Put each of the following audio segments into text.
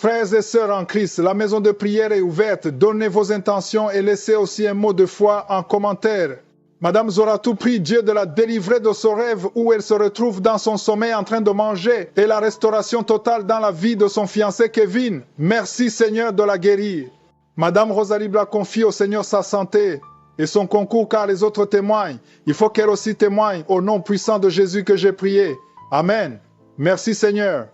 Frères et sœurs en Christ, la maison de prière est ouverte. Donnez vos intentions et laissez aussi un mot de foi en commentaire. Madame Zoratou prie Dieu de la délivrer de son rêve où elle se retrouve dans son sommeil en train de manger et la restauration totale dans la vie de son fiancé Kevin. Merci Seigneur de la guérir. Madame Rosalie Bla confie au Seigneur sa santé et son concours car les autres témoignent. Il faut qu'elle aussi témoigne au nom puissant de Jésus que j'ai prié. Amen. Merci Seigneur.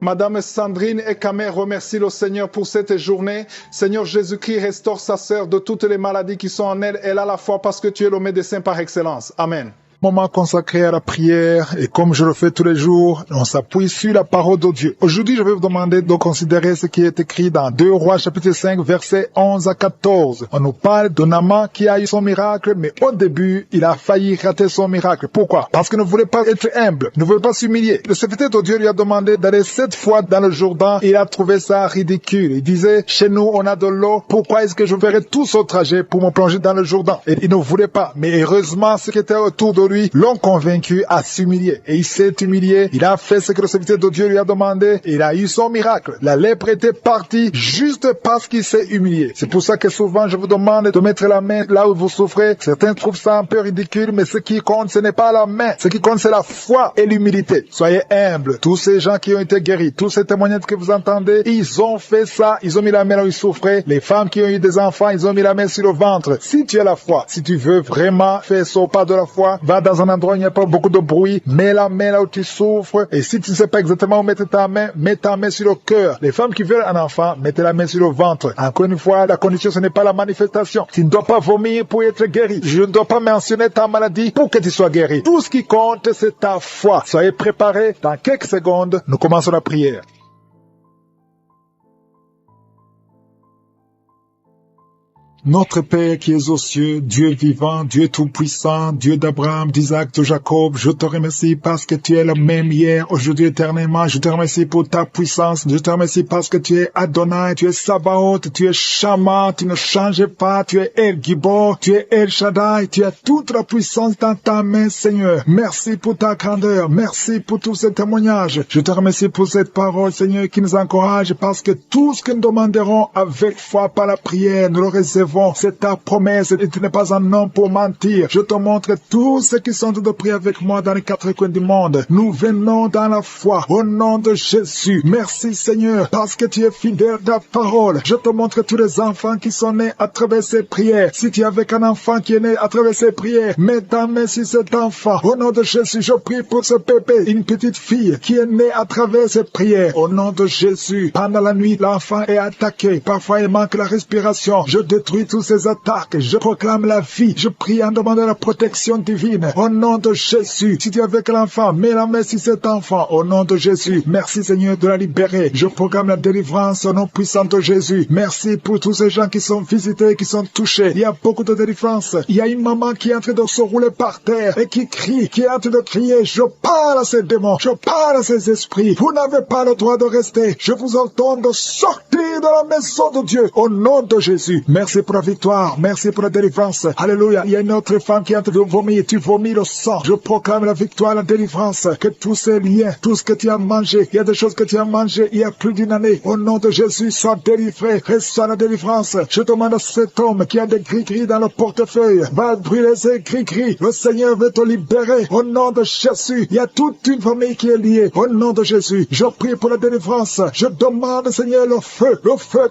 Madame Sandrine Ekame remercie le Seigneur pour cette journée. Seigneur Jésus-Christ, restaure sa sœur de toutes les maladies qui sont en elle. Elle a la foi parce que tu es le médecin par excellence. Amen. Moment consacré à la prière et comme je le fais tous les jours, on s'appuie sur la parole de Dieu. Aujourd'hui, je vais vous demander de considérer ce qui est écrit dans 2 Rois chapitre 5 versets 11 à 14. On nous parle de Naaman qui a eu son miracle, mais au début, il a failli rater son miracle. Pourquoi? Parce qu'il ne voulait pas être humble, ne voulait pas s'humilier. Le serviteur de Dieu lui a demandé d'aller 7 fois dans le Jourdain et il a trouvé ça ridicule. Il disait, chez nous, on a de l'eau, pourquoi est-ce que je ferais tout ce trajet pour me plonger dans le Jourdain? Et il ne voulait pas. Mais heureusement, ceux qui étaient autour de lui l'ont convaincu à s'humilier. Et il s'est humilié. Il a fait ce que le serviteur de Dieu lui a demandé. Et il a eu son miracle. La lèpre était partie juste parce qu'il s'est humilié. C'est pour ça que souvent je vous demande de mettre la main là où vous souffrez. Certains trouvent ça un peu ridicule, mais ce qui compte, ce n'est pas la main. Ce qui compte, c'est la foi et l'humilité. Soyez humbles. Tous ces gens qui ont été guéris, tous ces témoignages que vous entendez, ils ont fait ça. Ils ont mis la main là où ils souffraient. Les femmes qui ont eu des enfants, ils ont mis la main sur le ventre. Si tu as la foi, si tu veux vraiment faire ce pas de la foi, va dans un endroit où il n'y a pas beaucoup de bruit, mets la main là où tu souffres, et si tu ne sais pas exactement où mettre ta main, mets ta main sur le cœur. Les femmes qui veulent un enfant, mettez la main sur le ventre. Encore une fois, la condition, ce n'est pas la manifestation. Tu ne dois pas vomir pour être guéri. Je ne dois pas mentionner ta maladie pour que tu sois guéri. Tout ce qui compte, c'est ta foi. Soyez préparés. Dans quelques secondes, nous commençons la prière. Notre Père qui es aux cieux, Dieu vivant, Dieu tout-puissant, Dieu d'Abraham, d'Isaac, de Jacob, je te remercie parce que tu es le même hier, aujourd'hui, éternellement. Je te remercie pour ta puissance. Je te remercie parce que tu es Adonai, tu es Sabaoth, tu es Shama, tu ne changes pas, tu es El Gibor, tu es El Shaddai, tu as toute la puissance dans ta main, Seigneur. Merci pour ta grandeur, merci pour tous ces témoignages. Je te remercie pour cette parole, Seigneur, qui nous encourage parce que tout ce que nous demanderons avec foi par la prière, nous le recevons. C'est ta promesse et tu n'es pas un homme pour mentir. Je te montre tous ceux qui sont de prier avec moi dans les 4 coins du monde. Nous venons dans la foi au nom de Jésus. Merci Seigneur parce que tu es fidèle à ta parole. Je te montre tous les enfants qui sont nés à travers ces prières. Si tu es avec un enfant qui est né à travers ces prières, mets ta main sur cet enfant. Au nom de Jésus, je prie pour ce bébé, une petite fille qui est née à travers ces prières. Au nom de Jésus, pendant la nuit, l'enfant est attaqué. Parfois, il manque la respiration. Je détruis toutes ces attaques, je proclame la vie, je prie en demandant la protection divine, au nom de Jésus. Si tu es avec l'enfant, mets la main sur cet enfant, au nom de Jésus. Merci Seigneur de la libérer, je proclame la délivrance au nom puissant de Jésus. Merci pour tous ces gens qui sont visités, qui sont touchés. Il y a beaucoup de délivrance. Il y a une maman qui est en train de se rouler par terre et qui crie, qui est en train de crier, je parle à ces démons, je parle à ces esprits. Vous n'avez pas le droit de rester. Je vous ordonne de sortir de la maison de Dieu, au nom de Jésus. Merci pour la victoire, merci pour la délivrance. Alléluia. Il y a une autre femme qui est en train de vomir, tu vomis le sang. Je proclame la victoire, la délivrance, que tous ces liens, tout ce que tu as mangé, il y a des choses que tu as mangé il y a plus d'une année. Au nom de Jésus, sois délivré, reçois la délivrance. Je demande à cet homme qui a des gris-gris dans le portefeuille, va brûler ces gris-gris. Le Seigneur veut te libérer. Au nom de Jésus, il y a toute une famille qui est liée. Au nom de Jésus, je prie pour la délivrance. Je demande, Seigneur, le feu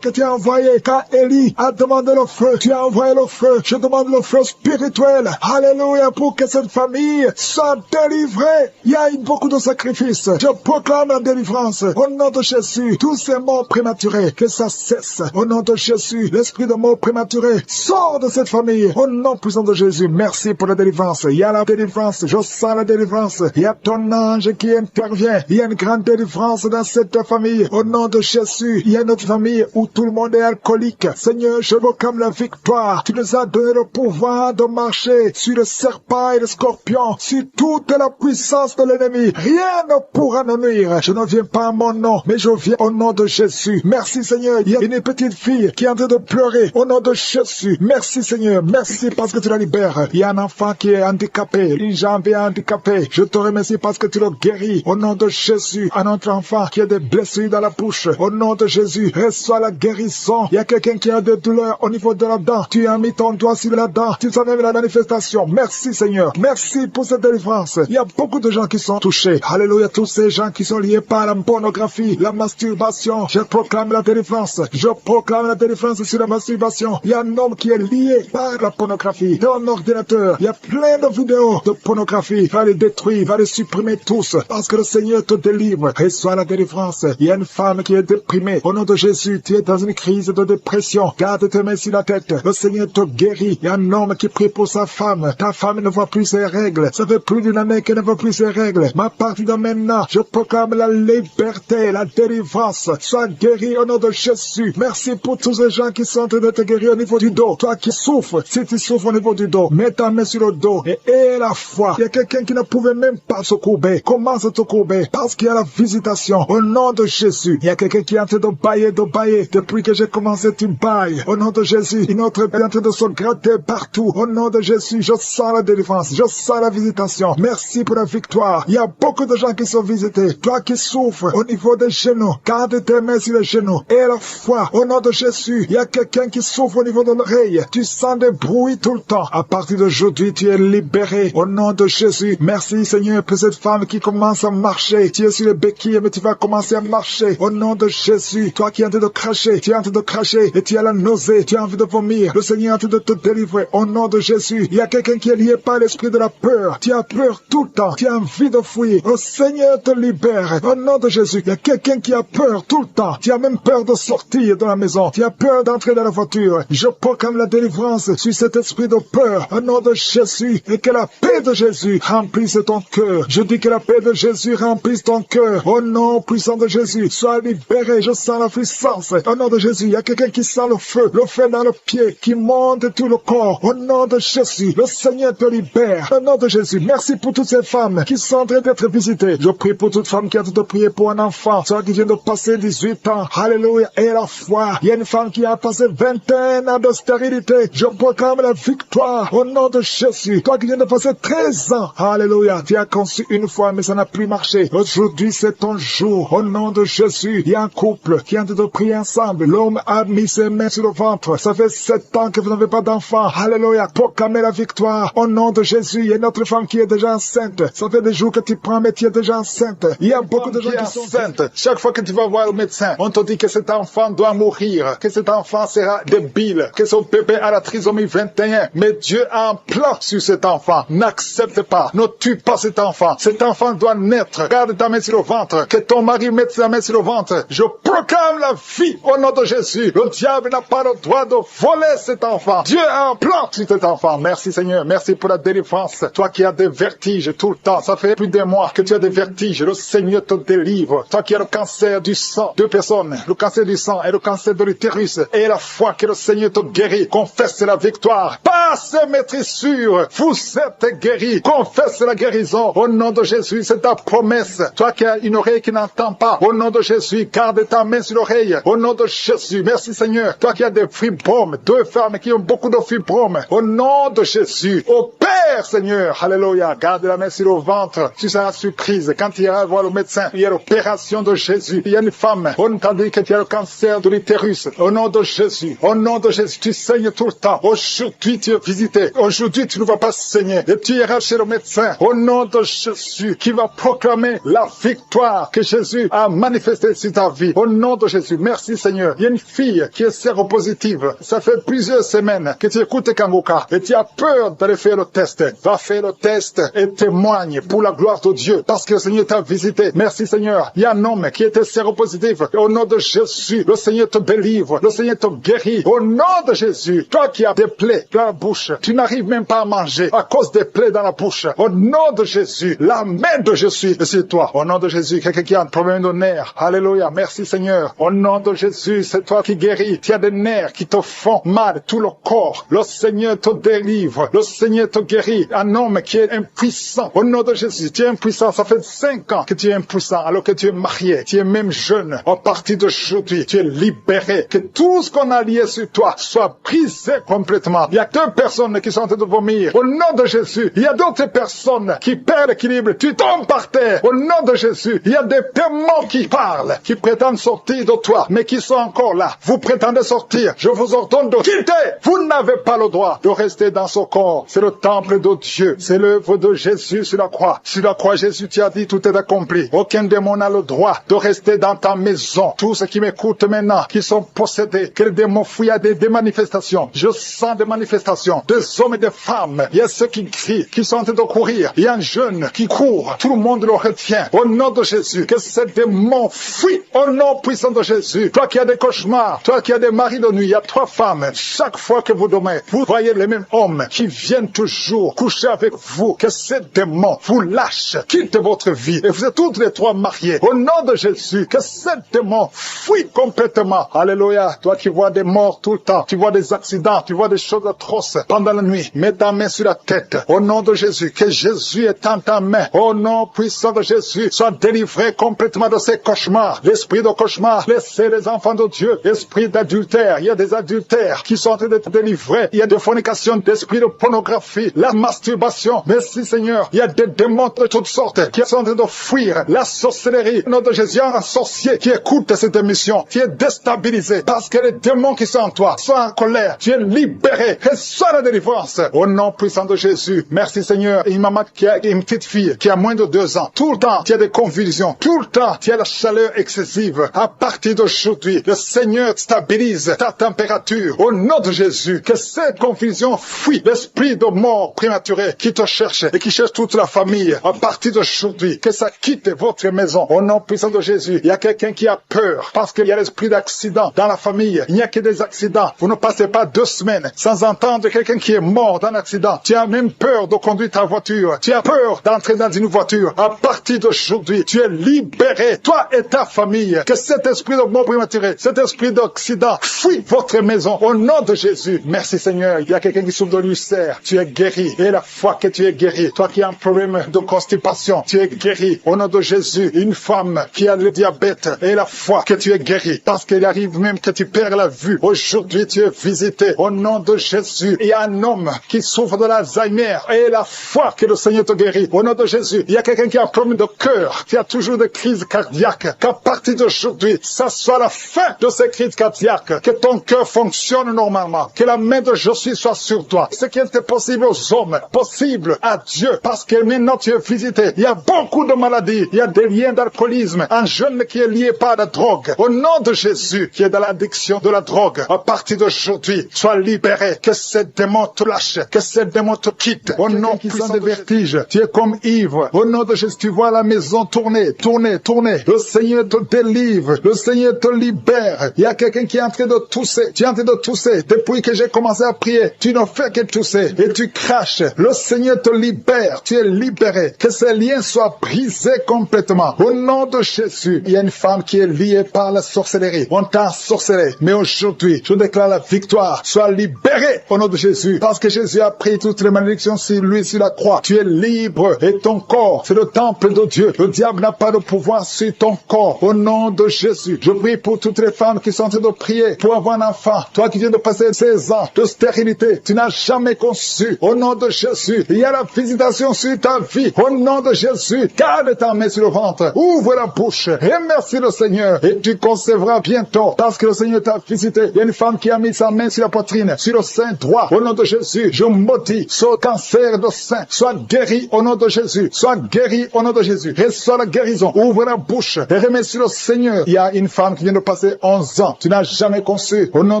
que tu as envoyé quand Élie a demandé le feu. Tu as envoyé le feu. Je demande le feu spirituel. Alléluia, pour que cette famille soit délivrée. Il y a beaucoup de sacrifices. Je proclame la délivrance. Au nom de Jésus, tous ces morts prématurés, que ça cesse. Au nom de Jésus, l'esprit de mort prématuré sort de cette famille. Au nom puissant de Jésus, merci pour la délivrance. Il y a la délivrance. Je sens la délivrance. Il y a ton ange qui intervient. Il y a une grande délivrance dans cette famille. Au nom de Jésus, il y a une autre famille où tout le monde est alcoolique. Seigneur, je proclame proclame la victoire. Tu nous as donné le pouvoir de marcher sur le serpent et le scorpion, sur toute la puissance de l'ennemi. Rien ne pourra nous nuire. Je ne viens pas à mon nom, mais je viens au nom de Jésus. Merci Seigneur. Il y a une petite fille qui est en train de pleurer au nom de Jésus. Merci Seigneur. Merci parce que tu la libères. Il y a un enfant qui est handicapé, une jambe est handicapée. Je te remercie parce que tu le guéris au nom de Jésus. Un autre enfant qui a des blessures dans la bouche, au nom de Jésus, reçois la guérison. Il y a quelqu'un qui a des douleurs au niveau de la dent. Tu as mis ton doigt sur la dent. Tu sens même la manifestation. Merci Seigneur. Merci pour cette délivrance. Il y a beaucoup de gens qui sont touchés. Alléluia. Tous ces gens qui sont liés par la pornographie, la masturbation. Je proclame la délivrance. Je proclame la délivrance sur la masturbation. Il y a un homme qui est lié par la pornographie. Ton ordinateur, il y a plein de vidéos de pornographie. Va les détruire, va les supprimer tous. Parce que le Seigneur te délivre. Reçois la délivrance. Il y a une femme qui est déprimée. Au nom de Jésus, tu es dans une crise de dépression. Garde tes mains sur la tête. Le Seigneur te guérit. Il y a un homme qui prie pour sa femme. Ta femme ne voit plus ses règles. Ça fait plus d'une année qu'elle ne voit plus ses règles. Mais à partir de maintenant, je proclame la liberté, la délivrance. Sois guéri au nom de Jésus. Merci pour tous ces gens qui sont en train de te guérir au niveau du dos. Toi qui souffres, si tu souffres au niveau du dos, mets ta main sur le dos et aie la foi. Il y a quelqu'un qui ne pouvait même pas se courber. Commence à te courber parce qu'il y a la visitation au nom de Jésus. Il y a quelqu'un qui est en train de bailler. Depuis que j'ai commencé, tu bailles. Au nom de Jésus, une autre est en train de se gratter partout. Au nom de Jésus, je sens la délivrance. Je sens la visitation. Merci pour la victoire. Il y a beaucoup de gens qui sont visités. Toi qui souffres au niveau des genoux, garde tes mains sur les genoux. Et la foi, au nom de Jésus, il y a quelqu'un qui souffre au niveau de l'oreille. Tu sens des bruits tout le temps. À partir d'aujourd'hui, tu es libéré. Au nom de Jésus, merci Seigneur pour cette femme qui commence à marcher. Tu es sur les béquilles, mais tu vas commencer à marcher. Au nom de Jésus, toi qui es en train de cracher, tu es en train de cracher et tu as la nausée, tu as envie de vomir. Le Seigneur est en train de te délivrer. Au nom de Jésus, il y a quelqu'un qui est lié par l'esprit de la peur. Tu as peur tout le temps. Tu as envie de fuir. Le Seigneur te libère. Au nom de Jésus, il y a quelqu'un qui a peur tout le temps. Tu as même peur de sortir de la maison. Tu as peur d'entrer dans la voiture. Je proclame la délivrance sur cet esprit de peur. Au nom de Jésus, et que la paix de Jésus remplisse ton cœur. Je dis que la paix de Jésus remplisse ton cœur. Au nom puissant de Jésus, sois libéré. Je sens la puissance. Au nom de Jésus, il y a quelqu'un qui sent le feu dans le pied, qui monte tout le corps. Au nom de Jésus, le Seigneur te libère. Au nom de Jésus, merci pour toutes ces femmes qui sont en train d'être visitées. Je prie pour toute femme qui a de prier pour un enfant, soit qui vient de passer 18 ans. Alléluia. Et la foi. Il y a une femme qui a passé 21 ans de stérilité. Je proclame la victoire au nom de Jésus. Toi qui viens de passer 13 ans. Alléluia. Tu as conçu une fois, mais ça n'a plus marché. Aujourd'hui, c'est ton jour. Au nom de Jésus, il y a un couple qui est en train de prier ensemble. L'homme a mis ses mains sur le ventre. Ça fait 7 ans que vous n'avez pas d'enfant. Alléluia. Proclamez la victoire. Au nom de Jésus, il y a une autre femme qui est déjà enceinte. Ça fait des jours que tu prends, mais tu es déjà enceinte. Il y a beaucoup de gens qui sont enceintes. Chaque fois que tu vas voir le médecin, on te dit que cet enfant doit mourir, que cet enfant sera débile, que son bébé a la trisomie 21. Mais Dieu a un plan sur cet enfant. N'accepte pas. Ne tue pas cet enfant. Cet enfant doit naître. Garde ta main sur le ventre. Que ton mari mette sa main sur le ventre. Je proclame la vie au nom de Jésus. Le diable n'a pas le droit de voler cet enfant. Dieu a un plan sur cet enfant. Merci Seigneur. Merci pour la délivrance. Toi qui as des vertiges tout le temps. Ça fait plus d'un mois que tu as des vertiges. Le Seigneur te délivre. Toi qui as le cancer du sang. 2 personnes. Le cancer du sang et le cancer de l'utérus. Et la foi que le Seigneur te guérit. Confesse la victoire. Passe maîtrise sûre. Vous êtes guéris. Confesse la guérison. Au nom de Jésus, c'est ta promesse. Toi qui as une oreille qui n'entend pas. Au nom de Jésus, garde ta main sur l'oreille. Au nom de Jésus. Merci Seigneur. Toi qui as des fibromes. 2 femmes qui ont beaucoup de fibromes. Au nom de Jésus. Au Père Seigneur. Alléluia. Garde la main sur le ventre. Tu seras surprise. Quand tu iras voir le médecin, il y a l'opération de Jésus. Il y a une femme. On t'a dit que tu as le cancer de l'utérus. Au nom de Jésus. Au nom de Jésus. Tu saignes tout le temps. Aujourd'hui, tu es visité. Aujourd'hui, tu ne vas pas saigner. Et tu iras chez le médecin. Au nom de Jésus, qui va proclamer la victoire que Jésus a manifestée sur ta vie. Au nom de Jésus. Merci Seigneur. Il y a une fille qui est séropositive. Ça fait plusieurs semaines que tu écoutes Kangoka et tu as peur d'aller faire le test. Va faire le test et témoigne pour la gloire de Dieu. Parce que le Seigneur t'a visité. Merci Seigneur. Il y a un homme qui était séropositif. Et au nom de Jésus, le Seigneur te délivre. Le Seigneur te guérit. Au nom de Jésus, toi qui as des plaies dans la bouche, tu n'arrives même pas à manger à cause des plaies dans la bouche. Au nom de Jésus, la main de Jésus est sur toi. Au nom de Jésus, quelqu'un qui a un problème de nerfs. Alléluia. Merci Seigneur. Au nom de Jésus, c'est toi qui guéris. Tu as des nerfs qui te font mal, tout le corps. Le Seigneur te délivre, le Seigneur te guérit. Un homme qui est impuissant, au nom de Jésus, tu es impuissant, ça fait 5 ans que tu es impuissant, alors que tu es marié, tu es même jeune. À partir d'aujourd'hui, tu es libéré. Que tout ce qu'on a lié sur toi soit brisé complètement. Il y a 2 personnes qui sont en train de vomir. Au nom de Jésus, il y a d'autres personnes qui perdent l'équilibre. Tu tombes par terre. Au nom de Jésus, il y a des démons qui parlent, qui prétendent sortir de toi, mais qui sont encore là. Vous prétendez sortir. Je vous ordonne de quitter. Vous n'avez pas le droit de rester dans ce corps. C'est le temple de Dieu. C'est l'œuvre de Jésus sur la croix. Sur la croix, Jésus t'a dit, tout est accompli. Aucun démon n'a le droit de rester dans ta maison. Tous ceux qui m'écoutent maintenant, qui sont possédés, que les démons fuient à des manifestations. Je sens des manifestations, des hommes et des femmes. Il y a ceux qui crient, qui sont en train de courir. Il y a un jeune qui court. Tout le monde le retient. Au nom de Jésus, que ces démons fuient. Au nom puissant de Jésus. Toi qui as des cauchemars, toi qui as des maris de nuit, il y a 3 femmes. Chaque fois que vous dormez, vous voyez les mêmes hommes qui viennent toujours coucher avec vous. Que ces démons vous lâchent, quittent votre vie. Et vous êtes toutes les 3 mariés. Au nom de Jésus, que ces démons fuient complètement. Alléluia. Toi qui vois des morts tout le temps, tu vois des accidents, tu vois des choses atroces pendant la nuit. Mets ta main sur la tête. Au nom de Jésus, que Jésus est en ta main. Au nom puissant de Jésus, sois délivré complètement de ces cauchemars. L'esprit de cauchemar, laissez les enfants de Dieu. Esprit d'adultère, il y a des adultères qui sont en train d'être délivrés. Il y a des fornications, d'esprit de pornographie, la masturbation. Merci Seigneur, il y a des démons de toutes sortes qui sont en train de fuir. La sorcellerie, au nom de Jésus, il y a un sorcier qui écoute cette émission, qui est déstabilisé parce que les démons qui sont en toi sont en colère. Tu es libéré. Reçois la délivrance. Au nom puissant de Jésus. Merci Seigneur. Une maman qui a une petite fille qui a moins de 2 ans. Tout le temps, tu as des convulsions. Tout le temps, tu as la chaleur excessive. À partir d'aujourd'hui, le Seigneur stabilise ta température. Au nom de Jésus, que cette confusion fuit. L'esprit de mort prématuré qui te cherche et qui cherche toute la famille. À partir d'aujourd'hui, que ça quitte votre maison. Au nom puissant de Jésus, il y a quelqu'un qui a peur parce qu'il y a l'esprit d'accident dans la famille. Il n'y a que des accidents. Vous ne passez pas 2 semaines sans entendre quelqu'un qui est mort dans un accident. Tu as même peur de conduire ta voiture. Tu as peur d'entrer dans une voiture. À partir d'aujourd'hui, tu es libéré. Toi et ta famille. Que cet esprit de mort prématuré, cet esprit d'accident fuit votre maison. Au nom de Jésus. Merci Seigneur. Il y a quelqu'un qui souffre de l'ulcère. Tu es guéri. Et la foi que tu es guéri. Toi qui as un problème de constipation, tu es guéri. Au nom de Jésus. Une femme qui a le diabète et la foi que tu es guéri. Parce qu'il arrive même que tu perds la vue. Aujourd'hui, tu es visité. Au nom de Jésus. Il y a un homme qui souffre de l'Alzheimer et la foi que le Seigneur te guérit. Au nom de Jésus. Il y a quelqu'un qui a un problème de cœur, qui a toujours des crises cardiaques. Qu'à partir d'aujourd'hui, ça soit la fin de ces crises cardiaques. Que ton cœur fonctionne normalement. Que la main de Jésus soit sur toi. Ce qui était possible aux hommes, possible à Dieu. Parce que maintenant tu es visité. Il y a beaucoup de maladies. Il y a des liens d'alcoolisme. Un jeune qui est lié par la drogue. Au nom de Jésus, qui est dans l'addiction de la drogue. À partir d'aujourd'hui, sois libéré. Que ces démons te lâchent. Que ces démons te quittent. Au nom puissant de vertige. Tu es comme ivre. Au nom de Jésus, tu vois la maison tourner, tourner, tourner. Le Seigneur te délivre. Le Seigneur te libère. Il y a quelqu'un qui est en train de tousser. Tu es en train de tousser. Depuis que j'ai commencé à prier, tu ne fais que tousser. Et tu craches. Le Seigneur te libère. Tu es libéré. Que ces liens soient brisés complètement. Au nom de Jésus, il y a une femme qui est liée par la sorcellerie. On t'a sorcelé. Mais aujourd'hui, je déclare la victoire. Sois libéré au nom de Jésus. Parce que Jésus a pris toutes les malédictions sur lui, sur la croix. Tu es libre. Et ton corps, c'est le temple de Dieu. Le diable n'a pas de pouvoir sur ton corps. Au nom de Jésus, je prie pour toutes les femmes qui sont en train de prier pour avoir un enfant. Toi qui viens de passer 16 ans de stérilité, tu n'as jamais conçu. Au nom de Jésus, il y a la visitation sur ta vie. Au nom de Jésus, garde ta main sur le ventre. Ouvre la bouche. Remercie le Seigneur. Et tu concevras bientôt. Parce que le Seigneur t'a visité. Il y a une femme qui a mis sa main sur la poitrine, sur le sein droit. Au nom de Jésus, je maudis ce cancer de sein. Sois guéri au nom de Jésus. Sois guéri au nom de Jésus. Reçois la guérison. Ouvre la bouche. Et remercie le Seigneur. Il y a une femme qui vient de passer 11 ans. Tu n'as jamais conçu. Au nom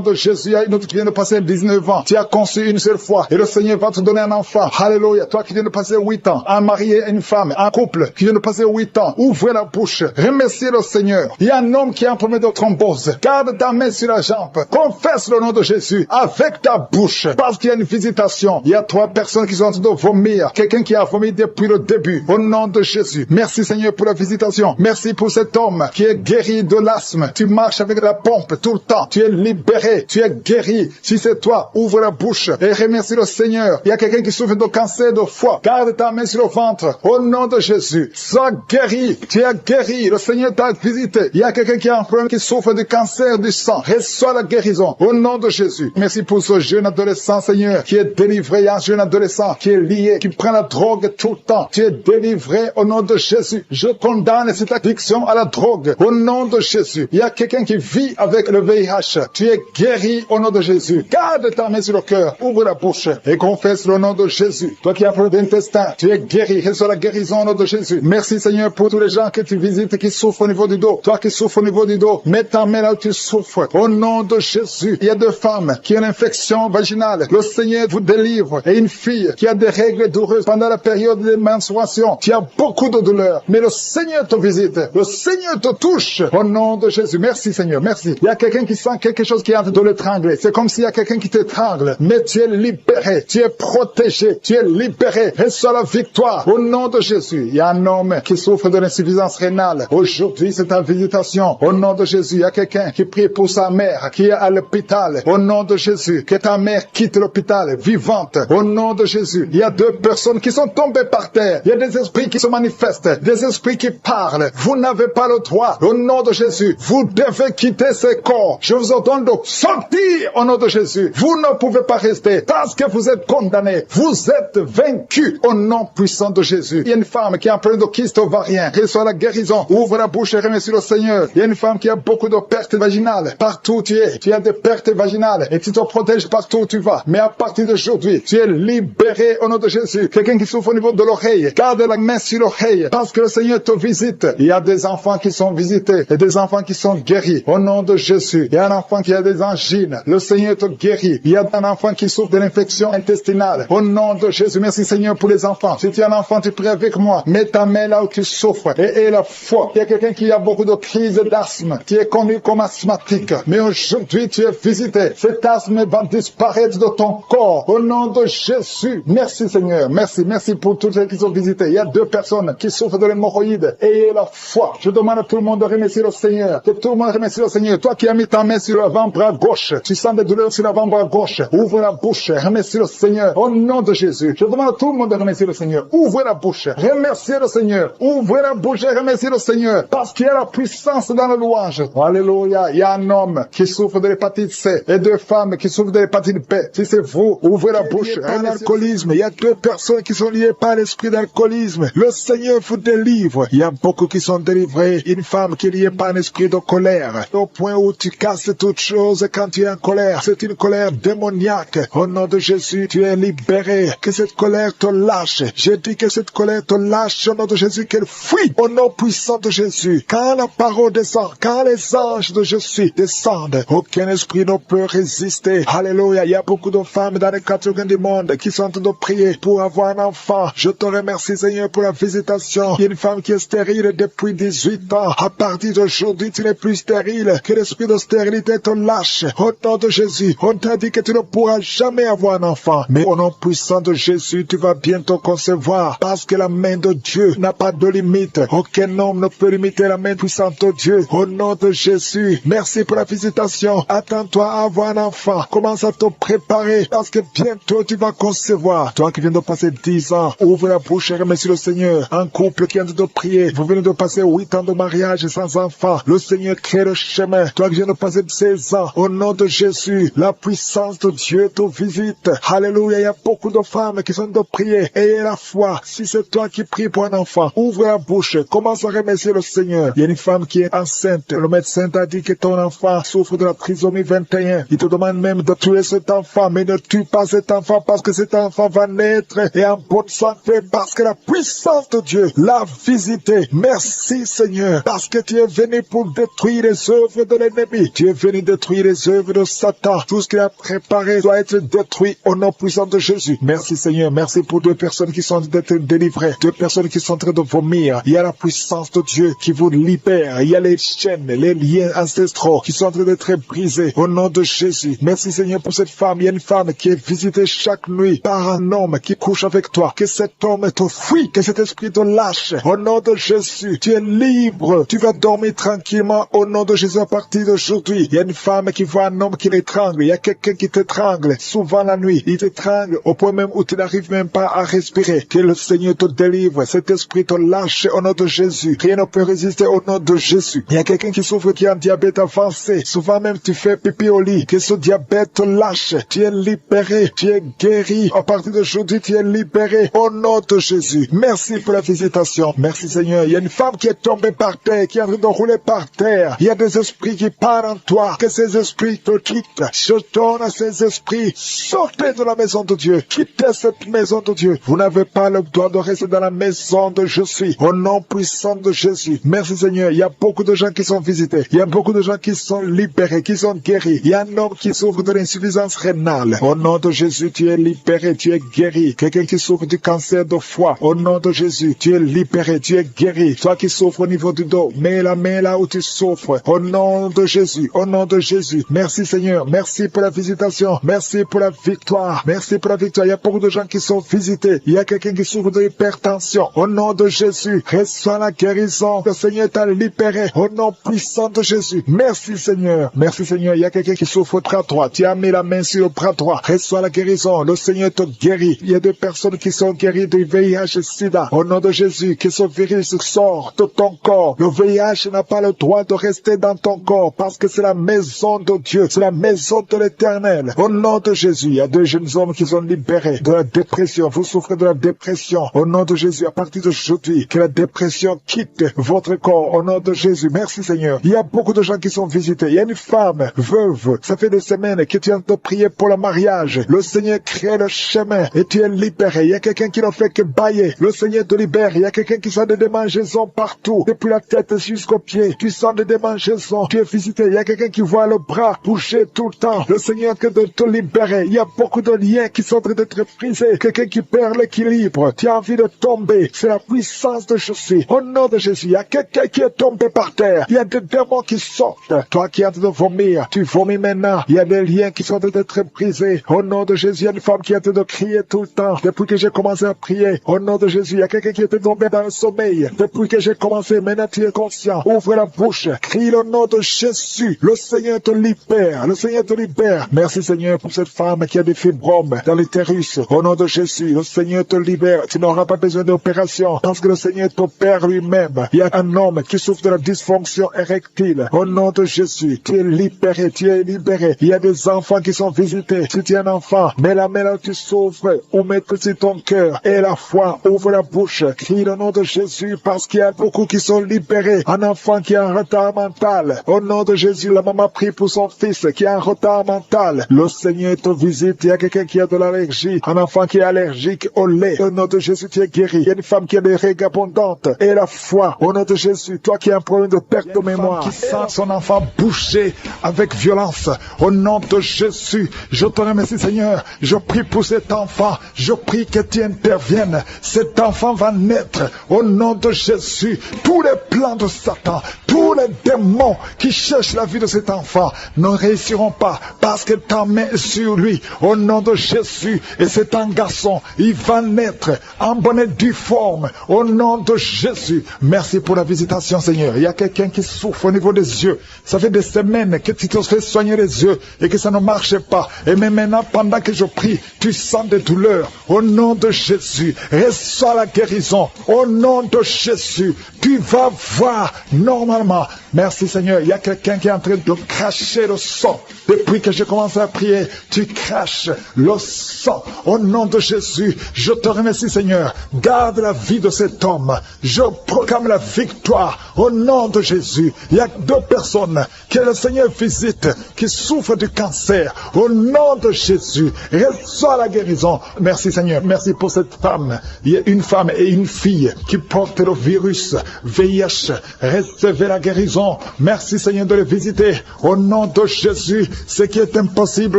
de Jésus, il y a une autre qui vient de passer 19 ans. Tu as conçu une seule fois. Et le Seigneur va te donner un enfant. Alléluia. Toi qui viens de passer 8 ans. Un mari et une femme. Un couple qui vient de passer 8 ans. Ouvre la bouche. Remercie le Seigneur. Il y a un homme qui a un problème de thrombose. Garde ta main sur la jambe. Confesse le nom de Jésus avec ta bouche. Parce qu'il y a une visitation. Il y a 3 personnes qui sont en train de vomir. Quelqu'un qui a vomi depuis le début. Au nom de Jésus. Merci Seigneur pour la visitation. Merci pour cet homme qui est guéri de l'asthme. Tu marches avec la pompe tout le temps. Tu es libéré libéré, tu es guéri. Si c'est toi, ouvre la bouche et remercie le Seigneur. Il y a quelqu'un qui souffre de cancer de foie. Garde ta main sur le ventre. Au nom de Jésus, sois guéri. Tu es guéri. Le Seigneur t'a visité. Il y a quelqu'un qui a un problème, qui souffre du cancer du sang. Reçois la guérison. Au nom de Jésus. Merci pour ce jeune adolescent, Seigneur, qui est délivré. Il y a un jeune adolescent qui est lié, qui prend la drogue tout le temps. Tu es délivré au nom de Jésus. Je condamne cette addiction à la drogue. Au nom de Jésus. Il y a quelqu'un qui vit avec le VIH. Tu es guéri au nom de Jésus. Garde ta main sur le cœur. Ouvre la bouche et confesse le nom de Jésus. Toi qui as un problème d'intestin, tu es guéri. Reçois la guérison au nom de Jésus. Merci Seigneur pour tous les gens que tu visites qui souffrent au niveau du dos. Toi qui souffres au niveau du dos, mets ta main là où tu souffres. Au nom de Jésus. Il y a deux femmes qui ont une infection vaginale. Le Seigneur vous délivre. Et une fille qui a des règles douloureuses pendant la période de menstruation. Tu as beaucoup de douleurs. Mais le Seigneur te visite. Le Seigneur te touche. Au nom de Jésus. Merci Seigneur. Merci. Il y a quelqu'un qui sent quelque chose qui est en train de l'étrangler. C'est comme s'il y a quelqu'un qui t'étrangle. Mais tu es libéré. Tu es protégé. Tu es libéré. Reçois la victoire. Au nom de Jésus. Il y a un homme qui souffre de l'insuffisance rénale. Aujourd'hui, c'est ta visitation. Au nom de Jésus. Il y a quelqu'un qui prie pour sa mère qui est à l'hôpital. Au nom de Jésus. Que ta mère quitte l'hôpital vivante. Au nom de Jésus. Il y a deux personnes qui sont tombées par terre. Il y a des esprits qui se manifestent. Des esprits qui parlent. Vous n'avez pas le droit. Au nom de Jésus. Vous devez quitter ces corps. Je vous ordonne de sortir au nom de Jésus. Vous ne pouvez pas rester parce que vous êtes condamnés. Vous êtes vaincus au nom puissant de Jésus. Il y a une femme qui a un problème de kyste ovarien. Reçois la guérison. Ouvre la bouche et remercie le Seigneur. Il y a une femme qui a beaucoup de pertes vaginales. Partout où tu es, tu as des pertes vaginales et tu te protèges partout où tu vas. Mais à partir d'aujourd'hui, tu es libéré au nom de Jésus. Quelqu'un qui souffre au niveau de l'oreille, garde la main sur l'oreille parce que le Seigneur te visite. Il y a des enfants qui sont visités et des enfants qui sont guéris au nom de Jésus. Il y a un enfant qui a des angines. Le Seigneur te guérit. Il y a un enfant qui souffre de l'infection intestinale. Au nom de Jésus, merci Seigneur pour les enfants. Si tu es un enfant, tu pries avec moi. Mets ta main là où tu souffres et la foi. Il y a quelqu'un qui a beaucoup de crises d'asthme. Tu es connu comme asthmatique. Mais aujourd'hui, tu es visité. Cet asthme va disparaître de ton corps. Au nom de Jésus. Merci Seigneur. Merci. Merci pour tous ceux qui sont visités. Il y a deux personnes qui souffrent de l'hémorroïde. Ayez la foi. Je demande à tout le monde de remercier le Seigneur. Que tout le monde remercie le Seigneur. Toi qui as mis ta main sur l'avant-bras gauche. Tu sens des douleurs sur l'avant-bras gauche. Ouvre la bouche. Remercie le Seigneur. Au nom de Jésus. Je demande à tout le monde de remercier le Seigneur. Ouvre la bouche. Remerciez le Seigneur. Ouvre la bouche et remerciez le Seigneur. Parce qu'il y a la puissance dans la louange. Alléluia. Il y a un homme qui souffre de l'hépatite C et deux femmes qui souffrent de l'hépatite B. Si c'est vous, ouvrez la bouche. L'alcoolisme. Il y a deux personnes qui sont liées par l'esprit d'alcoolisme. Le Seigneur vous délivre. Il y a beaucoup qui sont délivrés. Une femme qui est liée par un esprit de colère. Au point où tu casses toute chose quand tu es en colère. C'est une colère démoniaque. Au nom de Jésus, tu es libéré. Que cette colère te lâche. Je dis que cette colère te lâche au nom de Jésus, qu'elle fuit au nom puissant de Jésus. Quand la parole descend, quand les anges de Jésus descendent, aucun esprit ne peut résister. Alléluia. Il y a beaucoup de femmes dans les quatre coins du monde qui sont en train de prier pour avoir un enfant. Je te remercie Seigneur pour la visitation. Il y a une femme qui est stérile depuis 18 ans. À partir d'aujourd'hui, tu n'es plus stérile. Que l'esprit de stérilité te lâche. Au nom de Jésus, on t'a dit que tu ne pourras jamais avoir un enfant. Mais au nom puissant de Jésus, tu vas bientôt concevoir. Parce que la main de Dieu n'a pas de limite. Aucun homme ne peut limiter la main puissante de Dieu. Au nom de Jésus, merci pour la visitation. Attends-toi à avoir un enfant. Commence à te préparer. Parce que bientôt tu vas concevoir. Toi qui viens de passer 10 ans, ouvre la bouche et remercie le Seigneur. Un couple qui vient de prier. Vous venez de passer 8 ans de mariage sans enfant. Le Seigneur crée le chemin. Toi qui viens de passer 16 ans, au nom de Jésus, la puissance de Dieu te visite. Alléluia. Il y a beaucoup de femmes qui sont de prier. Ayez la foi. Si c'est toi qui pries pour un enfant, ouvre la bouche. Commence à remercier le Seigneur. Il y a une femme qui est enceinte. Le médecin t'a dit que ton enfant souffre de la trisomie 21. Il te demande même de tuer cet enfant. Mais ne tue pas cet enfant parce que cet enfant va naître et en bonne santé parce que la puissance de Dieu l'a visité. Merci Seigneur parce que tu es venu pour détruire les œuvres de l'ennemi. Tu es venu détruire les œuvres de Satan. Tout ce qu'il a préparé doit être détruit au nom puissant de Jésus. Merci Seigneur. Merci pour deux personnes qui sont d'être délivrées. Deux personnes qui sont en train de vomir. Il y a la puissance de Dieu qui vous libère. Il y a les chaînes, les liens ancestraux qui sont en train d'être brisés au nom de Jésus. Merci Seigneur pour cette femme. Il y a une femme qui est visitée chaque nuit par un homme qui couche avec toi. Que cet homme te fuit. Que cet esprit te lâche. Au nom de Jésus, tu es libre. Tu vas dormir tranquillement au nom de Jésus à partir d'aujourd'hui. Il y a une femme qui qui voit un homme qui l'étrangle. Il y a quelqu'un qui t'étrangle. Souvent la nuit, il t'étrangle au point même où tu n'arrives même pas à respirer. Que le Seigneur te délivre. Cet esprit te lâche au nom de Jésus. Rien ne peut résister au nom de Jésus. Il y a quelqu'un qui souffre, qui a un diabète avancé. Souvent même tu fais pipi au lit. Que ce diabète te lâche. Tu es libéré. Tu es guéri. À partir d'aujourd'hui, tu es libéré au nom de Jésus. Merci pour la visitation. Merci Seigneur. Il y a une femme qui est tombée par terre, qui est en train de rouler par terre. Il y a des esprits qui parlent en toi. Que ces esprits te quittent. Je donne à ces esprits. Sortez de la maison de Dieu. Quittez cette maison de Dieu. Vous n'avez pas le droit de rester dans la maison de je suis. Au nom puissant de Jésus. Merci Seigneur. Il y a beaucoup de gens qui sont visités. Il y a beaucoup de gens qui sont libérés, qui sont guéris. Il y a un homme qui souffre de l'insuffisance rénale. Au nom de Jésus, tu es libéré, tu es guéri. Quelqu'un qui souffre du cancer de foie. Au nom de Jésus, tu es libéré, tu es guéri. Toi qui souffres au niveau du dos, mets la main là où tu souffres. Au nom de Jésus, au nom de Jésus. Merci Seigneur, merci pour la visitation. Merci pour la victoire. Merci pour la victoire. Il y a beaucoup de gens qui sont visités. Il y a quelqu'un qui souffre de l'hypertension. Au nom de Jésus, reçois la guérison. Le Seigneur t'a libéré. Au nom puissant de Jésus. Merci Seigneur. Merci Seigneur. Il y a quelqu'un qui souffre au bras droit. Tu as mis la main sur le bras droit. Reçois la guérison. Le Seigneur te guérit. Il y a des personnes qui sont guéries du VIH et SIDA. Au nom de Jésus, que ce virus sort de ton corps. Le VIH n'a pas le droit de rester dans ton corps parce que c'est la maison de Dieu. C'est la maison de l'Éternel. Au nom de Jésus, il y a deux jeunes hommes qui sont libérés de la dépression. Vous souffrez de la dépression. Au nom de Jésus, à partir d'aujourd'hui, que la dépression quitte votre corps. Au nom de Jésus. Merci Seigneur. Il y a beaucoup de gens qui sont visités. Il y a une femme veuve. Ça fait des semaines que tu es en train de prier pour le mariage. Le Seigneur crée le chemin et tu es libéré. Il y a quelqu'un qui ne fait que bailler. Le Seigneur te libère. Il y a quelqu'un qui sent des démangeaisons partout. Depuis la tête jusqu'aux pieds. Tu sens des démangeaisons. Tu es visité. Il y a quelqu'un qui voit le bras bouger tout le temps. Le Seigneur que de te libérer. Il y a beaucoup de liens qui sont en train d'être brisés. Quelqu'un qui perd l'équilibre. Tu as envie de tomber. C'est la puissance de Jésus. Au nom de Jésus, il y a quelqu'un qui est tombé par terre. Il y a des démons qui sortent. Toi qui es en train de vomir, tu vomis maintenant. Il y a des liens qui sont en train d'être brisés. Au nom de Jésus, il y a une femme qui est en train de crier tout le temps. Depuis que j'ai commencé à prier, au nom de Jésus, il y a quelqu'un qui était tombé dans le sommeil. Depuis que j'ai commencé, maintenant tu es conscient. Ouvre la bouche. Crie le nom de Jésus. Le Seigneur te libère. Le Seigneur te libère. Merci Seigneur pour cette femme qui a des fibromes dans l'utérus. Au nom de Jésus, le Seigneur te libère. Tu n'auras pas besoin d'opération parce que le Seigneur t'opère lui-même. Il y a un homme qui souffre de la dysfonction érectile. Au nom de Jésus, tu es libéré, tu es libéré. Il y a des enfants qui sont visités. Si tu es un enfant, mets la main là où tu souffres ou mets-le sur ton cœur. Et la foi, ouvre la bouche. Crie le nom de Jésus parce qu'il y a beaucoup qui sont libérés. Un enfant qui a un retard mental. Au nom de Jésus, la maman prie pour son fils qui a un retard mental. Le Seigneur te visite. Il y a quelqu'un qui a de l'allergie. Un enfant qui est allergique au lait. Au nom de Jésus, tu es guéri. Il y a une femme qui a des règles abondantes. Et la foi. Au nom de Jésus, toi qui as un problème de perte de mémoire, qui sent son enfant bouger avec violence. Au nom de Jésus, je te remercie Seigneur. Je prie pour cet enfant. Je prie que tu interviennes. Cet enfant va naître. Au nom de Jésus, tous les plans de Satan, tous les démons qui cherchent la vie de cet enfant ne réussiront pas parce que ta main est sur lui. Au nom de Jésus, et c'est un garçon, il va naître en bonne et due forme. Au nom de Jésus, merci pour la visitation Seigneur. Il y a quelqu'un qui souffre au niveau des yeux. Ça fait des semaines que tu te fais soigner les yeux et que ça ne marche pas. Et même maintenant, pendant que je prie, tu sens des douleurs. Au nom de Jésus, reçois la guérison. Au nom de Jésus, tu vas voir normalement. Merci Seigneur. Il y a quelqu'un qui est en train de cracher le sang. Depuis que j'ai commencé à prier, tu craches le sang. Au nom de Jésus, je te remercie Seigneur. Garde la vie de cet homme. Je proclame la victoire. Au nom de Jésus, il y a deux personnes que le Seigneur visite, qui souffrent du cancer. Au nom de Jésus, reçois la guérison. Merci Seigneur. Merci pour cette femme. Il y a une femme et une fille qui portent le virus VIH. Recevez la guérison. Merci Seigneur de les visiter. Au nom de Jésus, ce qui est impossible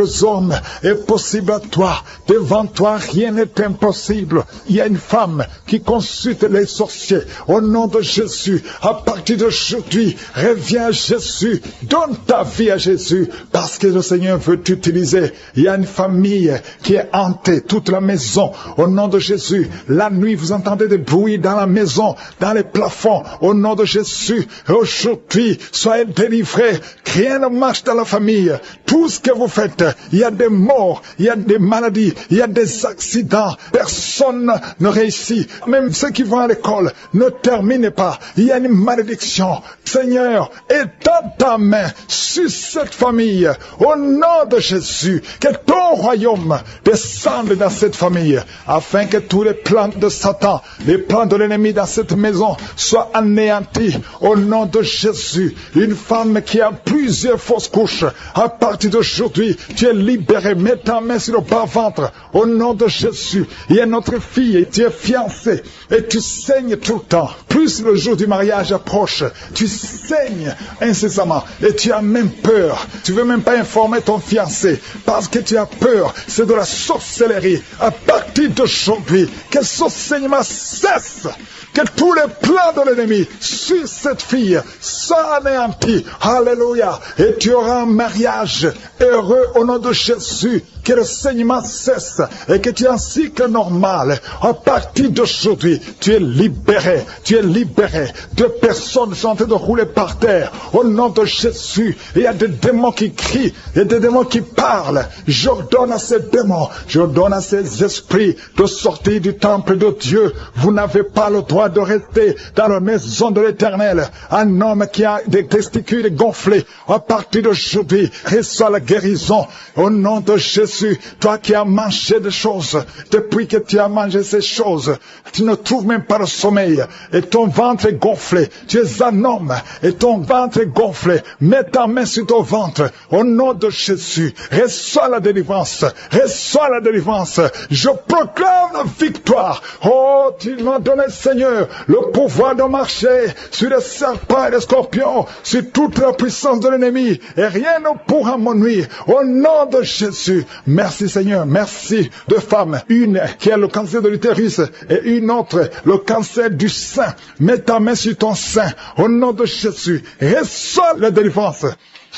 aux hommes est possible à toi. Devant toi, rien n'est impossible. Il y a une femme qui consulte les sorciers. Au nom de Jésus, à partir d'aujourd'hui, reviens à Jésus. Donne ta vie à Jésus parce que le Seigneur veut t'utiliser. Il y a une famille qui est hantée, toute la maison. Au nom de Jésus, la nuit, vous entendez des bruits dans la maison, dans les plafonds. Au nom de Jésus, oh aujourd'hui, soyez délivrés. Rien ne marche dans la famille. Tout ce que vous faites, il y a des morts, il y a des maladies, il y a des accidents. Personne ne réussit. Même ceux qui vont à l'école ne terminent pas. Il y a une malédiction. Seigneur, étends ta main sur cette famille. Au nom de Jésus, que ton royaume descende dans cette famille, afin que tous les plans de Satan, les plans de l'ennemi dans cette maison soient anéantis. Au nom de Jésus, une femme qui a plusieurs fausses couches, à partir d'aujourd'hui, tu es libéré. Mets ta main sur le bas-ventre. Au nom de Jésus, il y a notre fille, tu es fiancée et tu saignes tout le temps. Plus le jour du mariage approche, tu saignes incessamment et tu as même peur. Tu ne veux même pas informer ton fiancé parce que tu as peur. C'est de la sorcellerie. À partir d'aujourd'hui, que ce saignement cesse. Que tous les plans de l'ennemi sur cette fille soient anéantis. Alléluia. Et tu auras un mariage heureux au nom de Jésus. Que le saignement cesse et que tu aies un cycle normal. À partir d'aujourd'hui, tu es libéré. Tu es libéré. Deux personnes sont en train de rouler par terre. Au nom de Jésus, il y a des démons qui crient. Il y a des démons qui parlent. J'ordonne à ces démons, j'ordonne à ces esprits de sortir du temple de Dieu. Vous n'avez pas le droit de rester dans la maison de l'Éternel. Un homme qui a des testicules gonflés, à partir d'aujourd'hui, reçoit la guérison. Au nom de Jésus, toi qui as mangé des choses, depuis que tu as mangé ces choses, tu ne trouves même pas le sommeil, et ton ventre est gonflé. Tu es un homme, et ton ventre est gonflé. Mets ta main sur ton ventre. Au nom de Jésus, reçois la délivrance. Reçois la délivrance. Je proclame la victoire. Oh, tu m'as donné, Seigneur, le pouvoir de marcher sur les serpents et les scorpions, sur toute la puissance de l'ennemi, et rien ne pourra me nuire. Au nom de Jésus, merci Seigneur, merci. Deux femmes, une qui a le cancer de l'utérus et une autre le cancer du sein. Mets ta main sur ton sein. Au nom de Jésus, reçois la délivrance.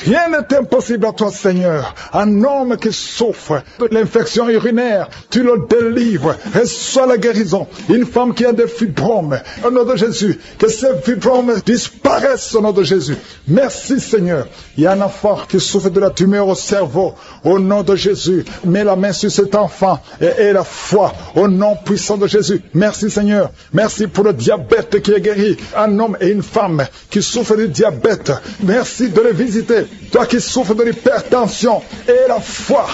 Rien n'est impossible à toi, Seigneur. Un homme qui souffre de l'infection urinaire, tu le délivres. Reçois la guérison. Une femme qui a des fibromes, au nom de Jésus, que ces fibromes disparaissent au nom de Jésus. Merci, Seigneur. Il y a un enfant qui souffre de la tumeur au cerveau. Au nom de Jésus, mets la main sur cet enfant et aie la foi. Au nom puissant de Jésus. Merci, Seigneur. Merci pour le diabète qui est guéri. Un homme et une femme qui souffrent du diabète. Merci de les visiter. Toi qui souffres de l'hypertension, aie la foi.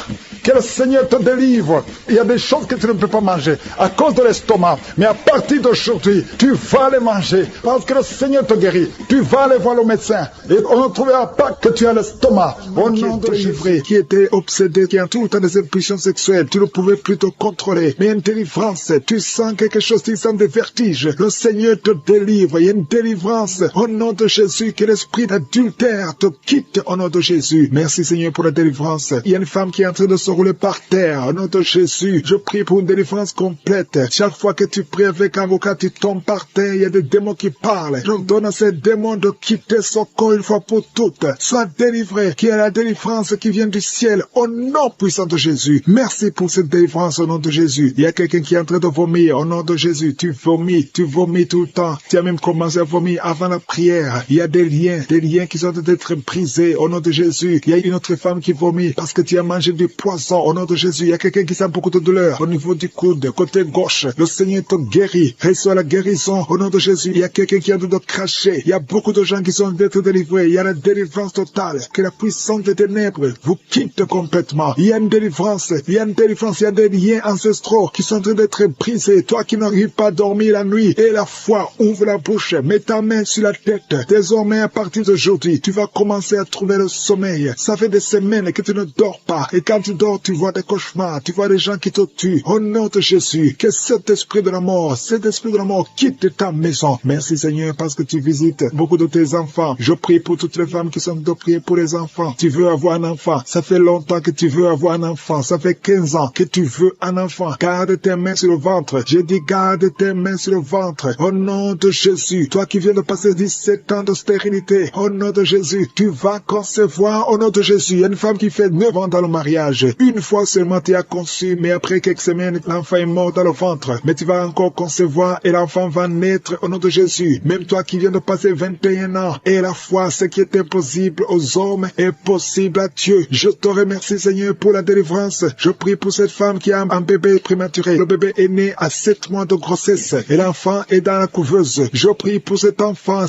Que le Seigneur te délivre. Il y a des choses que tu ne peux pas manger à cause de l'estomac. Mais à partir d'aujourd'hui, tu vas les manger parce que le Seigneur te guérit. Tu vas aller voir le médecin et on ne trouvera pas que tu as l'estomac. Au nom de Jésus, qui était obsédé, qui a tout le temps des impulsions sexuelles, tu ne pouvais plus te contrôler. Mais une délivrance, tu sens quelque chose, tu sens des vertiges. Le Seigneur te délivre. Il y a une délivrance. Au nom de Jésus, que l'esprit d'adultère te quitte au nom de Jésus. Merci Seigneur pour la délivrance. Il y a une femme qui est en train de se rouler par terre. Au nom de Jésus, je prie pour une délivrance complète. Chaque fois que tu pries avec un avocat, tu tombes par terre. Il y a des démons qui parlent. Je donne à ces démons de quitter son corps une fois pour toutes. Sois délivré. Qu'il y ait la délivrance qui vient du ciel. Au nom puissant de Jésus. Merci pour cette délivrance au nom de Jésus. Il y a quelqu'un qui est en train de vomir. Au nom de Jésus, tu vomis tout le temps. Tu as même commencé à vomir avant la prière. Il y a des liens qui sont en train d'être brisés. Au nom de Jésus, il y a une autre femme qui vomit parce que tu as mangé du poison. Au nom de Jésus, il y a quelqu'un qui sent beaucoup de douleur au niveau du coude, côté gauche. Le Seigneur te guérit. Reçois la guérison au nom de Jésus. Il y a quelqu'un qui a de cracher. Il y a beaucoup de gens qui sont d'être délivrés. Il y a la délivrance totale. Que la puissance des ténèbres vous quitte complètement. Il y a une délivrance. Il y a une délivrance. Il y a des liens ancestraux qui sont en train d'être brisés. Toi qui n'arrives pas à dormir la nuit, et la foi, ouvre la bouche. Mets ta main sur la tête. Désormais, à partir d'aujourd'hui, tu vas commencer à trouver le sommeil. Ça fait des semaines que tu ne dors pas. Et quand tu dors, tu vois des cauchemars, tu vois des gens qui te tuent. Au nom de Jésus, que cet esprit de la mort quitte ta maison. Merci Seigneur parce que tu visites beaucoup de tes enfants. Je prie pour toutes les femmes qui sont de prier pour les enfants. Tu veux avoir un enfant. Ça fait longtemps que tu veux avoir un enfant. Ça fait 15 ans que tu veux un enfant. Garde tes mains sur le ventre. J'ai dit garde tes mains sur le ventre. Au nom de Jésus, toi qui viens de passer 17 ans de stérilité, au nom de Jésus, tu vas concevoir au nom de Jésus. Il y a une femme qui fait 9 ans dans le mariage. Une fois seulement tu as conçu, mais après quelques semaines, l'enfant est mort dans le ventre. Mais tu vas encore concevoir et l'enfant va naître au nom de Jésus. Même toi qui viens de passer 21 ans, et la foi, ce qui est impossible aux hommes est possible à Dieu. Je te remercie, Seigneur, pour la délivrance. Je prie pour cette femme qui a un bébé prématuré. Le bébé est né à 7 mois de grossesse et l'enfant est dans la couveuse. Je prie pour cet enfant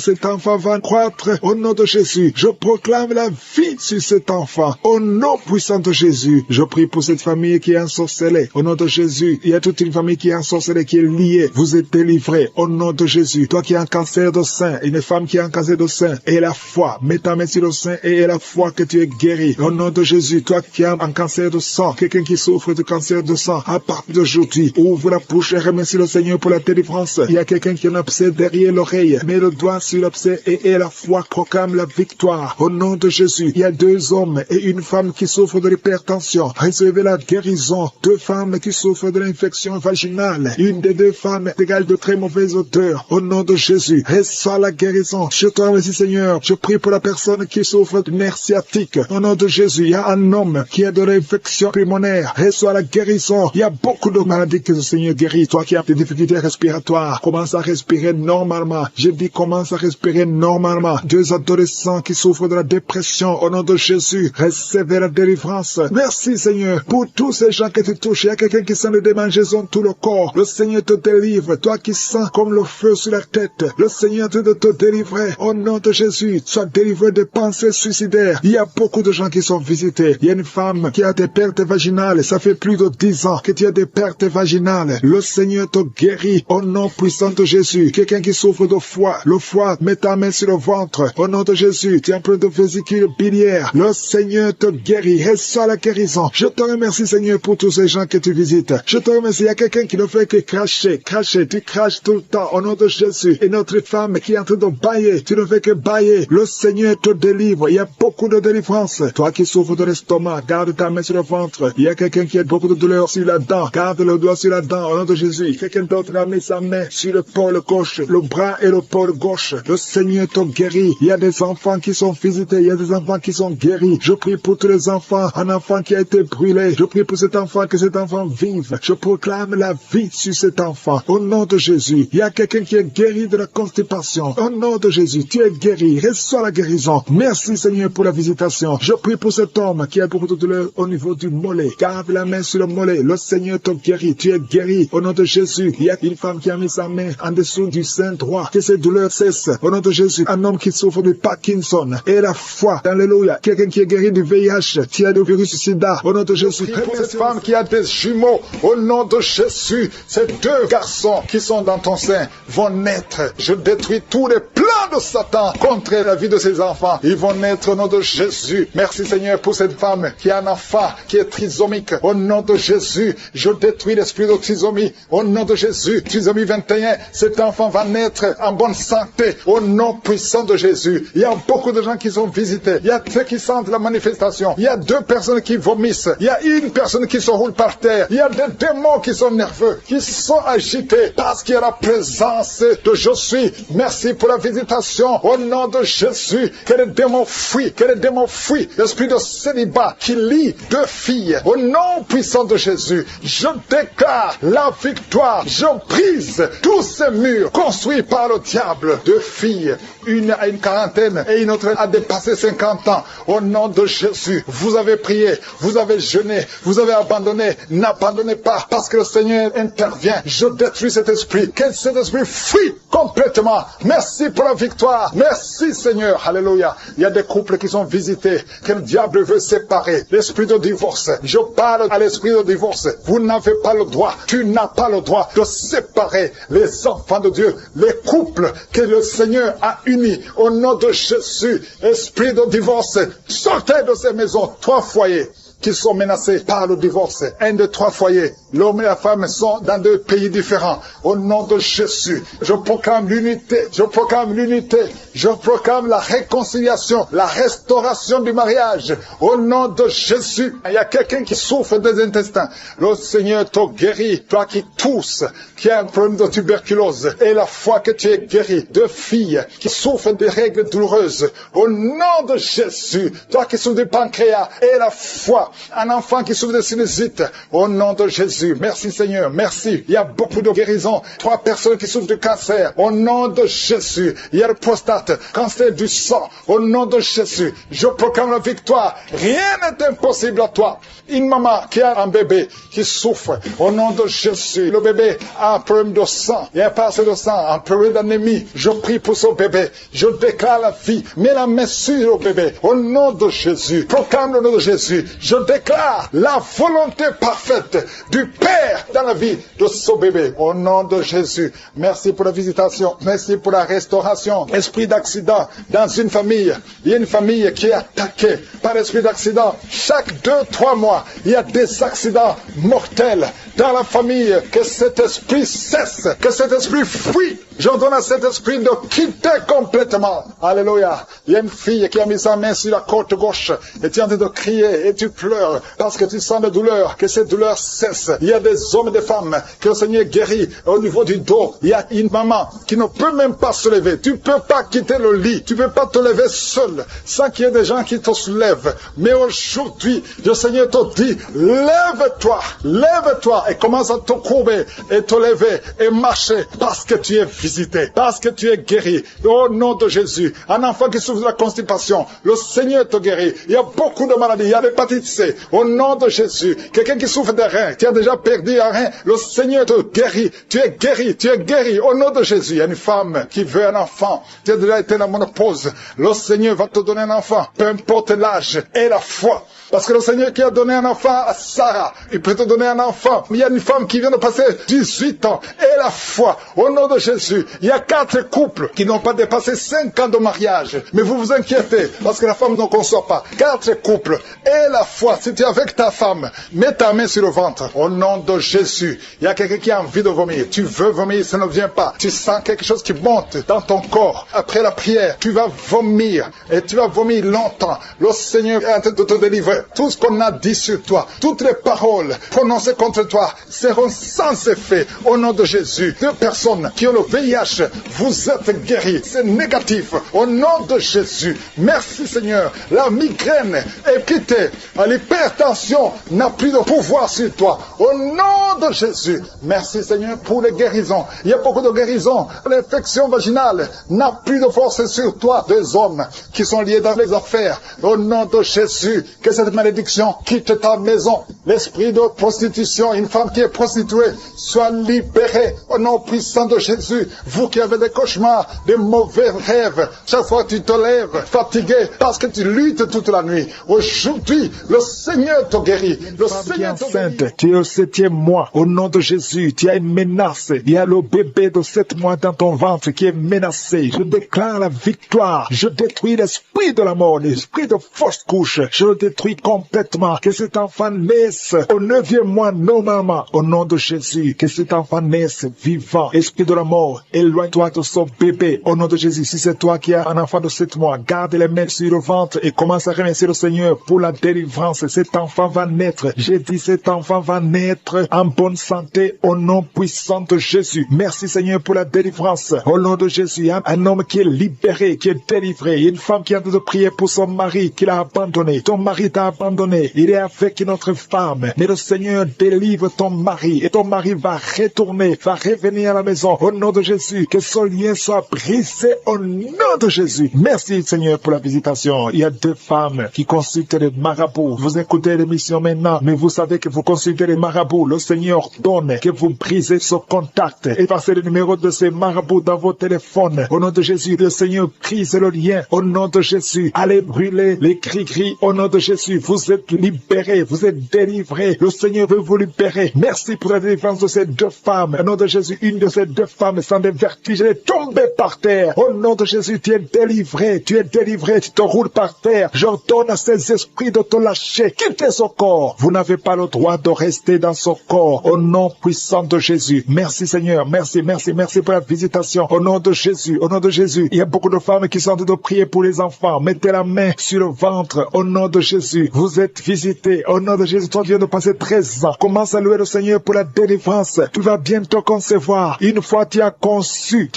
va croître au nom de Jésus. Je proclame la vie sur cet enfant au nom puissant de Jésus. Je prie pour cette famille qui est ensorcelée au nom de Jésus. Il y a toute une famille qui est ensorcelée, qui est liée. Vous êtes délivrés au nom de Jésus. Toi qui as un cancer de sein, une femme qui a un cancer de sein, et la foi, mets ta main sur le sein et la foi que tu es guéri au nom de Jésus. Toi qui as un cancer de sang, quelqu'un qui souffre de cancer de sang, à partir d'aujourd'hui, ouvre la bouche et remercie le Seigneur pour la délivrance. Il y a quelqu'un qui a un abcès derrière l'oreille, mets le doigt sur l'abcès et la foi proclame la victoire au nom de Jésus. Il y a 2 hommes et une femme qui souffrent de l'hypertension. Recevez la guérison. 2 femmes qui souffrent de l'infection vaginale. Une des 2 femmes égale de très mauvaise odeur. Au nom de Jésus, reçois la guérison. Je te remercie, Seigneur. Je prie pour la personne qui souffre de nerfs sciatiques. Au nom de Jésus, il y a un homme qui a de l'infection pulmonaire. Reçois la guérison. Il y a beaucoup de maladies que le Seigneur guérit. Toi qui as des difficultés respiratoires, commence à respirer normalement. Je dis commence à respirer normalement. 2 adolescents qui souffrent de la dépression. Au nom de Jésus, recevez la délivrance. Merci, Seigneur, pour tous ces gens que tu touches. Il y a quelqu'un qui sent le démangeaison de tout le corps. Le Seigneur te délivre. Toi qui sens comme le feu sur la tête, le Seigneur te délivrer. Au nom de Jésus, sois délivré des pensées suicidaires. Il y a beaucoup de gens qui sont visités. Il y a une femme qui a des pertes vaginales. Ça fait plus de 10 ans que tu as des pertes vaginales. Le Seigneur te guérit au nom puissant de Jésus. Quelqu'un qui souffre de foie, le foie, mets ta main sur le ventre. Au nom de Jésus, tu es un peu de vésicule biliaire. Le Seigneur te guérit. Reçois la guérison. Je te remercie, Seigneur, pour tous ces gens que tu visites. Je te remercie. Il y a quelqu'un qui ne fait que cracher. Tu craches tout le temps au nom de Jésus. Et notre femme qui est en train de bailler, tu ne fais que bailler. Le Seigneur te délivre. Il y a beaucoup de délivrance. Toi qui souffres de l'estomac, garde ta main sur le ventre. Il y a quelqu'un qui a beaucoup de douleur sur la dent. Garde le doigt sur la dent au nom de Jésus. Quelqu'un d'autre a mis sa main sur le pôle gauche, le bras et le pôle gauche. Le Seigneur te guérit. Il y a des enfants qui sont visités. Il y a des enfants qui sont guéris. Je prie pour tous les enfants. Un enfant qui a été brûlé. Je prie pour cet enfant, que cet enfant vive. Je proclame la vie sur cet enfant. Au nom de Jésus. Il y a quelqu'un qui est guéri de la constipation. Au nom de Jésus, tu es guéri. Reçois la guérison. Merci, Seigneur, pour la visitation. Je prie pour cet homme qui a beaucoup de douleur au niveau du mollet. Garde la main sur le mollet. Le Seigneur te guérit. Tu es guéri. Au nom de Jésus. Il y a une femme qui a mis sa main en dessous du sein droit. Que ces douleurs cessent. Au nom de Jésus. Un homme qui souffre de Parkinson. Et la foi. Alléluia. Quelqu'un qui est guéri du VIH. Qui a le virus sida. Au nom de Jésus. Pour cette femme qui a des jumeaux. Au nom de Jésus. Ces 2 garçons qui sont dans ton sein vont naître. Je détruis tous les plans de Satan contre la vie de ses enfants. Ils vont naître au nom de Jésus. Merci, Seigneur, pour cette femme qui a un enfant qui est trisomique. Au nom de Jésus, je détruis l'esprit de trisomie. Au nom de Jésus, trisomie 21, cet enfant va naître en bonne santé. Au nom puissant de Jésus. Il y a beaucoup de gens qui sont visités. Il y a ceux qui sentent la manifestation. Il y a 2 personnes qui vomissent. Il y a une personne qui se roule par terre. Il y a des démons qui sont nerveux, qui sont agités parce qu'il y a la présence de je suis. Merci pour la visitation. Au nom de Jésus, que les démons fuient, que les démons fuient. L'esprit de célibat qui lie 2 filles. Au nom puissant de Jésus, je déclare la victoire. Je brise tous ces murs construits par le diable. 2 filles, une a une quarantaine et une autre a dépassé 50 ans. Au nom de Jésus, vous avez prié, vous avez jeûné, vous avez abandonné. N'abandonnez pas parce que le Seigneur intervient. Je détruis cet esprit. Que cet esprit fuit complètement. Merci pour la victoire. Merci, Seigneur. Alléluia. Il y a des couples qui sont visités, que le diable veut séparer. L'esprit de divorce. Je parle à l'esprit de divorce. Vous n'avez pas le droit. Tu n'as pas le droit de séparer les enfants de Dieu, les couples que le Seigneur a unis. Au nom de Jésus, esprit de divorce, sortez de ces maisons. 3 foyers qui sont menacés par le divorce. 1 de 3 foyers. L'homme et la femme sont dans 2 pays différents. Au nom de Jésus, je proclame l'unité. Je proclame l'unité. Je proclame la réconciliation, la restauration du mariage. Au nom de Jésus, il y a quelqu'un qui souffre des intestins. Le Seigneur te guérit. Toi qui tousses, qui a un problème de tuberculose. Et la foi que tu es guéri. 2 filles qui souffrent des règles douloureuses. Au nom de Jésus, toi qui souffres du pancréas. Et la foi Un enfant qui souffre de sinusite. Au nom de Jésus. Merci Seigneur. Merci. Il y a beaucoup de guérisons. 3 personnes qui souffrent de cancer. Au nom de Jésus. Il y a le prostate. Cancer du sang. Au nom de Jésus. Je proclame la victoire. Rien n'est impossible à toi. Une maman qui a un bébé qui souffre. Au nom de Jésus. Le bébé a un problème de sang. Il n'y a pas assez de sang. Un problème d'anémie. Je prie pour ce bébé. Je déclare la vie. Mets la main sur le bébé. Au nom de Jésus. Proclame le nom de Jésus. Je déclare la volonté parfaite du Père dans la vie de ce bébé. Au nom de Jésus. Merci pour la visitation. Merci pour la restauration. Esprit d'accident dans une famille. Il y a une famille qui est attaquée par l'esprit d'accident. Chaque 2-3 mois, il y a des accidents mortels dans la famille. Que cet esprit cesse. Que cet esprit fuit. J'ordonne à cet esprit de quitter complètement. Alléluia. Il y a une fille qui a mis sa main sur la côte gauche et tu es en train de crier et tu pleures parce que tu sens la douleur. Que cette douleur cesse. Il y a des hommes et des femmes que le Seigneur guérit au niveau du dos. Il y a une maman qui ne peut même pas se lever. Tu ne peux pas quitter le lit. Tu ne peux pas te lever seul sans qu'il y ait des gens qui te soulèvent. Mais aujourd'hui, le Seigneur te dit, lève-toi et commence à te courber et te lever et marcher parce que tu es visité, parce que tu es guéri. Au nom de Jésus, un enfant qui souffre de la constipation, le Seigneur te guérit. Il y a beaucoup de maladies, il y a l'hépatite C. Au nom de Jésus, quelqu'un qui souffre des reins, qui a déjà perdu un rein, le Seigneur te guérit. Tu es guéri, tu es guéri. Au nom de Jésus, il y a une femme qui veut un enfant, tu as déjà été dans la ménopause. Le Seigneur va te donner un enfant, peu importe l'âge et la foi. Parce que le Seigneur qui a donné un enfant à Sarah, il peut te donner un enfant. Il y a une femme qui vient de passer 18 ans et la foi. Au nom de Jésus, il y a 4 couples qui n'ont pas dépassé 5 ans de mariage. Mais vous vous inquiétez parce que la femme ne conçoit pas. 4 couples et la foi. Si tu es avec ta femme, mets ta main sur le ventre. Au nom de Jésus, il y a quelqu'un qui a envie de vomir. Tu veux vomir, ça ne vient pas. Tu sens quelque chose qui monte dans ton corps. Après la prière, tu vas vomir et tu vas vomir longtemps. Le Seigneur est en train de te délivrer. Tout ce qu'on a dit sur toi, toutes les paroles prononcées contre toi seront sans effet au nom de Jésus. 2 personnes qui ont le VIH, vous êtes guéris. C'est négatif au nom de Jésus. Merci Seigneur. La migraine est quittée. L'hypertension n'a plus de pouvoir sur toi. Au nom de Jésus. Merci Seigneur pour les guérisons. Il y a beaucoup de guérisons. L'infection vaginale n'a plus de force sur toi. 2 hommes qui sont liés dans les affaires. Au nom de Jésus. Que cette malédiction quitte ta maison. L'esprit de prostitution, une femme qui est prostituée, soit libérée au nom puissant de Jésus. Vous qui avez des cauchemars, des mauvais rêves, chaque fois que tu te lèves fatigué parce que tu luttes toute la nuit. Aujourd'hui, le Seigneur te guérit. Le Seigneur te guérit. Tu es au 7e mois. Au nom de Jésus, tu as une menace. Il y a le bébé de 7 mois dans ton ventre qui est menacé. Je déclare la victoire. Je détruis l'esprit de la mort, l'esprit de fausse couche. Je le détruis complètement. Que cet enfant naisse au 9e mois normalement. Au nom de Jésus, que cet enfant naisse vivant. Esprit de la mort, éloigne-toi de son bébé. Au nom de Jésus, si c'est toi qui as un enfant de 7 mois, garde les mains sur le ventre et commence à remercier le Seigneur pour la délivrance. Cet enfant va naître. J'ai dit cet enfant va naître en bonne santé au nom puissant de Jésus. Merci Seigneur pour la délivrance. Au nom de Jésus, un homme qui est libéré, qui est délivré. Une femme qui a de prier pour son mari qui l'a abandonné. Ton mari t'a abandonné. Il est avec une autre femme. Mais le Seigneur délivre ton mari et ton mari va retourner, va revenir à la maison. Au nom de Jésus, que son lien soit brisé au nom de Jésus. Merci Seigneur pour la visitation. Il y a 2 femmes qui consultent les marabouts. Vous écoutez l'émission maintenant, mais vous savez que vous consultez les marabouts. Le Seigneur donne que vous brisez ce contact et passez le numéro de ces marabouts dans vos téléphones. Au nom de Jésus, le Seigneur brise le lien. Au nom de Jésus, allez brûler les gris-gris. Au nom de Jésus, vous êtes libérés, vous êtes délivrés. Le Seigneur veut vous libérer. Merci pour la délivrance de ces 2 femmes. Au nom de Jésus, une de ces 2 femmes sans des vertiges, elle est tombée par terre. Au nom de Jésus, tu es délivré, tu te roules par terre. J'ordonne à ces esprits de te lâcher. Quittez son corps. Vous n'avez pas le droit de rester dans son corps. Au nom puissant de Jésus. Merci Seigneur, merci pour la visitation. Au nom de Jésus, il y a beaucoup de femmes qui sont en train de prier pour les enfants. Mettez la main sur le ventre. Au nom de Jésus, vous êtes visités. Au nom de Jésus, toi qui viens de passer 13 ans. Commence à louer le Seigneur pour la délivrance. Tu vas bientôt concevoir. Une fois tu as conçu,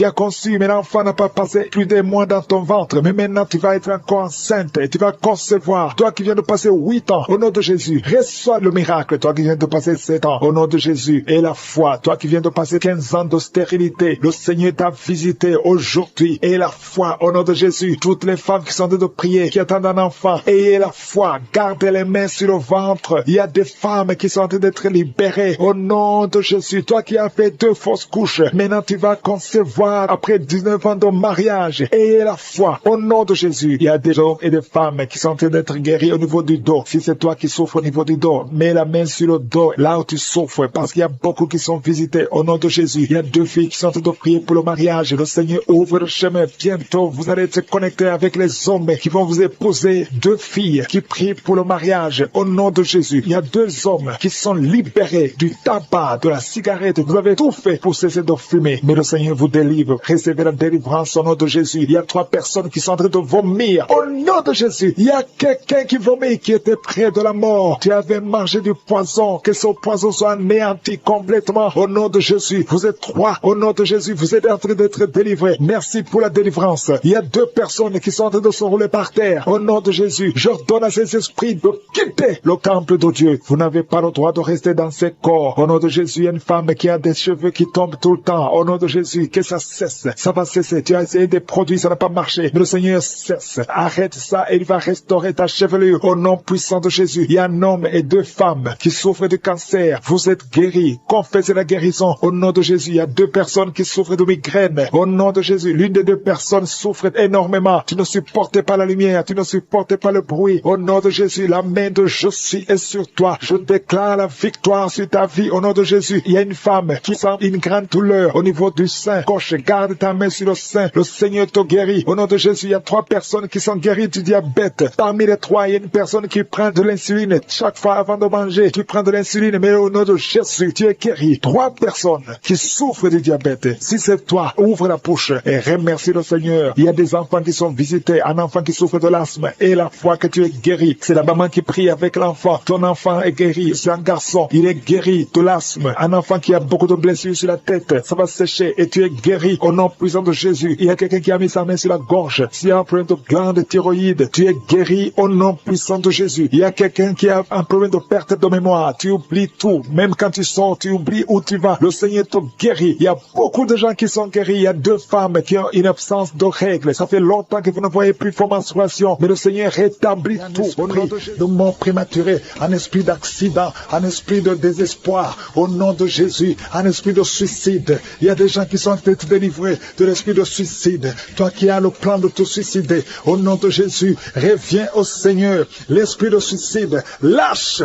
mais l'enfant n'a pas passé plus d'un mois dans ton ventre. Mais maintenant tu vas être encore enceinte et tu vas concevoir. Toi qui viens de passer 8 8 ans. Au nom de Jésus, reçois le miracle, toi qui viens de passer 7 ans. Au nom de Jésus, et la foi, toi qui viens de passer 15 ans de stérilité, le Seigneur t'a visité aujourd'hui. Et la foi, au nom de Jésus, toutes les femmes qui sont en train de prier, qui attendent un enfant, ayez la foi, gardez les mains sur le ventre. Il y a des femmes qui sont en train d'être libérées. Au nom de Jésus, toi qui as fait 2 fausses couches, maintenant tu vas concevoir après 19 ans de mariage. Ayez la foi, au nom de Jésus. Il y a des hommes et des femmes qui sont en train d'être guéris au niveau du dos. Si c'est toi qui souffres au niveau du dos, mets la main sur le dos, là où tu souffres, parce qu'il y a beaucoup qui sont visités au nom de Jésus. Il y a 2 filles qui sont en train de prier pour le mariage. Le Seigneur ouvre le chemin. Bientôt, vous allez être connectés avec les hommes qui vont vous épouser. 2 filles qui prient pour le mariage au nom de Jésus. Il y a 2 hommes qui sont libérés du tabac, de la cigarette. Vous avez tout fait pour cesser de fumer, mais le Seigneur vous délivre. Recevez la délivrance au nom de Jésus. Il y a 3 personnes qui sont en train de vomir au nom de Jésus. Il y a quelqu'un qui vomit, qui était près de la mort. Tu avais mangé du poison, que ce poison soit anéanti complètement au nom de Jésus. Vous êtes 3 au nom de Jésus. Vous êtes en train d'être délivrés. Merci pour la délivrance. Il y a 2 personnes qui sont en train de se rouler par terre au nom de Jésus. J'ordonne à ces esprits de quitter le temple de Dieu. Vous n'avez pas le droit de rester dans ces corps. Au nom de Jésus, il y a une femme qui a des cheveux qui tombent tout le temps. Au nom de Jésus, que ça cesse. Ça va cesser. Tu as essayé des produits, ça n'a pas marché. Mais le Seigneur cesse. Arrête ça et il va restaurer ta chevelure. Au nom puissant de Jésus, il y a un homme et 2 femmes qui souffrent de cancer. Vous êtes guéris. Confessez la guérison. Au nom de Jésus, il y a 2 personnes qui souffrent de migraine. Au nom de Jésus, l'une des 2 personnes souffre énormément. Tu ne supportes pas la lumière. Tu ne supportes pas le bruit. Au nom de Jésus, la main de je suis est sur toi. Je déclare la victoire sur ta vie. Au nom de Jésus, il y a une femme qui sent une grande douleur au niveau du sein gauche. Garde ta main sur le sein. Le Seigneur te guérit. Au nom de Jésus, il y a 3 personnes qui sont guéries du diabète. Parmi les 3, il y a une personne qui prend de l'insuline. Chaque fois avant de manger, tu prends de l'insuline, mais au nom de Jésus, tu es guéri. 3 personnes qui souffrent du diabète. Si c'est toi, ouvre la bouche et remercie le Seigneur. Il y a des enfants qui sont visités, un enfant qui souffre de l'asthme et la foi que tu es guéri. C'est la maman qui prie avec l'enfant. Ton enfant est guéri. C'est un garçon. Il est guéri de l'asthme. Un enfant qui a beaucoup de blessures sur la tête, ça va sécher et tu es guéri au nom puissant de Jésus. Il y a quelqu'un qui a mis sa main sur la gorge. S'il y a un problème de glande thyroïde, tu es guéri au nom puissant de Jésus. Il y a quelqu'un qui a un problème de perte de mémoire. Tu oublies tout. Même quand tu sors, tu oublies où tu vas. Le Seigneur te guérit. Il y a beaucoup de gens qui sont guéris. Il y a 2 femmes qui ont une absence de règles. Ça fait longtemps que vous ne voyez plus vos menstruations. Mais le Seigneur rétablit tout. Au nom de mort prématurée, un esprit d'accident, un esprit de désespoir. Au nom de Jésus, un esprit de suicide. Il y a des gens qui sont délivrés de l'esprit de suicide. Toi qui as le plan de te suicider, au nom de Jésus, reviens au Seigneur. L'esprit de suicide, lâche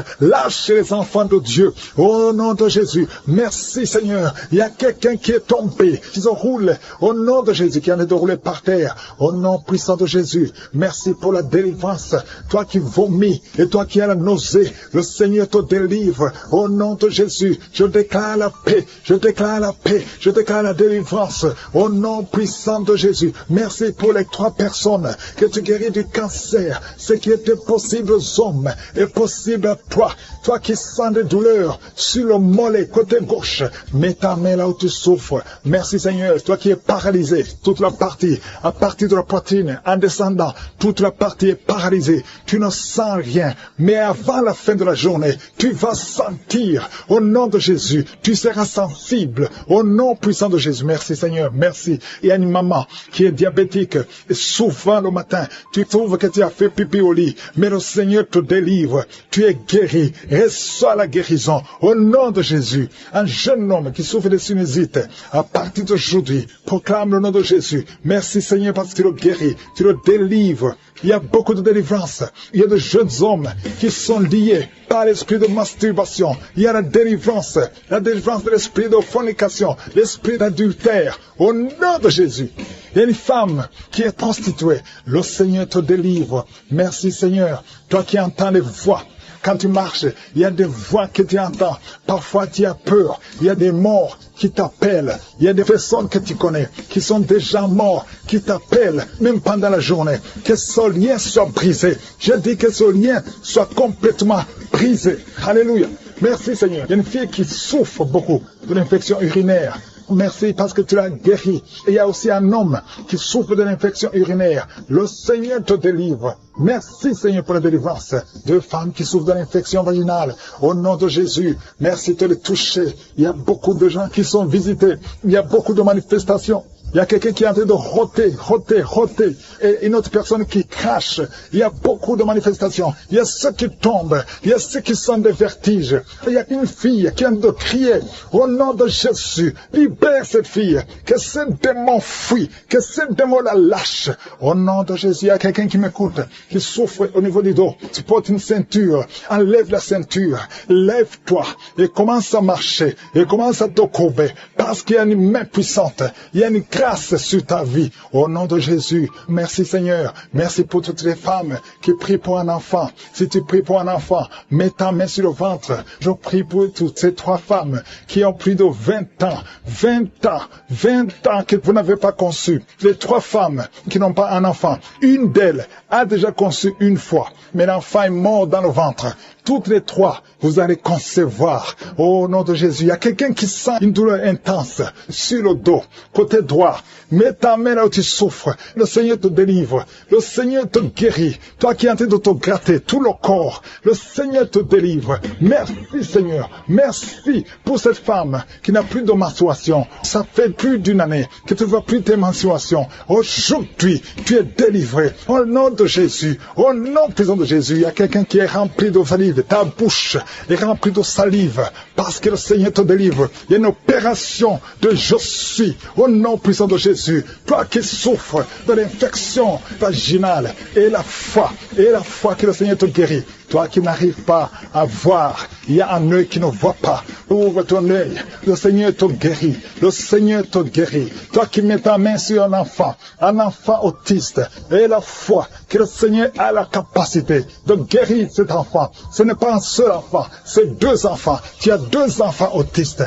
les enfants de Dieu. Au nom de Jésus, merci Seigneur. Il y a quelqu'un qui est tombé, qui se roule. Au nom de Jésus, qui en est de rouler par terre. Au nom puissant de Jésus, merci pour la délivrance. Toi qui vomis et toi qui as la nausée, le Seigneur te délivre. Au nom de Jésus, je déclare la paix, je déclare la paix, je déclare la délivrance. Au nom puissant de Jésus, merci pour les 3 personnes que tu guéris du cancer. Ce qui était possible aux hommes est possible à toi. Toi qui sens des douleurs sur le mollet côté gauche, mets ta main là où tu souffres. Merci Seigneur. Toi qui es paralysé, toute la partie, à partir de la poitrine, en descendant, toute la partie est paralysée. Tu ne sens rien, mais avant la fin de la journée, tu vas sentir. Au nom de Jésus, tu seras sensible. Au nom puissant de Jésus. Merci Seigneur, merci. Il y a une maman qui est diabétique et souvent le matin, tu trouves que tu as fait pipi au lit, mais le Seigneur te délivre. Tu es guéri. Reçois la guérison. Au nom de Jésus, un jeune homme qui souffre de sinusite, à partir d'aujourd'hui, proclame le nom de Jésus. Merci Seigneur parce que tu le guéris, tu le délivres. Il y a beaucoup de délivrance. Il y a de jeunes hommes qui sont liés par l'esprit de masturbation. Il y a la délivrance de l'esprit de fornication, l'esprit d'adultère. Au nom de Jésus. Il y a une femme qui est prostituée. Le Seigneur te délivre. Merci Seigneur. Toi qui entends les voix. Quand tu marches, il y a des voix que tu entends. Parfois, tu as peur. Il y a des morts qui t'appellent. Il y a des personnes que tu connais qui sont déjà morts, qui t'appellent, même pendant la journée. Que ce lien soit brisé. Je dis que ce lien soit complètement brisé. Alléluia. Merci Seigneur. Il y a une fille qui souffre beaucoup de l'infection urinaire. Merci parce que tu l'as guéri. Et il y a aussi un homme qui souffre de l'infection urinaire. Le Seigneur te délivre. Merci Seigneur pour la délivrance de femmes qui souffrent de l'infection vaginale. Au nom de Jésus, merci de les toucher. Il y a beaucoup de gens qui sont visités. Il y a beaucoup de manifestations. Il y a quelqu'un qui est en train de roter. Et une autre personne qui crache. Il y a beaucoup de manifestations. Il y a ceux qui tombent. Il y a ceux qui sentent des vertiges. Il y a une fille qui est en train de crier. Au nom de Jésus, libère cette fille. Que ce démon fuit. Que ce démon la lâche. Au nom de Jésus, il y a quelqu'un qui m'écoute, qui souffre au niveau du dos. Tu portes une ceinture. Enlève la ceinture. Lève-toi. Et commence à marcher. Et commence à te courber. Parce qu'il y a une main puissante. Il y a une grâce sur ta vie. Au nom de Jésus, merci Seigneur. Merci pour toutes les femmes qui prient pour un enfant. Si tu pries pour un enfant, mets ta main sur le ventre. Je prie pour toutes ces 3 femmes qui ont plus de 20 ans que vous n'avez pas conçu. Les 3 femmes qui n'ont pas un enfant. Une d'elles a déjà conçu une fois, mais l'enfant est mort dans le ventre. Toutes les 3, vous allez concevoir. Au nom de Jésus, il y a quelqu'un qui sent une douleur intense sur le dos, côté droit. Mets ta main là où tu souffres. Le Seigneur te délivre. Le Seigneur te guérit. Toi qui es en train de te gratter tout le corps, le Seigneur te délivre. Merci Seigneur. Merci pour cette femme qui n'a plus de menstruation. Ça fait plus d'une année que tu ne vois plus tes menstruations. Aujourd'hui, tu es délivré. Au nom de Jésus, au nom puissant de Jésus, il y a quelqu'un qui est rempli de salive. Ta bouche est remplie de salive parce que le Seigneur te délivre. Il y a une opération de je suis au nom puissant de Jésus. Toi qui souffres de l'infection vaginale et la foi que le Seigneur te guérit. Toi qui n'arrives pas à voir, il y a un œil qui ne voit pas. Ouvre ton œil. Le Seigneur te guérit. Le Seigneur te guérit. Toi qui mets ta main sur un enfant autiste, et la foi que le Seigneur a la capacité de guérir cet enfant. Ce n'est pas un seul enfant, c'est 2 enfants. Tu as 2 enfants autistes.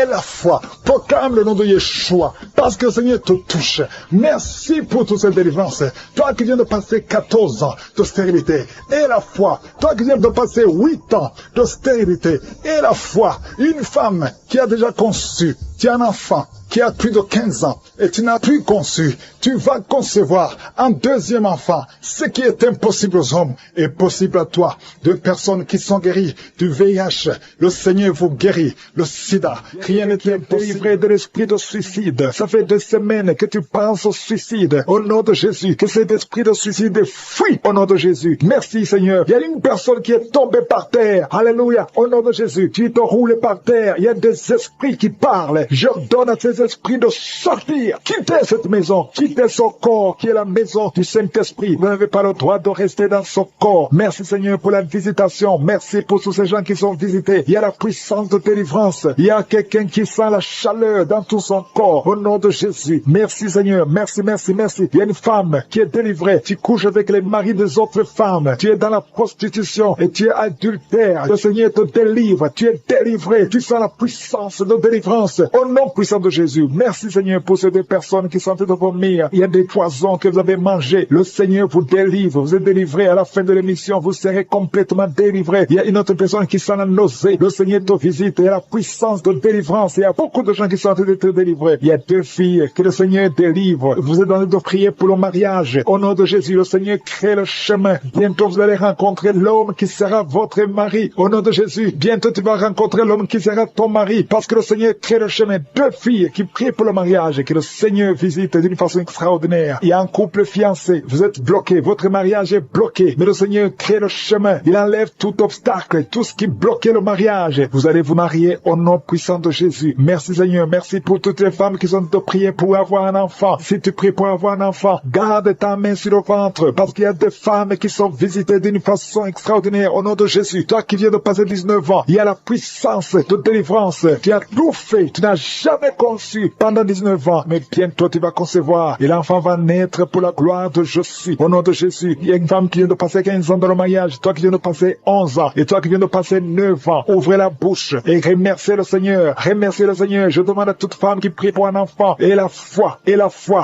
Et la foi, proclame le nom de Yeshua, parce que le Seigneur te touche. Merci pour toute cette délivrance. Toi qui viens de passer 14 ans de stérilité, et la foi. Toi qui viens de passer 8 ans de stérilité, et la foi. Une femme qui a déjà conçu, tu as un enfant qui a plus de 15 ans, et tu n'as plus conçu, tu vas concevoir un 2e enfant. Ce qui est impossible aux hommes est possible à toi. 2 personnes qui sont guéries du VIH, le Seigneur vous guérit. Le sida, rien n'est délivré de l'esprit de suicide. Ça fait 2 semaines que tu penses au suicide. Au nom de Jésus, que cet esprit de suicide fuit au nom de Jésus. Merci Seigneur. Il y a une personne qui est tombée par terre. Alléluia. Au nom de Jésus, tu te roules par terre. Il y a des esprits qui parlent. Je donne à ces esprits de sortir. Quittez cette maison. Quittez son corps qui est la maison du Saint-Esprit. Vous n'avez pas le droit de rester dans son corps. Merci Seigneur pour la visitation. Merci pour tous ces gens qui sont visités. Il y a la puissance de délivrance. Il y a quelqu'un qui sent la chaleur dans tout son corps. Au nom de Jésus. Merci Seigneur. Merci. Il y a une femme qui est délivrée. Tu couches avec les maris des autres femmes. Tu es dans la prostitution et tu es adultère. Le Seigneur te délivre. Tu es délivré. Tu sens la puissance de délivrance. Au nom puissant de Jésus. Merci Seigneur pour ces 2 personnes qui sont en train de vomir. Il y a des poisons que vous avez mangés. Le Seigneur vous délivre. Vous êtes délivré. À la fin de l'émission, vous serez complètement délivré. Il y a une autre personne qui sent la nausée. Le Seigneur te visite. Il y a la puissance de délivrance. Il y a beaucoup de gens qui sont en train d'être délivrés. Il y a 2 filles que le Seigneur délivre. Vous êtes en train de prier pour le mariage. Au nom de Jésus, le Seigneur crée le chemin. Bientôt, vous allez rencontrer l'homme qui sera votre mari. Au nom de Jésus, bientôt tu vas rencontrer l'homme qui sera ton mari. Parce que le Seigneur crée le chemin. 2 filles qui prient pour le mariage et que le Seigneur visite d'une façon extraordinaire. Il y a un couple fiancé. Vous êtes bloqué. Votre mariage est bloqué. Mais le Seigneur crée le chemin. Il enlève tout obstacle, tout ce qui bloquait le mariage. Vous allez vous marier au nom puissant de Jésus. Merci Seigneur. Merci pour toutes les femmes qui sont de prier pour avoir un enfant. Si tu pries pour avoir un enfant, garde ta main sur le ventre. Parce qu'il y a des femmes qui sont visitées d'une façon extraordinaire au nom de Jésus. Toi qui viens de passer 19 ans, il y a la puissance de délivrance. Tu as tout fait. Tu n'as jamais conçu pendant 19 ans. Mais bientôt tu vas concevoir. Et l'enfant va naître pour la gloire de je suis. Au nom de Jésus. Il y a une femme qui vient de passer 15 ans dans le mariage. Toi qui viens de passer 11 ans. Et toi qui viens de passer 9 ans. Ouvrez la bouche et remerciez le Seigneur. Remerciez le Seigneur. Je demande à toute femme qui prie pour un enfant. Et la foi.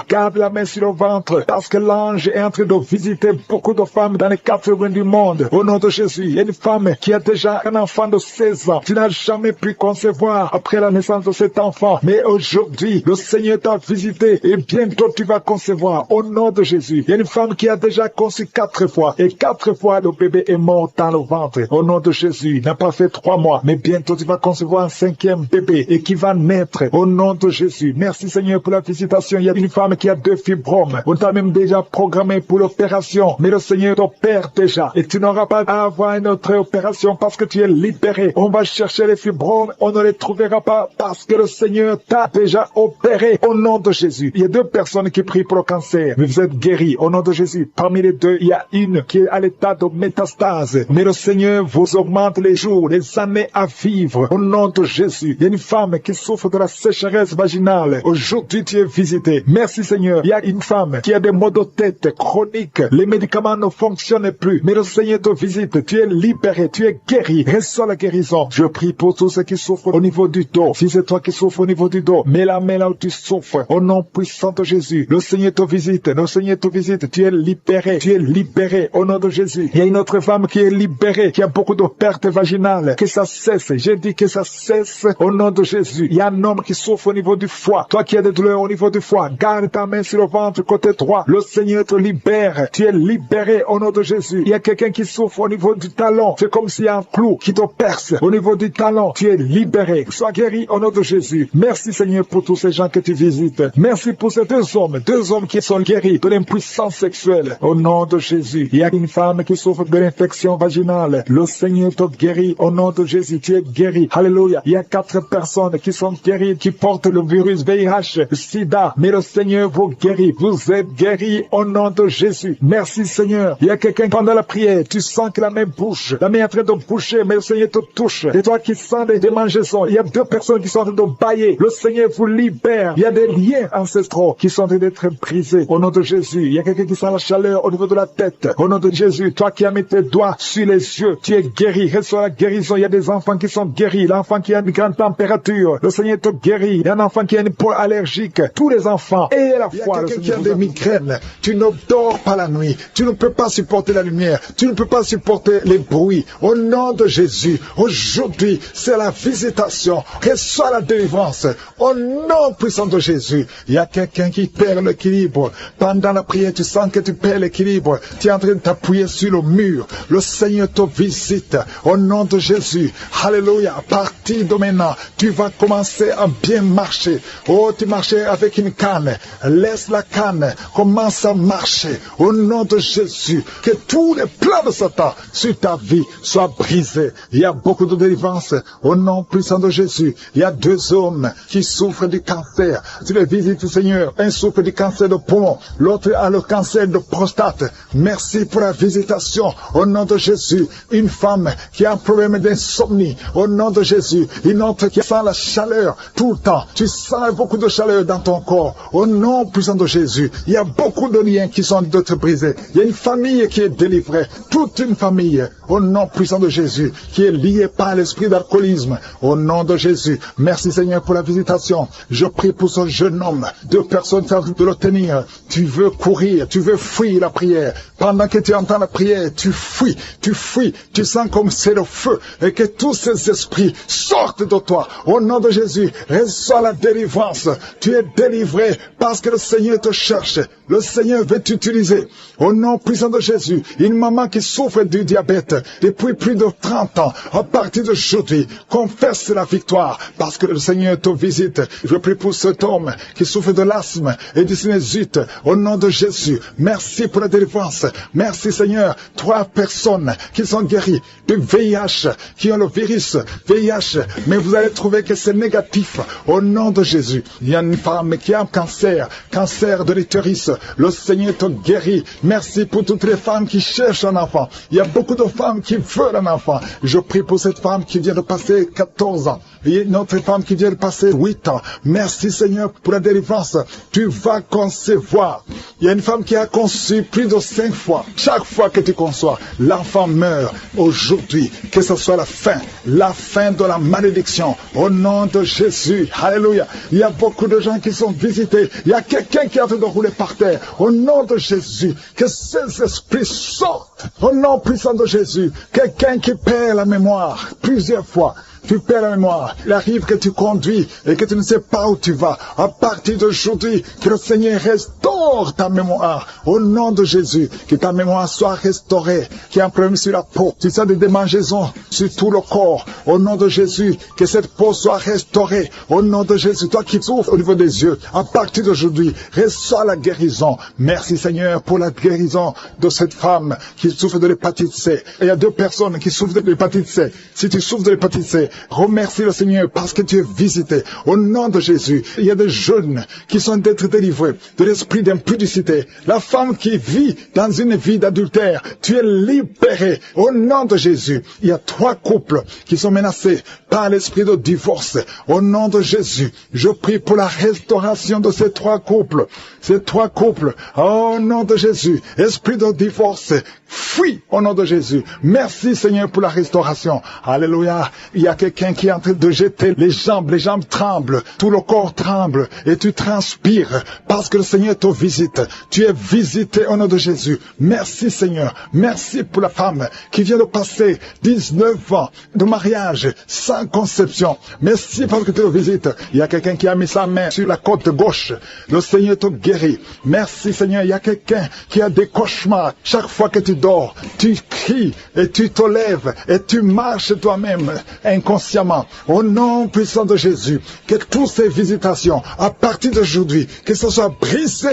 Garde la main sur le ventre. Parce que l'ange est en train de visiter beaucoup de femmes dans les 4 coins du monde. Au nom de Jésus. Il y a une femme qui a déjà un enfant de 16 ans. Tu n'as jamais pu concevoir après la naissance de cet enfant. Mais aujourd'hui, aujourd'hui, le Seigneur t'a visité et bientôt tu vas concevoir au nom de Jésus. Il y a une femme qui a déjà conçu 4 fois et 4 fois le bébé est mort dans le ventre. Au nom de Jésus, il n'a pas fait 3 mois, mais bientôt tu vas concevoir un 5e bébé et qui va naître au nom de Jésus. Merci Seigneur pour la visitation. Il y a une femme qui a 2 fibromes. On t'a même déjà programmé pour l'opération, mais le Seigneur t'opère déjà et tu n'auras pas à avoir une autre opération parce que tu es libéré. On va chercher les fibromes, on ne les trouvera pas parce que le Seigneur t'a déjà opéré au nom de Jésus. Il y a 2 personnes qui prient pour le cancer, mais vous êtes guéris au nom de Jésus. Parmi les 2, il y a une qui est à l'état de métastase, mais le Seigneur vous augmente les jours, les années à vivre au nom de Jésus. Il y a une femme qui souffre de la sécheresse vaginale. Aujourd'hui, tu es visité. Merci Seigneur. Il y a une femme qui a des maux de tête chroniques. Les médicaments ne fonctionnent plus, mais le Seigneur te visite. Tu es libéré, tu es guéri. Reçois la guérison. Je prie pour tous ceux qui souffrent au niveau du dos. Si c'est toi qui souffres au niveau du dos, mets la main là où tu souffres. Au nom puissant de Jésus, le Seigneur te visite. Le Seigneur te visite. Tu es libéré. Tu es libéré au nom de Jésus. Il y a une autre femme qui est libérée, qui a beaucoup de pertes vaginales. Que ça cesse. J'ai dit que ça cesse au nom de Jésus. Il y a un homme qui souffre au niveau du foie. Toi qui as des douleurs au niveau du foie, garde ta main sur le ventre côté droit. Le Seigneur te libère. Tu es libéré au nom de Jésus. Il y a quelqu'un qui souffre au niveau du talon. C'est comme s'il y a un clou qui te perce au niveau du talon. Tu es libéré. Sois guéri au nom de Jésus. Merci Seigneur pour tous ces gens que tu visites. Merci pour ces 2 hommes qui sont guéris de l'impuissance sexuelle au nom de Jésus. Il y a une femme qui souffre de l'infection vaginale. Le Seigneur te guérit au nom de Jésus. Tu es guéri. Alléluia. Il y a 4 personnes qui sont guéries, qui portent le virus VIH, SIDA. Mais le Seigneur vous guérit. Vous êtes guéris au nom de Jésus. Merci Seigneur. Il y a quelqu'un pendant la prière, tu sens que la main bouge. La main est en train de bouger, mais le Seigneur te touche. Et toi qui sens des démangeaisons, il y a 2 personnes qui sont en train de bailler. Le Seigneur vous libère. Il y a des liens ancestraux qui sont en train d'être brisés au nom de Jésus. Il y a quelqu'un qui sent la chaleur au niveau de la tête. Au nom de Jésus, toi qui as mis tes doigts sur les yeux, tu es guéri. Reçois la guérison. Il y a des enfants qui sont guéris. L'enfant qui a une grande température, le Seigneur te guérit. Il y a un enfant qui a une peau allergique. Tous les enfants. Et à la fois, il y a quelqu'un qui a des migraines. Tu ne dors pas la nuit. Tu ne peux pas supporter la lumière. Tu ne peux pas supporter les bruits. Au nom de Jésus, aujourd'hui, c'est la visitation. Reçois la délivrance. Au nom puissant de Jésus, il y a quelqu'un qui perd l'équilibre. Pendant la prière, tu sens que tu perds l'équilibre. Tu es en train de t'appuyer sur le mur. Le Seigneur te visite. Au nom de Jésus. Alléluia. À partir de maintenant, tu vas commencer à bien marcher. Oh, tu marchais avec une canne. Laisse la canne. Commence à marcher. Au nom de Jésus. Que tous les plans de Satan sur ta vie soient brisés. Il y a beaucoup de délivrance. Au nom puissant de Jésus. Il y a 2 hommes qui souffrent du cancer. Tu les visites, Seigneur. Un souffre du cancer de poumon. L'autre a le cancer de prostate. Merci pour la visitation. Au nom de Jésus. Une femme qui a un problème d'insomnie. Au nom de Jésus. Une autre qui sent la chaleur tout le temps. Tu sens beaucoup de chaleur dans ton corps. Au nom puissant de Jésus. Il y a beaucoup de liens qui sont d'être brisés. Il y a une famille qui est délivrée. Toute une famille. Au nom puissant de Jésus. Qui est liée par l'esprit d'alcoolisme. Au nom de Jésus. Merci Seigneur pour la visitation. Je prie pour ce jeune homme. 2 personnes savent de le tenir. Tu veux courir. Tu veux fuir la prière. Pendant que tu entends la prière, tu fuis. Tu fuis. Tu sens comme c'est le feu. Et que tous ces esprits sortent de toi. Au nom de Jésus. Reçois la délivrance. Tu es délivré parce que le Seigneur te cherche. Le Seigneur veut t'utiliser. Au nom puissant de Jésus. Une maman qui souffre du diabète depuis plus de 30 ans. À partir d'aujourd'hui, confesse la victoire parce que le Seigneur te visite. Je prie pour cet homme qui souffre de l'asthme et du sinusite. Au nom de Jésus. Merci pour la délivrance. Merci Seigneur. 3 personnes qui sont guéries du VIH, qui ont le virus VIH. Mais vous allez trouver que c'est négatif. Au nom de Jésus. Il y a une femme qui a un cancer de l'utérus. Le Seigneur te guérit. Merci pour toutes les femmes qui cherchent un enfant. Il y a beaucoup de femmes qui veulent un enfant. Je prie pour cette femme qui vient de passer 14 ans. Il y a une autre femme qui vient de passer 8 ans. Merci Seigneur pour la délivrance. Tu vas concevoir. Il y a une femme qui a conçu plus de 5 fois. Chaque fois que tu conçois, l'enfant meurt. Aujourd'hui, que ce soit la fin de la malédiction. Au nom de Jésus. Alléluia. Il y a beaucoup de gens qui sont visités. Il y a quelqu'un qui est en train de rouler par terre. Au nom de Jésus, que ces esprits sortent. Au nom puissant de Jésus, quelqu'un qui perd la mémoire plusieurs fois. Tu perds la mémoire. Il arrive que tu conduis et que tu ne sais pas où tu vas. À partir d'aujourd'hui, que le Seigneur restaure ta mémoire. Au nom de Jésus, que ta mémoire soit restaurée. Qui a un problème sur la peau, tu sens des démangeaisons sur tout le corps. Au nom de Jésus, que cette peau soit restaurée. Au nom de Jésus, toi qui souffres au niveau des yeux, à partir d'aujourd'hui, reçois la guérison. Merci Seigneur pour la guérison de cette femme qui souffre de l'hépatite C. Il y a 2 personnes qui souffrent de l'hépatite C. Si tu souffres de l'hépatite C, remercie le Seigneur parce que tu es visité. Au nom de Jésus, il y a des jeunes qui sont d'être délivrés de l'esprit d'impudicité. La femme qui vit dans une vie d'adultère, tu es libéré. Au nom de Jésus, il y a 3 couples qui sont menacés par l'esprit de divorce. Au nom de Jésus, je prie pour la restauration de ces 3 couples. Ces 3 couples, au nom de Jésus, esprit de divorce, fuis au nom de Jésus. Merci Seigneur pour la restauration. Alléluia. Il y a quelqu'un qui est en train de jeter les jambes tremblent, tout le corps tremble et tu transpires parce que le Seigneur te visite. Tu es visité au nom de Jésus. Merci Seigneur. Merci pour la femme qui vient de passer 19 ans de mariage sans conception. Merci parce que tu le visites. Il y a quelqu'un qui a mis sa main sur la côte gauche. Le Seigneur te guérit. Merci Seigneur. Il y a quelqu'un qui a des cauchemars. Chaque fois que tu dors, tu cries et tu te lèves et tu marches toi-même inconsciemment. Au nom puissant de Jésus, que toutes ces visitations, à partir d'aujourd'hui, que ce soit brisé.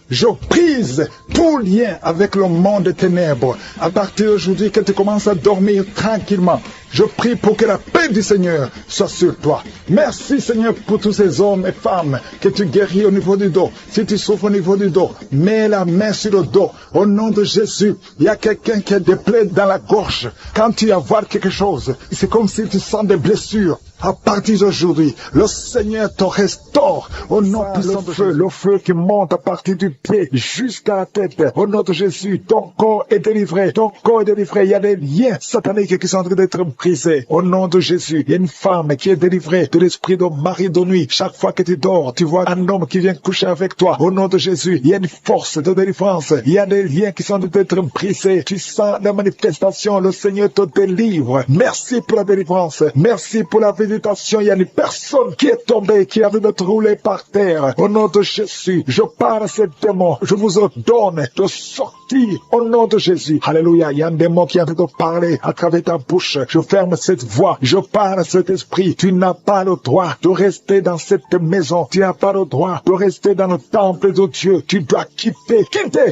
Je brise tout lien avec le monde des ténèbres. À partir d'aujourd'hui, que tu commences à dormir tranquillement, je prie pour que la paix du Seigneur soit sur toi. Merci Seigneur pour tous ces hommes et femmes que tu guéris au niveau du dos. Si tu souffres au niveau du dos, mets la main sur le dos. Au nom de Jésus, il y a quelqu'un qui a des plaies dans la gorge. Quand tu vas voir quelque chose, c'est comme si tu sens des blessures. À partir d'aujourd'hui, le Seigneur te restaure. Au nom puissant de Jésus, le feu qui monte à partir du pied jusqu'à la tête. Au nom de Jésus, ton corps est délivré. Ton corps est délivré. Il y a des liens sataniques qui sont en train d'être brisés. Au nom de Jésus, il y a une femme qui est délivrée de l'esprit de mari de nuit. Chaque fois que tu dors, tu vois un homme qui vient coucher avec toi. Au nom de Jésus, il y a une force de délivrance. Il y a des liens qui sont en train d'être brisés. Tu sens la manifestation. Le Seigneur te délivre. Merci pour la délivrance. Merci pour la visitation. Il y a une personne qui est tombée, qui a de rouler par terre. Au nom de Jésus, je parle à ces démons. Je vous ordonne de sortir au nom de Jésus. Alléluia. Il y a un démon qui est en train de parler à travers ta bouche. Je ferme cette voix. Je parle à cet esprit. Tu n'as pas le droit de rester dans cette maison. Tu n'as pas le droit de rester dans le temple de Dieu. Tu dois quitter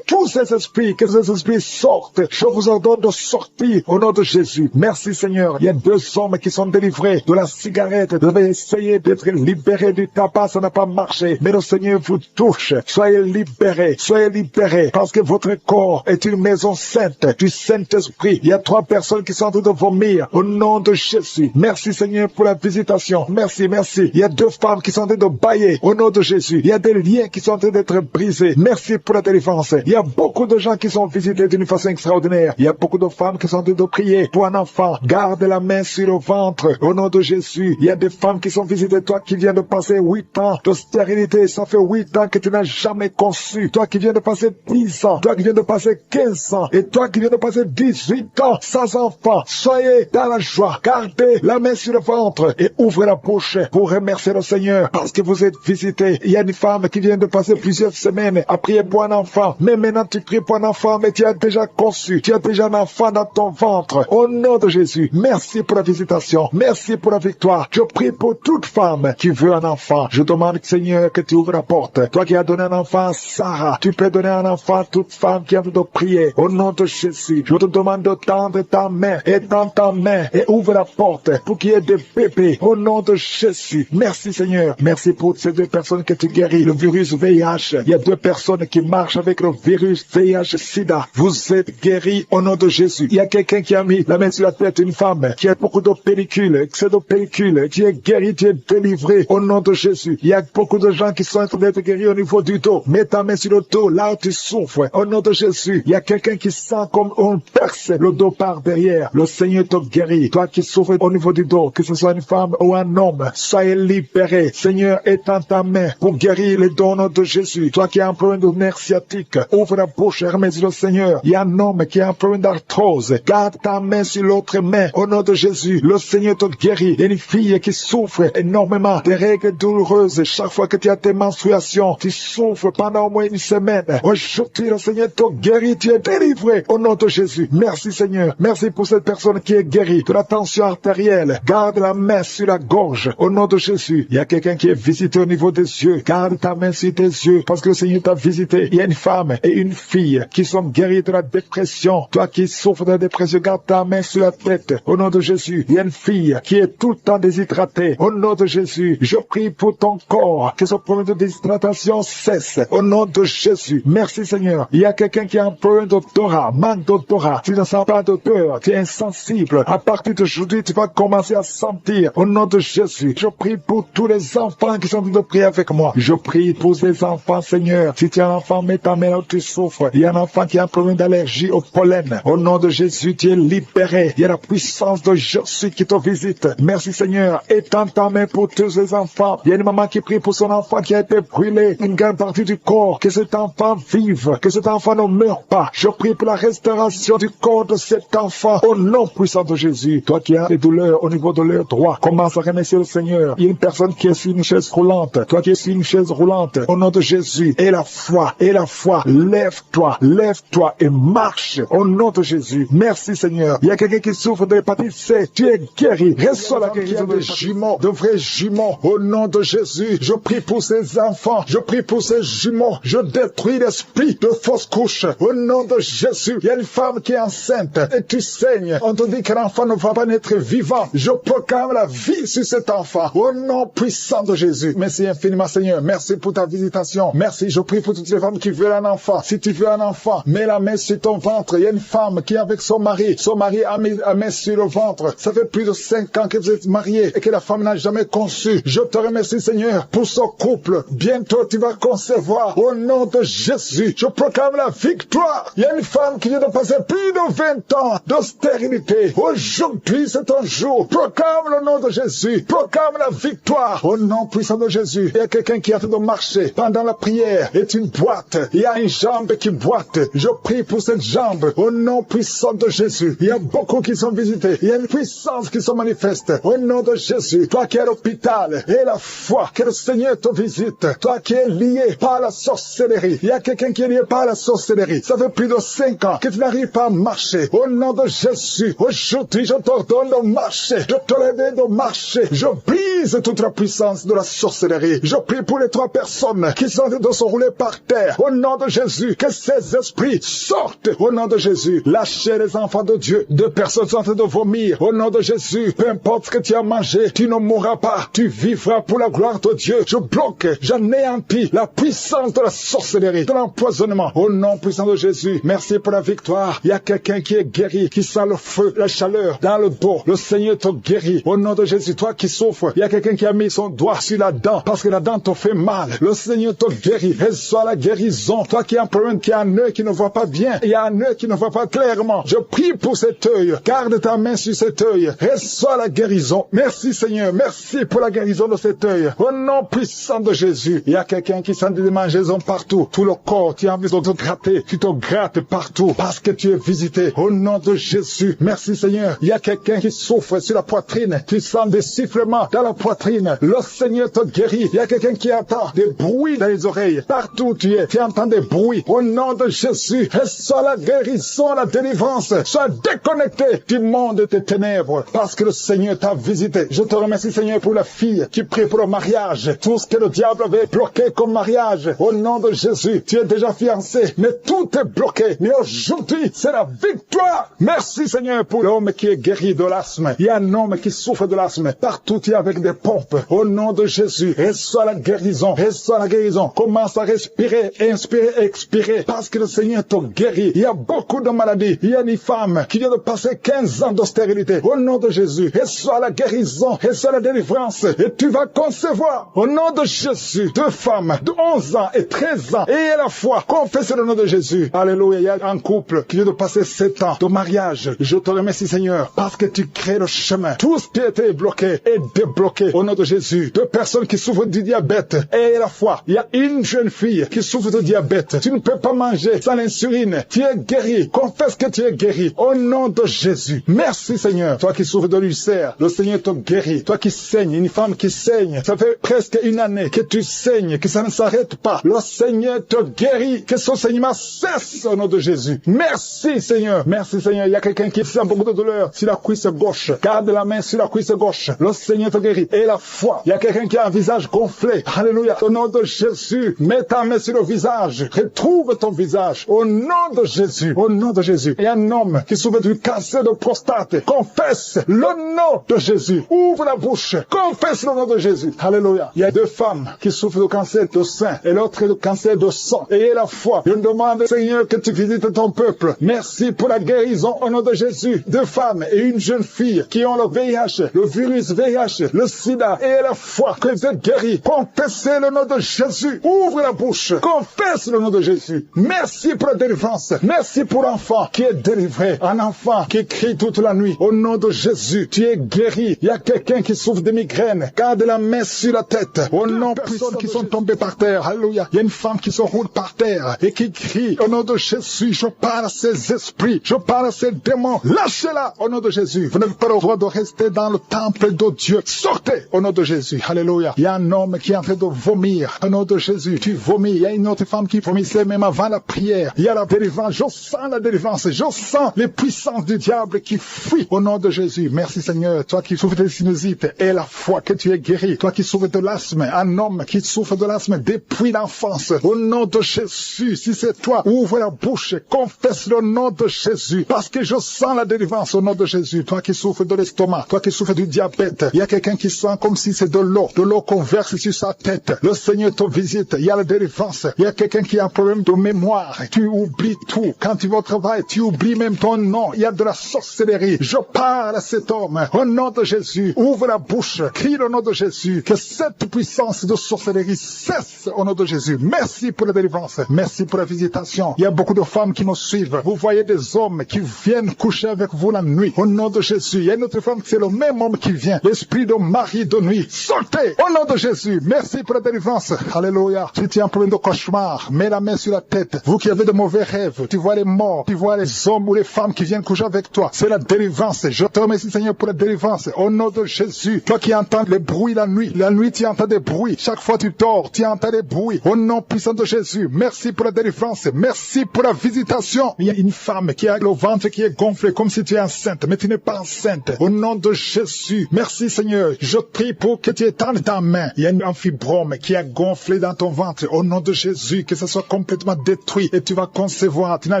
tous ces esprits. Que ces esprits sortent. Je vous ordonne de sortir au nom de Jésus. Merci Seigneur. Il y a 2 hommes qui sont délivrés de la cigarette. Vous avez essayé d'être libéré du tabac, ça n'a pas marché. Mais le Seigneur vous touche. Soyez libérés. Soyez libérés. Parce que votre corps est une maison sainte du Saint-Esprit. Il y a 3 personnes qui sont en train de vomir au nom de Jésus. Merci Seigneur pour la visitation. Merci, merci. Il y a 2 femmes qui sont en train de bâiller au nom de Jésus. Il y a des liens qui sont en train d'être brisés. Merci pour la délivrance. Il y a beaucoup de gens qui sont visités d'une façon extraordinaire. Il y a beaucoup de femmes qui sont en train de prier pour un enfant. Garde la main sur le ventre au nom de Jésus. Il y a des femmes qui sont visitées. Toi qui viens de passer 8 ans de stérilité, ça fait 8 ans que tu n'as jamais conçu. Toi qui viens de passer 10 ans, toi qui viens de passer 15 ans, et toi qui viens de passer 18 ans sans enfant, soyez dans la joie. Gardez la main sur le ventre et ouvrez la bouche pour remercier le Seigneur parce que vous êtes visités. Il y a une femme qui vient de passer plusieurs semaines à prier pour un enfant. Mais maintenant tu pries pour un enfant, mais tu as déjà conçu. Tu as déjà un enfant dans ton ventre. Au nom de Jésus, merci pour la visitation. Merci pour la victoire. Je prie pour toute femme qui veut un enfant. Je demande, Seigneur, que tu ouvres la porte. Toi qui as donné un enfant à Sarah, tu peux donner un enfant à toute femme qui a envie de prier. Au nom de Jésus, je te demande de tendre ta main et tends ta main et ouvre la porte pour qu'il y ait des bébés. Au nom de Jésus. Merci, Seigneur. Merci pour ces 2 personnes que tu guéris. Le virus VIH. Il y a 2 personnes qui marchent avec le virus VIH-Sida. Vous êtes guéris au nom de Jésus. Il y a quelqu'un qui a mis la main sur la tête, une femme qui a beaucoup de pellicules, excès de pellicules. Tu es guéri, tu es délivré au nom de Jésus. Il y a beaucoup de gens qui sont en train d'être guéris au niveau du dos. Mets ta main sur le dos, là où tu souffres. Au nom de Jésus, il y a quelqu'un qui sent comme on perce le dos par derrière. Le Seigneur te guérit. guéri. Toi qui souffres au niveau du dos, que ce soit une femme ou un homme, soyez libéré. Seigneur, étends ta main pour guérir les dons de Jésus. Toi qui as un problème de nerf sciatique, ouvre la bouche et remercie le Seigneur. Il y a un homme qui a un problème d'arthrose. Garde ta main sur l'autre main. Au nom de Jésus, le Seigneur te guérit. Il y a une fille qui souffre énormément des règles douloureuses. Chaque fois que tu as tes menstruations, tu souffres pendant au moins une semaine. Aujourd'hui, le Seigneur te guérit. Tu es délivré. Au nom de Jésus. Merci Seigneur. Merci pour cette personne qui est guérie de la tension artérielle. Garde la main sur la gorge. Au nom de Jésus. Il y a quelqu'un qui est visité au niveau des yeux. Garde ta main sur tes yeux parce que le Seigneur t'a visité. Il y a une femme et une fille qui sont guéries de la dépression. Toi qui souffres de la dépression, garde ta main sur la tête. Au nom de Jésus. Il y a une fille qui est tout le temps déshydratée. Au nom de Jésus. Je prie pour ton corps. Que ce problème de déshydratation cesse. Au nom de Jésus. Merci Seigneur. Il y a quelqu'un qui a un problème d'odorat, manque d'odorat. Tu ne sens pas d'odeur. Tu es insensible. À partir d'aujourd'hui, tu vas commencer à sentir. Au nom de Jésus. Je prie pour tous les enfants qui sont en train de prier avec moi. Je prie pour ces enfants, Seigneur. Si tu as un enfant, mets ta main là où tu souffres. Il y a un enfant qui a un problème d'allergie au pollen. Au nom de Jésus, tu es libéré. Il y a la puissance de Jésus qui te visite. Merci Seigneur. Étends ta main pour tous les enfants. Il y a une maman qui prie pour son enfant qui a été brûlé. Une grande partie du corps. Que cet enfant vive. Que cet enfant ne meure pas. Je prie pour la restauration du corps de cet enfant. Au nom puissant de Jésus. Toi qui as des douleurs au niveau de l'œil droit, commence à remercier le Seigneur. Il y a une personne qui est sur une chaise roulante. Toi qui es sur une chaise roulante. Au nom de Jésus. Et la foi. Lève-toi. Lève-toi et marche. Au nom de Jésus. Merci Seigneur. Il y a quelqu'un qui souffre de l'hépatite C. Tu es guéri. Reçois la guérison de jumeaux, de vrais jumeaux. Au nom de Jésus. Je prie pour ces enfants. Je prie pour ces jumeaux. Je détruis l'esprit de fausse couche. Au nom de Jésus. Il y a une femme qui est enceinte et tu saignes. On te dit que l'enfant ne va pas naître vivant. Je proclame la vie sur cet enfant. Au nom puissant de Jésus. Merci infiniment Seigneur. Merci pour ta visitation. Merci. Je prie pour toutes les femmes qui veulent un enfant. Si tu veux un enfant, mets la main sur ton ventre. Il y a une femme qui est avec son mari. Son mari a mis la main sur le ventre. Ça fait plus de 5 ans que vous êtes mariés et que la femme n'a jamais conçu. Je te remercie Seigneur pour ce couple. Bientôt tu vas concevoir. Au nom de Jésus. Je proclame la victoire. Il y a une femme qui vient de passer plus de 20 ans de stérilité. Aujourd'hui c'est un jour. Proclame le nom de Jésus. Proclame la victoire. Au nom puissant de Jésus. Il y a quelqu'un qui est en train de marcher pendant la prière. Est une boîte. Il y a une jambe qui boite. Je prie pour cette jambe. Au nom puissant de Jésus. Il y a beaucoup qui sont visités. Il y a une puissance qui se manifeste. Au nom de Jésus. Toi qui es à l'hôpital. Et la foi. Que le Seigneur te visite. Toi qui es lié par la sorcellerie. Il y a quelqu'un qui est lié par la sorcellerie. Ça fait plus de 5 ans que tu n'arrives pas à marcher. Au nom de Jésus. Aujourd'hui je t'ordonne de marcher. De te lever de marcher. Je brise toute la puissance de la sorcellerie. Je prie pour les 3 personnes qui sont en train de se rouler par terre. Au nom de Jésus. Que ces esprits sortent. Au nom de Jésus. Lâchez les enfants de Dieu. 2 personnes sont en train de vomir. Au nom de Jésus. Peu importe ce que tu as mangé. Tu ne mourras pas. Tu vivras pour la gloire de Dieu. Je bloque. J'anéantis la puissance de la sorcellerie. De l'empoisonnement. Au nom puissant de Jésus. Merci pour la victoire. Il y a quelqu'un qui est guéri. Qui sent le feu, la chaleur dans le dos. Le Seigneur te guérit. Au nom de Jésus. Toi qui souffres. Il y a quelqu'un qui a mis son doigt sur la dent. Parce que la dent te fait mal. Le Seigneur te guérit. Reçois la guérison. Toi qui as un problème, qui a un œil qui ne voit pas bien. Il y a un œil qui ne voit pas clairement. Je prie pour cet œil. Garde ta main sur cet œil. Reçois la guérison. Merci Seigneur. Merci pour la guérison de cet œil. Au nom puissant de Jésus. Il y a quelqu'un qui sent des démangeaisons partout. Tout le corps, tu as envie de te gratter. Tu te grattes partout parce que tu es visité. Au nom de Jésus. Merci Seigneur. Il y a quelqu'un qui souffre sur la poitrine. Tu sens des sifflements dans la poitrine. Le Seigneur te guérit. Il y a quelqu'un qui entend des bruits dans les oreilles. Partout où tu es, tu entends des bruits. Au nom de Jésus. Reçois la guérison, la délivrance. Sois déconnecté du monde des ténèbres parce que le Seigneur t'a visité. Je te remercie Seigneur pour la fille qui prie pour le mariage. Tout ce que le diable avait bloqué comme mariage. Au nom de Jésus. Tu es déjà fiancé, mais tout est bloqué. Mais aujourd'hui, c'est la victoire. Merci Seigneur pour l'homme qui est guéri de l'asthme. Il y a un homme qui souffre de l'asthme. Partout tu es avec des pompes. Au nom de Jésus. Reçois la guérison. Reçois la guérison. Commence à respirer, inspirer, expirer. Parce que le Seigneur te guérit. Il y a beaucoup de maladies. Il y a une femme qui vient de passer 15 ans de stérilité. Au nom de Jésus. Reçois la guérison. Reçois la délivrance. Et tu vas concevoir. Au nom de Jésus. 2 femmes de 11 ans et 13 ans. Et à la fois. Confessez le nom de Jésus. Alléluia. Il y a un couple qui vient de passer 7 ans de mariage. Je te remercie Seigneur. Seigneur, parce que tu crées le chemin. Tout ce qui était bloqué est débloqué au nom de Jésus. Deux personnes qui souffrent du diabète et la foi. Il y a une jeune fille qui souffre de diabète. Tu ne peux pas manger sans l'insuline. Tu es guéri. Confesse que tu es guéri au nom de Jésus. Merci Seigneur. Toi qui souffres de l'ulcère, le Seigneur te guérit. Toi qui saignes, une femme qui saigne, ça fait presque une année que tu saignes, que ça ne s'arrête pas. Le Seigneur te guérit. Que son saignement cesse au nom de Jésus. Merci Seigneur. Merci Seigneur. Il y a quelqu'un qui sent beaucoup de douleur sur la cuisse gauche. Garde la main sur la cuisse gauche. Le Seigneur te guérit. Et la foi. Il y a quelqu'un qui a un visage gonflé. Alléluia. Au nom de Jésus. Mets ta main sur le visage. Retrouve ton visage. Au nom de Jésus. Au nom de Jésus. Il y a un homme qui souffre du cancer de prostate. Confesse le nom de Jésus. Ouvre la bouche. Confesse le nom de Jésus. Alléluia. Il y a deux femmes qui souffrent de cancer de sein et l'autre de cancer de sang. Ayez la foi. Je demande, Seigneur, que tu visites ton peuple. Merci pour la guérison au nom de Jésus. Deux femmes et une jeune fille qui ont le VIH, le virus VIH, le sida. Ayez la foi que vous êtes guéris. Confessez le nom de Jésus. Ouvre la bouche. Confesse le nom de Jésus. Merci pour la délivrance. Merci pour l'enfant qui est délivré. Un enfant qui crie toute la nuit. Au nom de Jésus, tu es guéri. Il y a quelqu'un qui souffre de migraine. Garde la main sur la tête. Au nom de personnes qui sont tombées par terre. Alléluia. Il y a une femme qui se roule par terre et qui crie. Au nom de Jésus, je parle à ces esprits. Je parle à ces démons. Lâchez-la au nom de Jésus. Vous n'avez pas le droit de rester dans le temple de Dieu. Sortez au nom de Jésus. Alléluia. Il y a un homme qui est en train de vomir. Au nom de Jésus, tu vomis. Il y a une autre femme qui vomissait même avant la prière. Il y a la délivrance. Je sens la délivrance. Je sens les puissances du diable qui fuient au nom de Jésus. Merci Seigneur. Toi qui souffres de sinusite et la foi que tu es guéri. Toi qui souffres de l'asthme. Un homme qui souffre de l'asthme depuis l'enfance. Au nom de Jésus. Si c'est toi, ouvre la bouche. Confesse le nom de Jésus. Parce que je sens la délivrance au nom de Jésus. Toi qui souffres de l'estomac. Toi qui souffres du diabète. Il y a quelqu'un qui sent comme si c'est de l'eau qu'on verse sur sa tête. Le Seigneur te visite. Il y a la délivrance. Il y a quelqu'un qui a un problème de mémoire. Tu oublies tout. Quand tu vas au travail, tu oublies même ton nom. Il y a de la sorcellerie. Je parle à cet homme. Au nom de Jésus. Ouvre la bouche. Crie le nom de Jésus. Que cette puissance de sorcellerie cesse au nom de Jésus. Merci pour la délivrance. Merci pour la visitation. Il y a beaucoup de femmes qui nous suivent. Vous voyez des hommes qui viennent coucher avec vous la nuit. Au nom de Jésus. Il y a une autre femme, c'est le même homme qui vient. L'esprit de mari de nuit. Sortez au nom de Jésus. Merci pour la délivrance. Alléluia. Si tu as un problème de cauchemar, mets la main sur la tête. Vous qui avez de mauvais rêves, tu vois les morts, tu vois les hommes ou les femmes qui viennent coucher avec toi. C'est la délivrance. Je te remercie Seigneur pour la délivrance. Au nom de Jésus. Toi qui entends les bruits la nuit tu entends des bruits. Chaque fois tu dors, tu entends des bruits. Au nom puissant de Jésus. Merci pour la délivrance. Merci pour la visitation. Il y a une femme qui a le ventre qui est gonflé comme si tu es enceinte, mais tu n'es pas enceinte. Au nom de Jésus. Merci Seigneur. Je prie pour que tu étendes ta main. Il y a un fibrome qui a gonflé dans ton ventre. Au nom de Jésus, que ça soit complètement détruit et tu vas concevoir. Tu n'as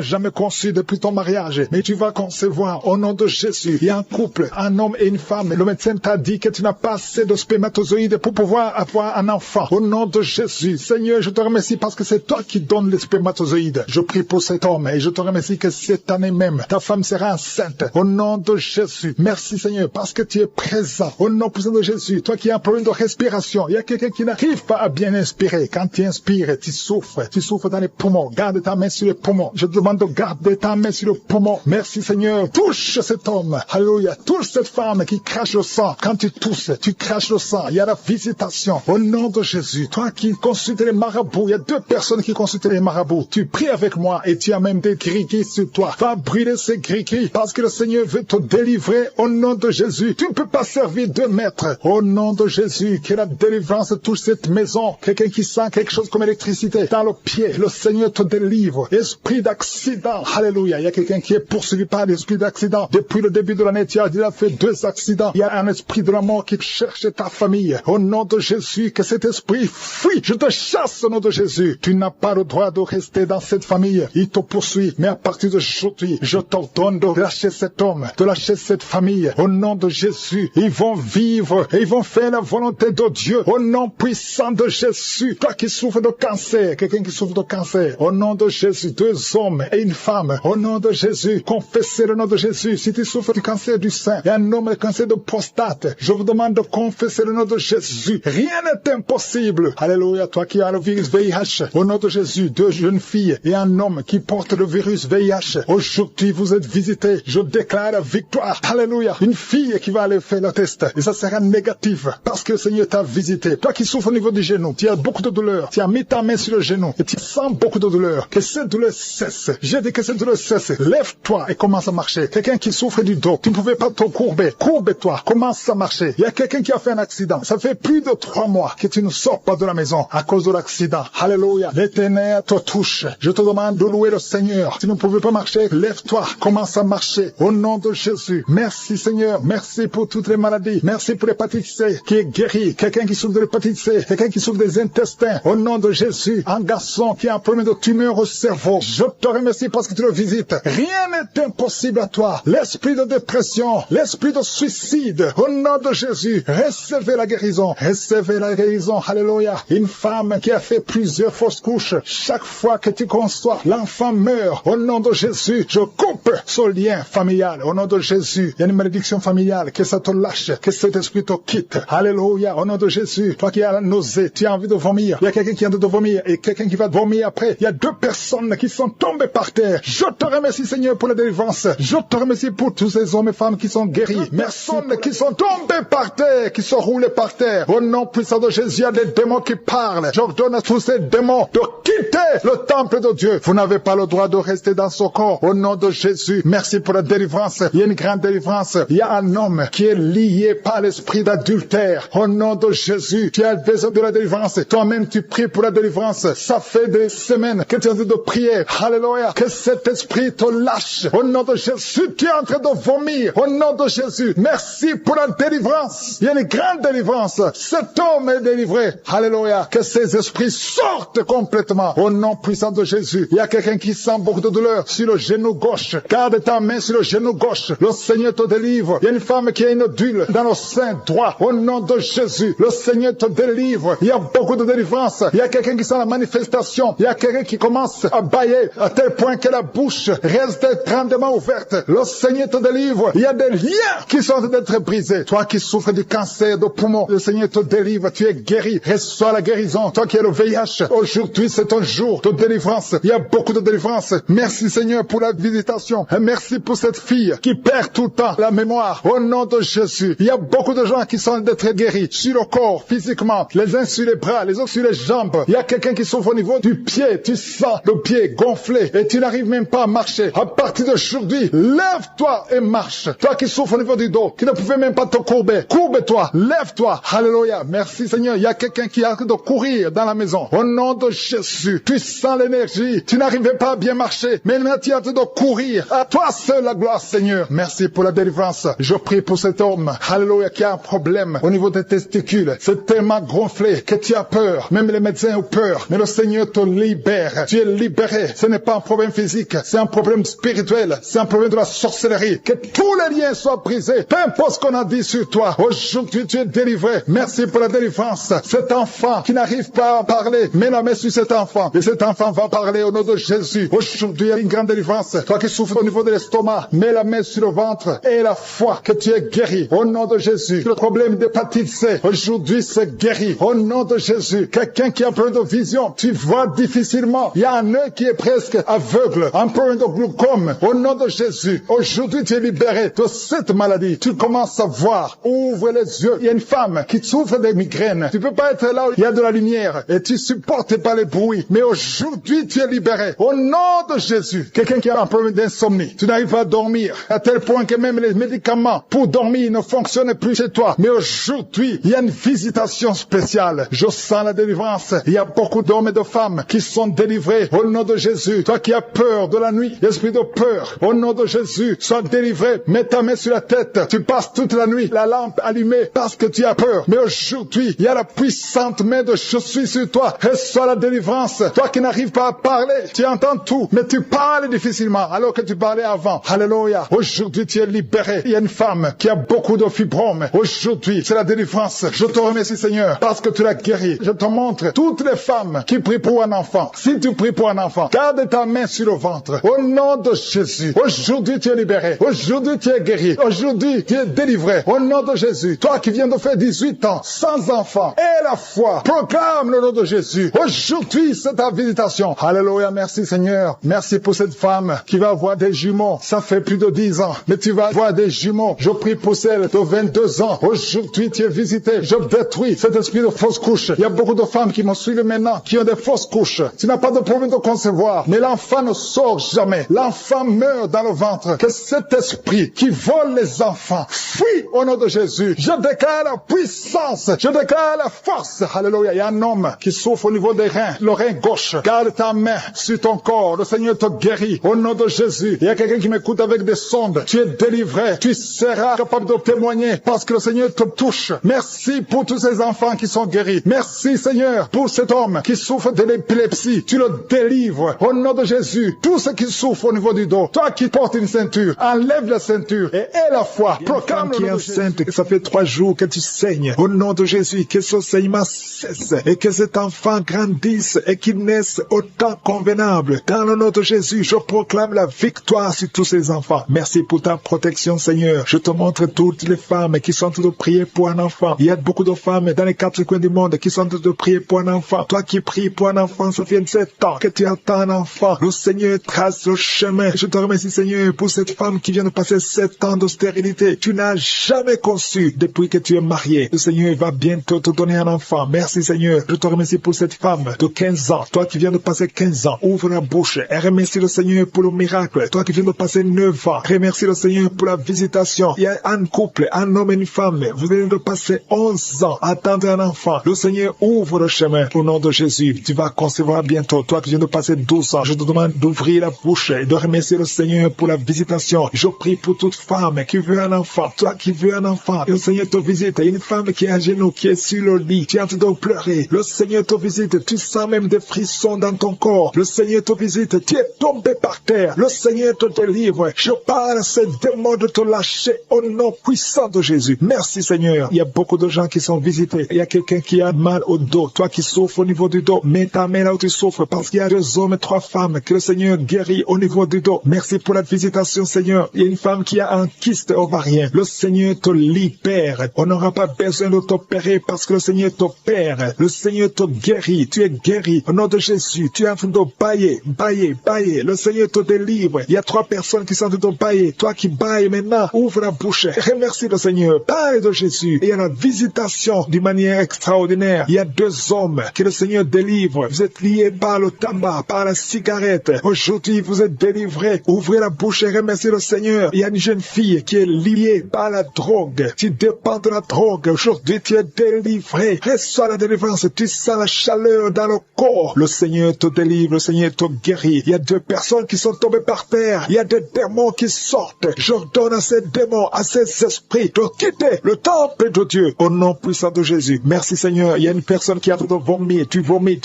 jamais conçu depuis ton mariage, mais tu vas concevoir. Au nom de Jésus. Il y a un couple, un homme et une femme. Le médecin t'a dit que tu n'as pas assez de spermatozoïdes pour pouvoir avoir un enfant. Au nom de Jésus. Seigneur, je te remercie parce que c'est toi qui donnes les spermatozoïdes. Je prie pour cet homme et je te remercie que cette année même, ta femme sera enceinte. Au nom de Jésus. Merci Seigneur parce que tu es présent. Au nom puissant de Jésus. Toi qui as un problème de respiration. Il y a quelqu'un qui n'arrive pas à bien inspirer. Quand tu inspires, tu souffres. Tu souffres dans les poumons. Garde ta main sur les poumons. Je te demande de garder ta main sur le poumon. Merci Seigneur. Touche cet homme. Alléluia. Touche cette femme qui crache le sang. Quand tu tousses, tu craches le sang. Il y a la visitation. Au nom de Jésus. Toi qui consultes les marabouts. Il y a deux personnes qui consultent les marabouts. Tu pries avec moi et tu as même des gris-gris sur toi. Va brûler ces gris-gris parce que le Seigneur veut te délivrer au nom de Jésus. Tu ne peux pas servir deux maîtres. Au nom de Jésus, que la délivrance touche cette maison. Quelqu'un qui sent quelque chose comme électricité dans le pied. Le Seigneur te délivre. Esprit d'accident. Alléluia. Il y a quelqu'un qui est poursuivi par l'esprit d'accident. Depuis le début de l'année, tu as déjà fait 2 accidents. Il y a un esprit de la mort qui cherche ta famille. Au nom de Jésus, que cet esprit fuit. Je te chasse au nom de Jésus. Tu n'as pas le droit de rester dans cette famille. Il te poursuit. Mais à partir d'aujourd'hui, je t'ordonne de lâcher cet homme, de lâcher cette famille. Au nom de Jésus, ils vont vivre et ils vont faire la volonté de Dieu. Au nom puissant de Jésus. Toi qui souffres de cancer, quelqu'un qui souffre de cancer. Au nom de Jésus, 2 hommes et une femme. Au nom de Jésus, confessez le nom de Jésus. Si tu souffres du cancer du sein et un homme de cancer de prostate, je vous demande de confesser le nom de Jésus. Rien n'est impossible. Alléluia. Toi qui as le virus VIH. Au nom de Jésus, 2 jeunes filles et un homme qui porte le virus VIH. Aujourd'hui, vous êtes visités. Je déclare déclare la victoire. Alléluia. Une fille qui va aller faire le test et ça sera négatif parce que le Seigneur t'a visité. Toi qui souffres au niveau du genou, tu as beaucoup de douleur. Tu as mis ta main sur le genou et tu sens beaucoup de douleur. Que cette douleur cesse. J'ai dit que cette douleur cesse. Lève-toi et commence à marcher. Quelqu'un qui souffre du dos, tu ne pouvais pas te courber. Courbe-toi, commence à marcher. Il y a quelqu'un qui a fait un accident. Ça fait plus de 3 mois que tu ne sors pas de la maison à cause de l'accident. Alléluia. L'Éternel te touche. Je te demande de louer le Seigneur. Tu ne pouvais pas marcher, lève-toi, commence à marcher. Au nom de Jésus. Merci Seigneur. Merci pour toutes les maladies. Merci pour l'hépatite C qui est guérie. Quelqu'un qui souffre de l'hépatite C. Quelqu'un qui souffre des intestins. Au nom de Jésus. Un garçon qui a un problème de tumeur au cerveau. Je te remercie parce que tu le visites. Rien n'est impossible à toi. L'esprit de dépression, l'esprit de suicide. Au nom de Jésus. Recevez la guérison. Recevez la guérison. Alléluia. Une femme qui a fait plusieurs fausses couches. Chaque fois que tu conçois, l'enfant meurt. Au nom de Jésus, je coupe ce lien familial. Au nom de Jésus, il y a une malédiction familiale. Que ça te lâche. Que cet esprit te quitte. Alléluia. Au nom de Jésus, toi qui as la nausée, tu as envie de vomir. Il y a quelqu'un qui a envie de vomir et quelqu'un qui va vomir après. Il y a 2 personnes qui sont tombées par terre. Je te remercie Seigneur pour la délivrance. Je te remercie pour tous ces hommes et femmes qui sont guéris. Personnes qui sont tombées par terre, qui sont roulées par terre. Au nom puissant de Jésus, il y a des démons qui parlent. J'ordonne à tous ces démons de quitter le temple de Dieu. Vous n'avez pas le droit de rester dans ce corps. Au nom de Jésus, merci pour la délivrance. Il y a une grande délivrance. Il y a un homme qui est lié par l'esprit d'adultère. Au nom de Jésus, tu as besoin de la délivrance. Toi-même, tu pries pour la délivrance. Ça fait des semaines que tu es en train de prier. Alléluia. Que cet esprit te lâche. Au nom de Jésus, tu es en train de vomir. Au nom de Jésus, merci pour la délivrance. Il y a une grande délivrance. Cet homme est délivré. Alléluia. Que ces esprits sortent complètement. Au nom puissant de Jésus. Il y a quelqu'un qui sent beaucoup de douleur sur le genou gauche. Garde ta main sur le genou gauche. Le Seigneur te délivre. Il y a une femme qui a une odule dans le sein droit. Au nom de Jésus, le Seigneur te délivre. Il y a beaucoup de délivrance. Il y a quelqu'un qui sent la manifestation. Il y a quelqu'un qui commence à bâiller à tel point que la bouche reste grandement ouverte. Le Seigneur te délivre. Il y a des liens qui sont en train d'être brisés. Toi qui souffres du cancer de poumon, le Seigneur te délivre. Tu es guéri. Reçois la guérison. Toi qui as le VIH, aujourd'hui c'est un jour de délivrance. Il y a beaucoup de délivrance. Merci Seigneur pour la visitation. Et merci pour cette fille qui perd tout le temps la mémoire. Au nom de Jésus, il y a beaucoup de gens qui sont d'être guéris sur le corps, physiquement, les uns sur les bras, les autres sur les jambes. Il y a quelqu'un qui souffre au niveau du pied. Tu sens le pied gonflé et tu n'arrives même pas à marcher. À partir d'aujourd'hui, lève-toi et marche. Toi qui souffres au niveau du dos, qui ne pouvais même pas te courber, courbe-toi, lève-toi. Alléluia. Merci Seigneur. Il y a quelqu'un qui a de courir dans la maison. Au nom de Jésus, tu sens l'énergie. Tu n'arrivais pas à bien marcher, mais maintenant tu es en train de courir. À toi seul la gloire Seigneur. Merci pour la délivrance. Je prie pour cet homme, alléluia, qui a un problème au niveau des testicules. C'est tellement gonflé que tu as peur. Même les médecins ont peur. Mais le Seigneur te libère. Tu es libéré. Ce n'est pas un problème physique. C'est un problème spirituel. C'est un problème de la sorcellerie. Que tous les liens soient brisés. Peu importe ce qu'on a dit sur toi. Aujourd'hui, tu es délivré. Merci pour la délivrance. Cet enfant qui n'arrive pas à parler, mets la main sur cet enfant. Et cet enfant va parler au nom de Jésus. Aujourd'hui, il y a une grande délivrance. Toi qui souffres au niveau de l'estomac, mets la main sur le ventre et la foi que tu es guéri. Au nom de Jésus. Le problème d'hépatite C, aujourd'hui, c'est guéri. Au nom de Jésus. Quelqu'un qui a un problème de vision, tu vois difficilement. Il y a un œil qui est presque aveugle. Un problème de glaucome. Au nom de Jésus. Aujourd'hui, tu es libéré de cette maladie. Tu commences à voir. Ouvre les yeux. Il y a une femme qui souffre des migraines. Tu peux pas être là où il y a de la lumière et tu supportes pas les bruits. Mais aujourd'hui, tu es libéré. Au nom de Jésus. Quelqu'un qui a un problème d'insomnie. Tu n'arrives pas à dormir. À tel point que même les médicaments pour dormir ne fonctionnent plus chez toi. Mais aujourd'hui, il y a une visitation spéciale. Je sens la délivrance. Il y a beaucoup d'hommes et de femmes qui sont délivrés. Au nom de Jésus. Toi qui as peur de la nuit, l'esprit de peur. Au nom de Jésus, sois délivré. Mets ta main sur la tête. Tu passes toute la nuit, la lampe allumée parce que tu as peur. Mais aujourd'hui, il y a la puissante main de je suis sur toi. Reçois la délivrance. Toi qui n'arrives pas à parler, tu entends tout, mais tu parles difficilement alors que tu parlais avant. Alléluia. Aujourd'hui, tu es libéré. Il y a une femme qui a beaucoup de fibromes. Aujourd'hui, c'est la délivrance. Je te remercie, Seigneur, parce que tu l'as guéri. Je te montre toutes les femmes qui prient pour un enfant. Si tu pries pour un enfant, garde ta main sur le ventre. Au nom de Jésus. Aujourd'hui, tu es libéré. Aujourd'hui, tu es guéri. Aujourd'hui, tu es délivré. Au nom de Jésus. Toi qui viens de faire 18 ans, sans enfant, et la foi, proclame le nom de Jésus. Aujourd'hui, c'est ta visitation. Alléluia. Merci, Seigneur. Merci pour cette femme qui va avoir des jumeaux. Ça fait plus de 10 ans, mais tu vas voir des jumeaux. Je prie pour celle de 22 ans. Aujourd'hui, tu es visité. Je détruis cet esprit de fausse couche. Il y a beaucoup de femmes qui me suivent maintenant, qui ont des fausses couches. Tu n'as pas de problème de concevoir, mais l'enfant ne sort jamais. L'enfant meurt dans le ventre. Que cet esprit qui vole les enfants fuit au nom de Jésus. Je déclare la puissance. Je déclare la force. Alléluia. Il y a un homme qui souffre au niveau des reins, le rein gauche. Garde ta main sur ton corps. Le Seigneur te guérit au nom de Jésus. Il y a quelqu'un qui m'écoute avec des sondes. Tu es délivré. Tu seras capable de témoigner parce que le Seigneur te touche. Merci pour tous ces enfants qui sont guéris. Merci Seigneur pour cet homme qui souffre de l'épilepsie. Tu le délivres au nom de Jésus. Tous ceux qui souffrent au niveau du dos. Toi qui portes une ceinture, enlève la ceinture et aie la foi. Proclame le nom de Jésus. Enceinte, que ça fait 3 jours que tu saignes. Au nom de Jésus, que ce saignement cesse et que cet enfant grandisse et qu'il naisse au temps convenable. Dans le nom de Jésus, je proclame la victoire sur tous ces enfants. Merci pour ta protection, Seigneur. Je te montre toutes les femmes qui sont en train de prier pour un enfant. Il y a beaucoup de femmes dans les 4 coins du monde qui sont en train de prier pour un enfant. Toi qui pries pour un enfant, ça fait 7 ans que tu attends un enfant. Le Seigneur trace le chemin. Je te remercie, Seigneur, pour cette femme qui vient de passer 7 ans de stérilité. Tu n'as jamais conçu depuis que tu es marié. Le Seigneur va bientôt te donner un enfant. Merci, Seigneur. Je te remercie pour cette femme de 15 ans. Toi qui viens de passer 15 ans, ouvre la bouche et remercie le Seigneur pour le miracle. Toi qui viens de passer 9 ans, remercie le Seigneur pour la visitation. Il y a un couple, un homme et une femme. Vous venez de passer 11 ans à attendre un enfant. Le Seigneur ouvre le chemin. Au nom de Jésus, tu vas concevoir bientôt. Toi qui viens de passer 12 ans, je te demande d'ouvrir la bouche et de remercier le Seigneur pour la visitation. Je prie pour toute femme qui veut un enfant. Toi qui veux un enfant, le Seigneur te visite. Il y a une femme qui est à genoux, qui est sur le lit. Tu es en train de pleurer. Le Seigneur te visite. Tu sens même des frissons dans ton corps. Le Seigneur te visite. Tu es tombé par terre. Le Seigneur te délivre. Je parle à ces démons de te lâcher au nom puissant de Jésus. Merci, Seigneur. Il y a beaucoup de gens qui sont visités. Il y a quelqu'un qui a mal au dos. Toi qui souffres au niveau du dos, mets ta main là où tu souffres parce qu'il y a 2 hommes et 3 femmes que le Seigneur guérit au niveau du dos. Merci pour la visitation, Seigneur. Il y a une femme qui a un kyste ovarien. Le Seigneur te libère. On n'aura pas besoin de t'opérer parce que le Seigneur t'opère. Le Seigneur te guérit. Tu es guéri. Au nom de Jésus, tu es en train de bailler. Le Seigneur te délivre. Il y a 3 personnes qui sont en train de bailler. Toi qui bailles maintenant, ouvre la bouche. Remercie le Seigneur. Parle de Jésus. Et il y a la visitation d'une manière extraordinaire. Il y a 2 hommes que le Seigneur délivre. Vous êtes liés par le tabac, par la cigarette. Aujourd'hui, vous êtes délivrés. Ouvrez la bouche et remerciez le Seigneur. Il y a une jeune fille qui est liée par la drogue. Tu dépends de la drogue. Aujourd'hui, tu es délivré. Reçois la délivrance. Tu sens la chaleur dans le corps. Le Seigneur te délivre. Le Seigneur te guérit. Il y a 2 personnes qui sont tombées par terre. Il y a des démons qui sortent. J'ordonne à ces démons, à ces esprits de quitter le temple de Dieu au nom puissant de Jésus. Merci, Seigneur. Il y a une personne qui a de vomir. Tu vomis.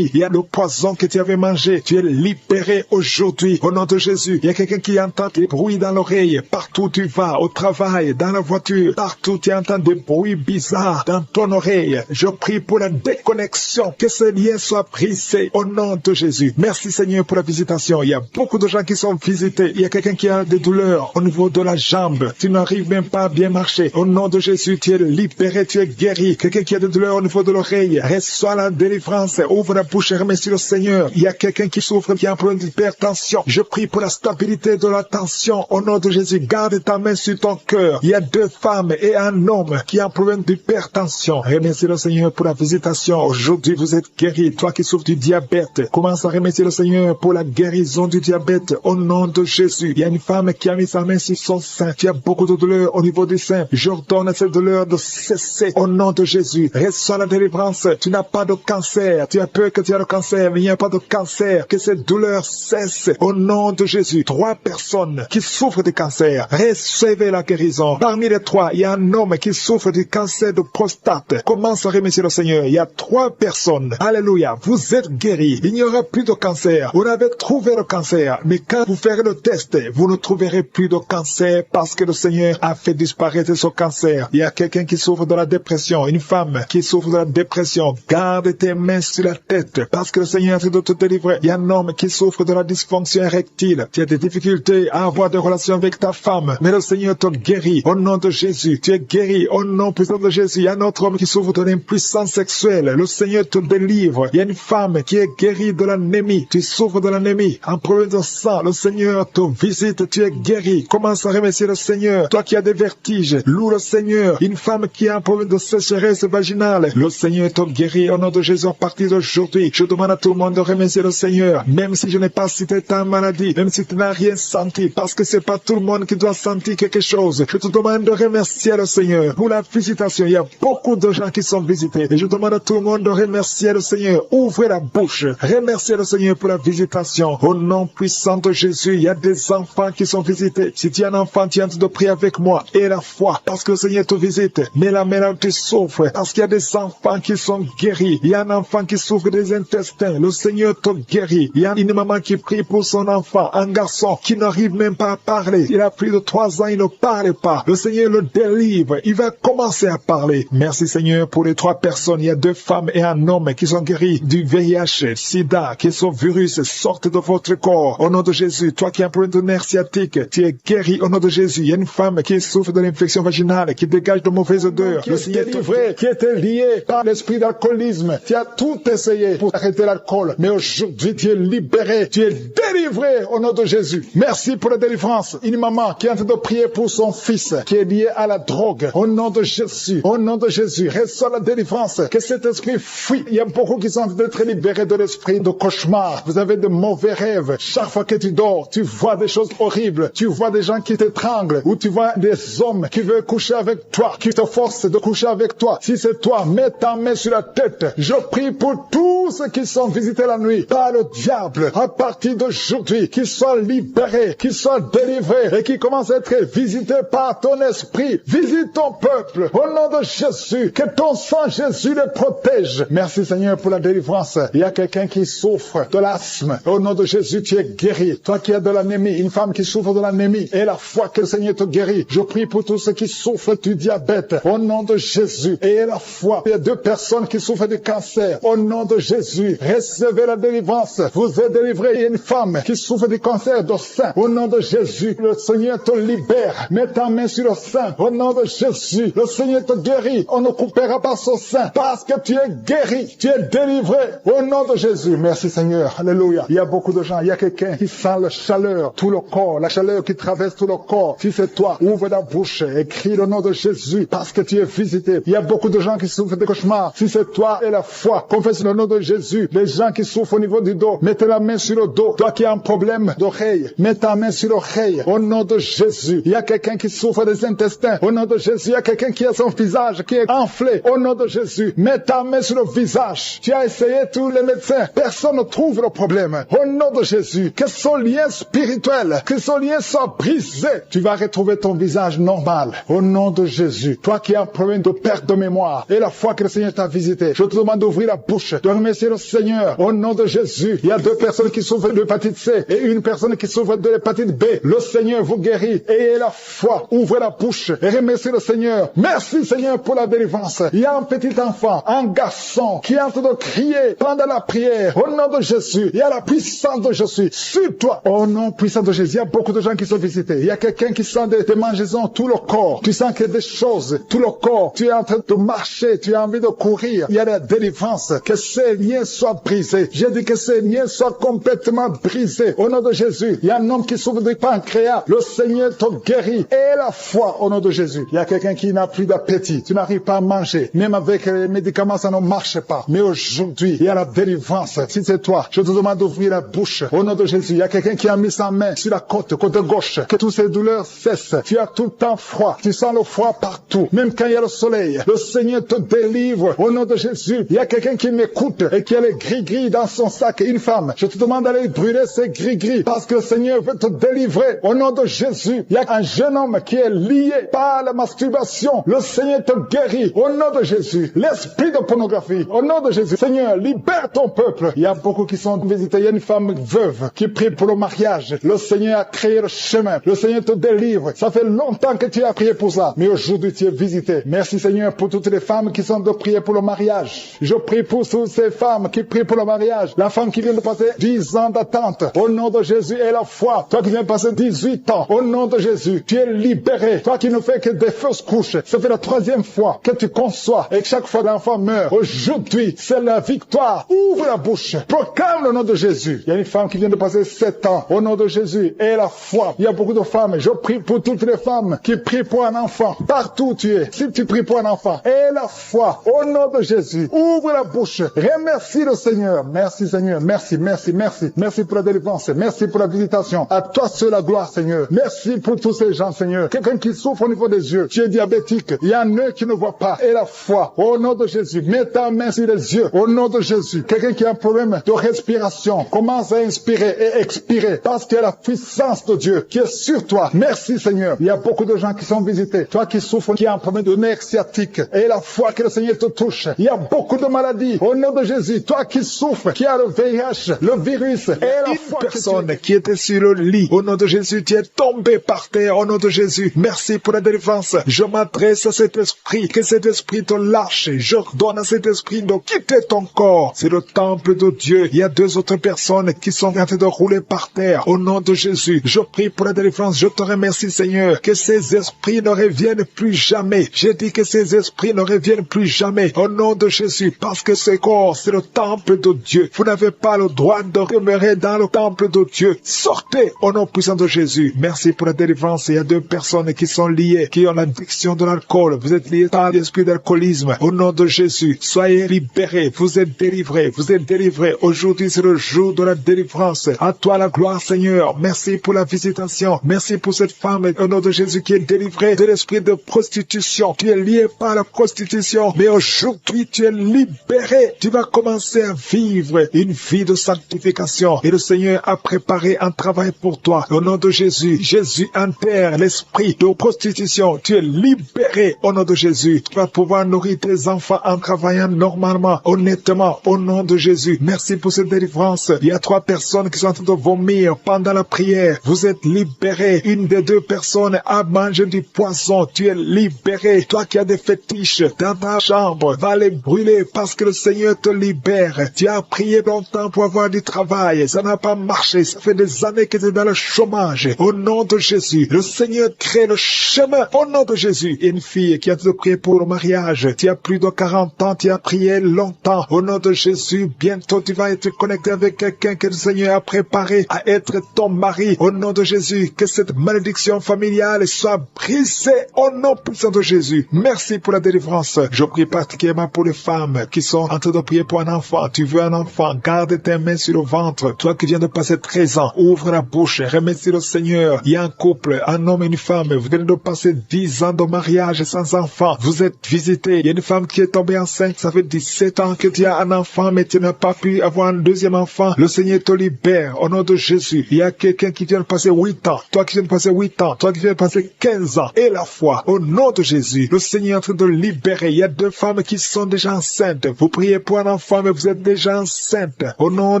Il y a le poison que tu avais mangé. Tu es libéré aujourd'hui au nom de Jésus. Il y a quelqu'un qui entend des bruits dans l'oreille. Partout où tu vas, au travail, dans la voiture, partout tu entends des bruits bizarres dans ton oreille. Je prie pour la déconnexion. Que ce lien soit brisé au nom de Jésus. Merci, Seigneur, pour la visitation. Il y a beaucoup de gens qui sont visités. Il y a quelqu'un qui a des douleurs au niveau de la jambe. Tu n'arrives même pas à bien marcher. Au nom de Jésus, tu es libéré, tu es guéri. Quelqu'un qui a des douleurs au niveau de l'oreille. Reçois la délivrance. Ouvre la bouche et remercie le Seigneur. Il y a quelqu'un qui souffre, qui a un problème d'hypertension. Je prie pour la stabilité de la tension. Au nom de Jésus, garde ta main sur ton cœur. Il y a 2 femmes et un homme qui a un problème d'hypertension. Remercie le Seigneur pour la visitation. Aujourd'hui, vous êtes guéri. Toi qui souffres du diabète, commence à remercier le Seigneur pour la guérison du diabète. Au nom de Jésus, il y a une femme qui a mis sa main sur son sein. Tu as beaucoup de douleurs au niveau du sein. J'ordonne à cette douleur de cesser. Au nom de Jésus, reçois la délivrance. Tu n'as pas de cancer. Tu as peur que tu as le cancer, mais il n'y a pas de cancer. Que cette douleur cesse. Au nom de Jésus, 3 personnes qui souffrent de cancer, recevez la guérison. Parmi les 3, il y a un homme qui souffre du cancer de prostate. Commence à remercier le Seigneur. Il y a 3 personnes. Alléluia. Vous êtes guéris. Il n'y aura plus de cancer. Vous avez trouvé le cancer. Mais quand vous ferez le test, vous ne trouverez plus de cancer parce que le Seigneur a fait disparaître ce cancer. Il y a quelqu'un qui souffre de la dépression. Une femme qui souffre de la dépression. Garde tes mains sur la tête parce que le Seigneur est en train de te délivrer. Il y a un homme qui souffre de la dysfonction érectile. Tu as des difficultés à avoir des relations avec ta femme. Mais le Seigneur te guérit. Au nom de Jésus, tu es guéri. Au nom puissant de Jésus, il y a un autre homme qui souffre de l'impuissance sexuelle. Le Seigneur te délivre. Il y a une femme qui est guérie de l'anémie. Tu souffres de l'anémie. Un problème de sang. Le Seigneur te visite. Tu tu es guéri. Commence à remercier le Seigneur. Toi qui as des vertiges, loue le Seigneur. Une femme qui a un problème de sécheresse vaginale, le Seigneur te guérit au nom de Jésus à partir d'aujourd'hui. Je demande à tout le monde de remercier le Seigneur, même si je n'ai pas cité ta maladie, même si tu n'as rien senti, parce que c'est pas tout le monde qui doit sentir quelque chose. Je te demande de remercier le Seigneur pour la visitation. Il y a beaucoup de gens qui sont visités et je demande à tout le monde de remercier le Seigneur. Ouvrez la bouche. Remerciez le Seigneur pour la visitation. Au nom puissant de Jésus, il y a des enfants qui sont visités. Si tu es un enfant, tu es en train de prier avec moi. Et la foi, parce que le Seigneur te visite. Mais la mère tu souffres, parce qu'il y a des enfants qui sont guéris. Il y a un enfant qui souffre des intestins. Le Seigneur te guérit. Il y a une maman qui prie pour son enfant, un garçon qui n'arrive même pas à parler. Il a plus de 3 ans, il ne parle pas. Le Seigneur le délivre. Il va commencer à parler. Merci Seigneur pour les 3 personnes. Il y a 2 femmes et un homme qui sont guéris du VIH, SIDA, que ce virus sorte de votre corps. Au nom de Jésus, toi qui as un problème de nerf sciatique, tu es guéri au nom de Jésus. Il y a une femme qui souffre de l'infection vaginale, qui dégage de mauvaises odeurs. Le Seigneur délivré, qui était lié par l'esprit d'alcoolisme. Tu as tout essayé pour arrêter l'alcool. Mais aujourd'hui, tu es libéré. Tu es délivré au nom de Jésus. Merci pour la délivrance. Une maman qui est en train de prier pour son fils, qui est lié à la drogue. Au nom de Jésus. Au nom de Jésus. Reçois la délivrance. Que cet esprit fuit. Il y a beaucoup qui sont en train d'être libérés de l'esprit de cauchemar. Vous avez de mauvais rêves. Chaque fois que tu dors, tu vois des choses horribles. Tu vois des gens qui t'étranglent. Ou tu vois des hommes qui veulent coucher avec toi, qui te forcent de coucher avec toi. Si c'est toi, mets ta main sur la tête. Je prie pour tous ceux qui sont visités la nuit par le diable. À partir d'aujourd'hui, qu'ils soient libérés, qu'ils soient délivrés et qu'ils commencent à être visités par ton esprit. Visite ton peuple. Au nom de Jésus, que ton sang Jésus les protège. Merci Seigneur pour la délivrance. Il y a quelqu'un qui souffre de l'asthme. Au nom de Jésus, tu es guéri. Toi qui as de l'anémie, une femme qui souffre de l'anémie, et la foi que le Seigneur te guérit. Je prie pour tous ceux qui souffrent du diabète. Au nom de Jésus. Et la foi. Il y a 2 personnes qui souffrent du cancer. Au nom de Jésus. Recevez la délivrance. Vous êtes délivrés. Il y a une femme qui souffre du cancer du sein. Au nom de Jésus. Le Seigneur te libère. Mets ta main sur le sein. Au nom de Jésus. Le Seigneur te guérit. On ne coupera pas son sein. Parce que tu es guéri. Tu es délivré. Au nom de Jésus. Merci Seigneur. Alléluia. Il y a beaucoup de gens. Il y a quelqu'un qui sent la chaleur, tout le corps. La chaleur qui traverse tout le corps. Si c'est toi, ouvre la bouche et crie le nom de Jésus. Parce que tu es visité. Il y a beaucoup de gens qui souffrent de cauchemars. Si c'est toi et la foi, confesse le nom de Jésus. Les gens qui souffrent au niveau du dos, mettez la main sur le dos. Toi qui as un problème d'oreille, mets ta main sur l'oreille. Au nom de Jésus. Il y a quelqu'un qui souffre des intestins. Au nom de Jésus. Il y a quelqu'un qui a son visage qui est enflé. Au nom de Jésus. Mets ta main sur le visage. Tu as essayé tous les médecins. Personne ne trouve le problème. Au nom de Jésus. Que ce lien spirituel, que ce lien soit brisé. Tu vas retrouver ton visage normal. Au nom de Jésus. Toi qui as un problème de perte de mémoire et la foi que le Seigneur t'a visité, je te demande d'ouvrir la bouche, de remercier le Seigneur. Au nom de Jésus. Il y a 2 personnes qui souffrent de l'hépatite C et une personne qui souffre de l'hépatite B. Le Seigneur vous guérit. Ayez la foi. Ouvrez la bouche et remerciez le Seigneur. Merci Seigneur pour la délivrance. Il y a un petit enfant, un garçon qui est en train de crier pendant la prière. Au nom de Jésus. Il y a la puissance de Jésus sur toi. Au nom puissant de Jésus. Il y a beaucoup de gens qui sont visités. Il y a quelqu'un qui sent des mangeaisons tout le corps. Tu sens qu'il y a des choses tout le corps. Tu es en train de marcher. Tu as envie de courir. Il y a la délivrance. Que ces liens soient brisés. J'ai dit que ces liens soient complètement brisés. Au nom de Jésus. Il y a un homme qui souffre du pancréas. Le Seigneur te guérit. Et la foi au nom de Jésus. Il y a quelqu'un qui n'a plus d'appétit. Tu n'arrives pas à manger. Même avec les médicaments, ça ne marche pas. Mais aujourd'hui, il y a la délivrance. Si c'est toi, je te demande d'ouvrir la bouche. Au nom de Jésus. Il y a quelqu'un qui a mis sa main sur la côte gauche. Que toutes ces douleurs cessent. Tu as tout le temps froid. Tu sens le froid partout. Même quand il y a le soleil. Le Seigneur te délivre. Au nom de Jésus. Il y a quelqu'un qui m'écoute et qui a les gris-gris dans son sac. Une femme. Je te demande d'aller brûler ces gris-gris. Parce que le Seigneur veut te délivrer. Au nom de Jésus. Il y a un jeune homme qui est lié par la masturbation. Le Seigneur te guérit. Au nom de Jésus. L'esprit de pornographie. Au nom de Jésus. Seigneur, libère ton peuple. Il y a beaucoup qui sont visités. Il y a une femme veuve qui prie pour le mariage. Le Seigneur a créé le chemin. Le Seigneur te délivre. Ça fait longtemps que tu as prié pour ça. Mais aujourd'hui, tu es visité. Merci Seigneur pour toutes les femmes qui sont de prier pour le mariage. Je prie pour toutes ces femmes qui prient pour le mariage. La femme qui vient de passer 10 ans d'attente. Au nom de Jésus et la foi. Toi qui viens de passer 18 ans. Au nom de Jésus. Tu es libéré. Toi qui ne fais que des fausses couches. Ça fait la 3e fois que tu conçois. Et chaque fois l'enfant meurt. Aujourd'hui, c'est la victoire. Ouvre la bouche. Proclame le nom de Jésus. Il y a une femme qui vient de passer 7 ans. Au nom de Jésus et la foi. Il y a beaucoup de femmes. Je prie pour toutes les femmes qui prient pour un enfant. Partout où tu es, si tu pries pour un enfant, aie la foi. Au nom de Jésus, ouvre la bouche. Remercie le Seigneur. Merci Seigneur. Merci, merci, merci. Merci pour la délivrance. Merci pour la visitation. À toi seul la gloire, Seigneur. Merci pour tous ces gens, Seigneur. Quelqu'un qui souffre au niveau des yeux. Tu es diabétique. Il y a un œil qui ne voit pas. Et la foi. Au nom de Jésus. Mets ta main sur les yeux. Au nom de Jésus. Quelqu'un qui a un problème de respiration. Commence à inspirer et expirer. Parce qu'il y a la puissance de Dieu qui est sur toi. Merci, Seigneur. Il y a beaucoup de gens qui sont visités. Toi qui souffres, qui a un problème de nerf sciatique. Et la foi que le Seigneur te touche. Il y a beaucoup de maladies. Au nom de Jésus. Toi qui souffres, qui a le VIH, le virus. Et la foi personne qui était sur le lit. Au nom de Jésus, tu es tombé par terre. Au nom de Jésus. Merci pour la délivrance. Je m'adresse à cet esprit. Que cet esprit te lâche. J'ordonne à cet esprit de quitter ton corps. C'est le temple de Dieu. Il y a 2 autres personnes qui sont en train de rouler par terre. Au nom de Jésus, je prie pour la délivrance. Je te remercie, Seigneur, que ces esprits ne reviennent plus jamais. J'ai dit que ces esprits ne reviennent plus jamais. Au nom de Jésus, parce que ce corps, c'est le temple de Dieu. Vous n'avez pas le droit de demeurer dans le temple de Dieu. Sortez au nom puissant de Jésus. Merci pour la délivrance. Il y a 2 personnes qui sont liées, qui ont l'addiction de l'alcool. Vous êtes liés par l'esprit d'alcoolisme. Au nom de Jésus, soyez libérés. Vous êtes délivrés. Vous êtes délivrés. Aujourd'hui, c'est le jour de la délivrance. À toi la gloire, Seigneur. Merci pour la visitation. Merci pour cette femme, au nom de Jésus, qui est délivrée de l'esprit de prostitution. Tu es lié par la prostitution. Mais aujourd'hui, tu es libéré. Tu vas commencer à vivre une vie de sanctification. Et le Seigneur a préparé un travail pour toi. Au nom de Jésus, Jésus enterre l'esprit de prostitution. Tu es libéré au nom de Jésus. Tu vas pouvoir nourrir tes enfants en travaillant normalement, honnêtement, au nom de Jésus. Merci pour cette délivrance. Il y a 3 personnes qui sont en train de vomir pendant la prière. Vous êtes libérés. Une des 2 personnes a mangé du poisson. Tu es libéré. Toi qui as des fétiches dans ta chambre, va les brûler parce que le Seigneur te libère. Tu as prié longtemps pour avoir du travail. Ça n'a pas marché. Ça fait des années que tu es dans le chômage. Au nom de Jésus, le Seigneur crée le chemin. Au nom de Jésus. Une fille qui a te prié pour le mariage. Tu as plus de 40 ans. Tu as prié longtemps. Au nom de Jésus, bientôt tu vas être connecté avec quelqu'un que le Seigneur a préparé à être ton mari. Au nom de Jésus, que cette malédiction familiale soit brisée au nom puissant de Jésus. Merci pour la délivrance. Je prie particulièrement pour les femmes qui sont en train de prier pour un enfant. Tu veux un enfant, garde tes mains sur le ventre. Toi qui viens de passer 13 ans, ouvre la bouche, remercie le Seigneur. Il y a un couple, un homme et une femme. Vous venez de passer 10 ans de mariage sans enfant. Vous êtes visité. Il y a une femme qui est tombée enceinte. Ça fait 17 ans que tu as un enfant, mais tu n'as pas pu avoir un deuxième enfant. Le Seigneur te libère au nom de Jésus. Il y a quelqu'un qui vient de passer 8 ans. Toi qui viens de passer 8 ans. Toi qui viens de passer 15 ans. Et la foi au nom de Jésus. Le Seigneur est en train de libérer. Il y a 2 femmes qui sont déjà enceintes. Vous priez pour un enfant, mais vous êtes déjà enceinte. Au nom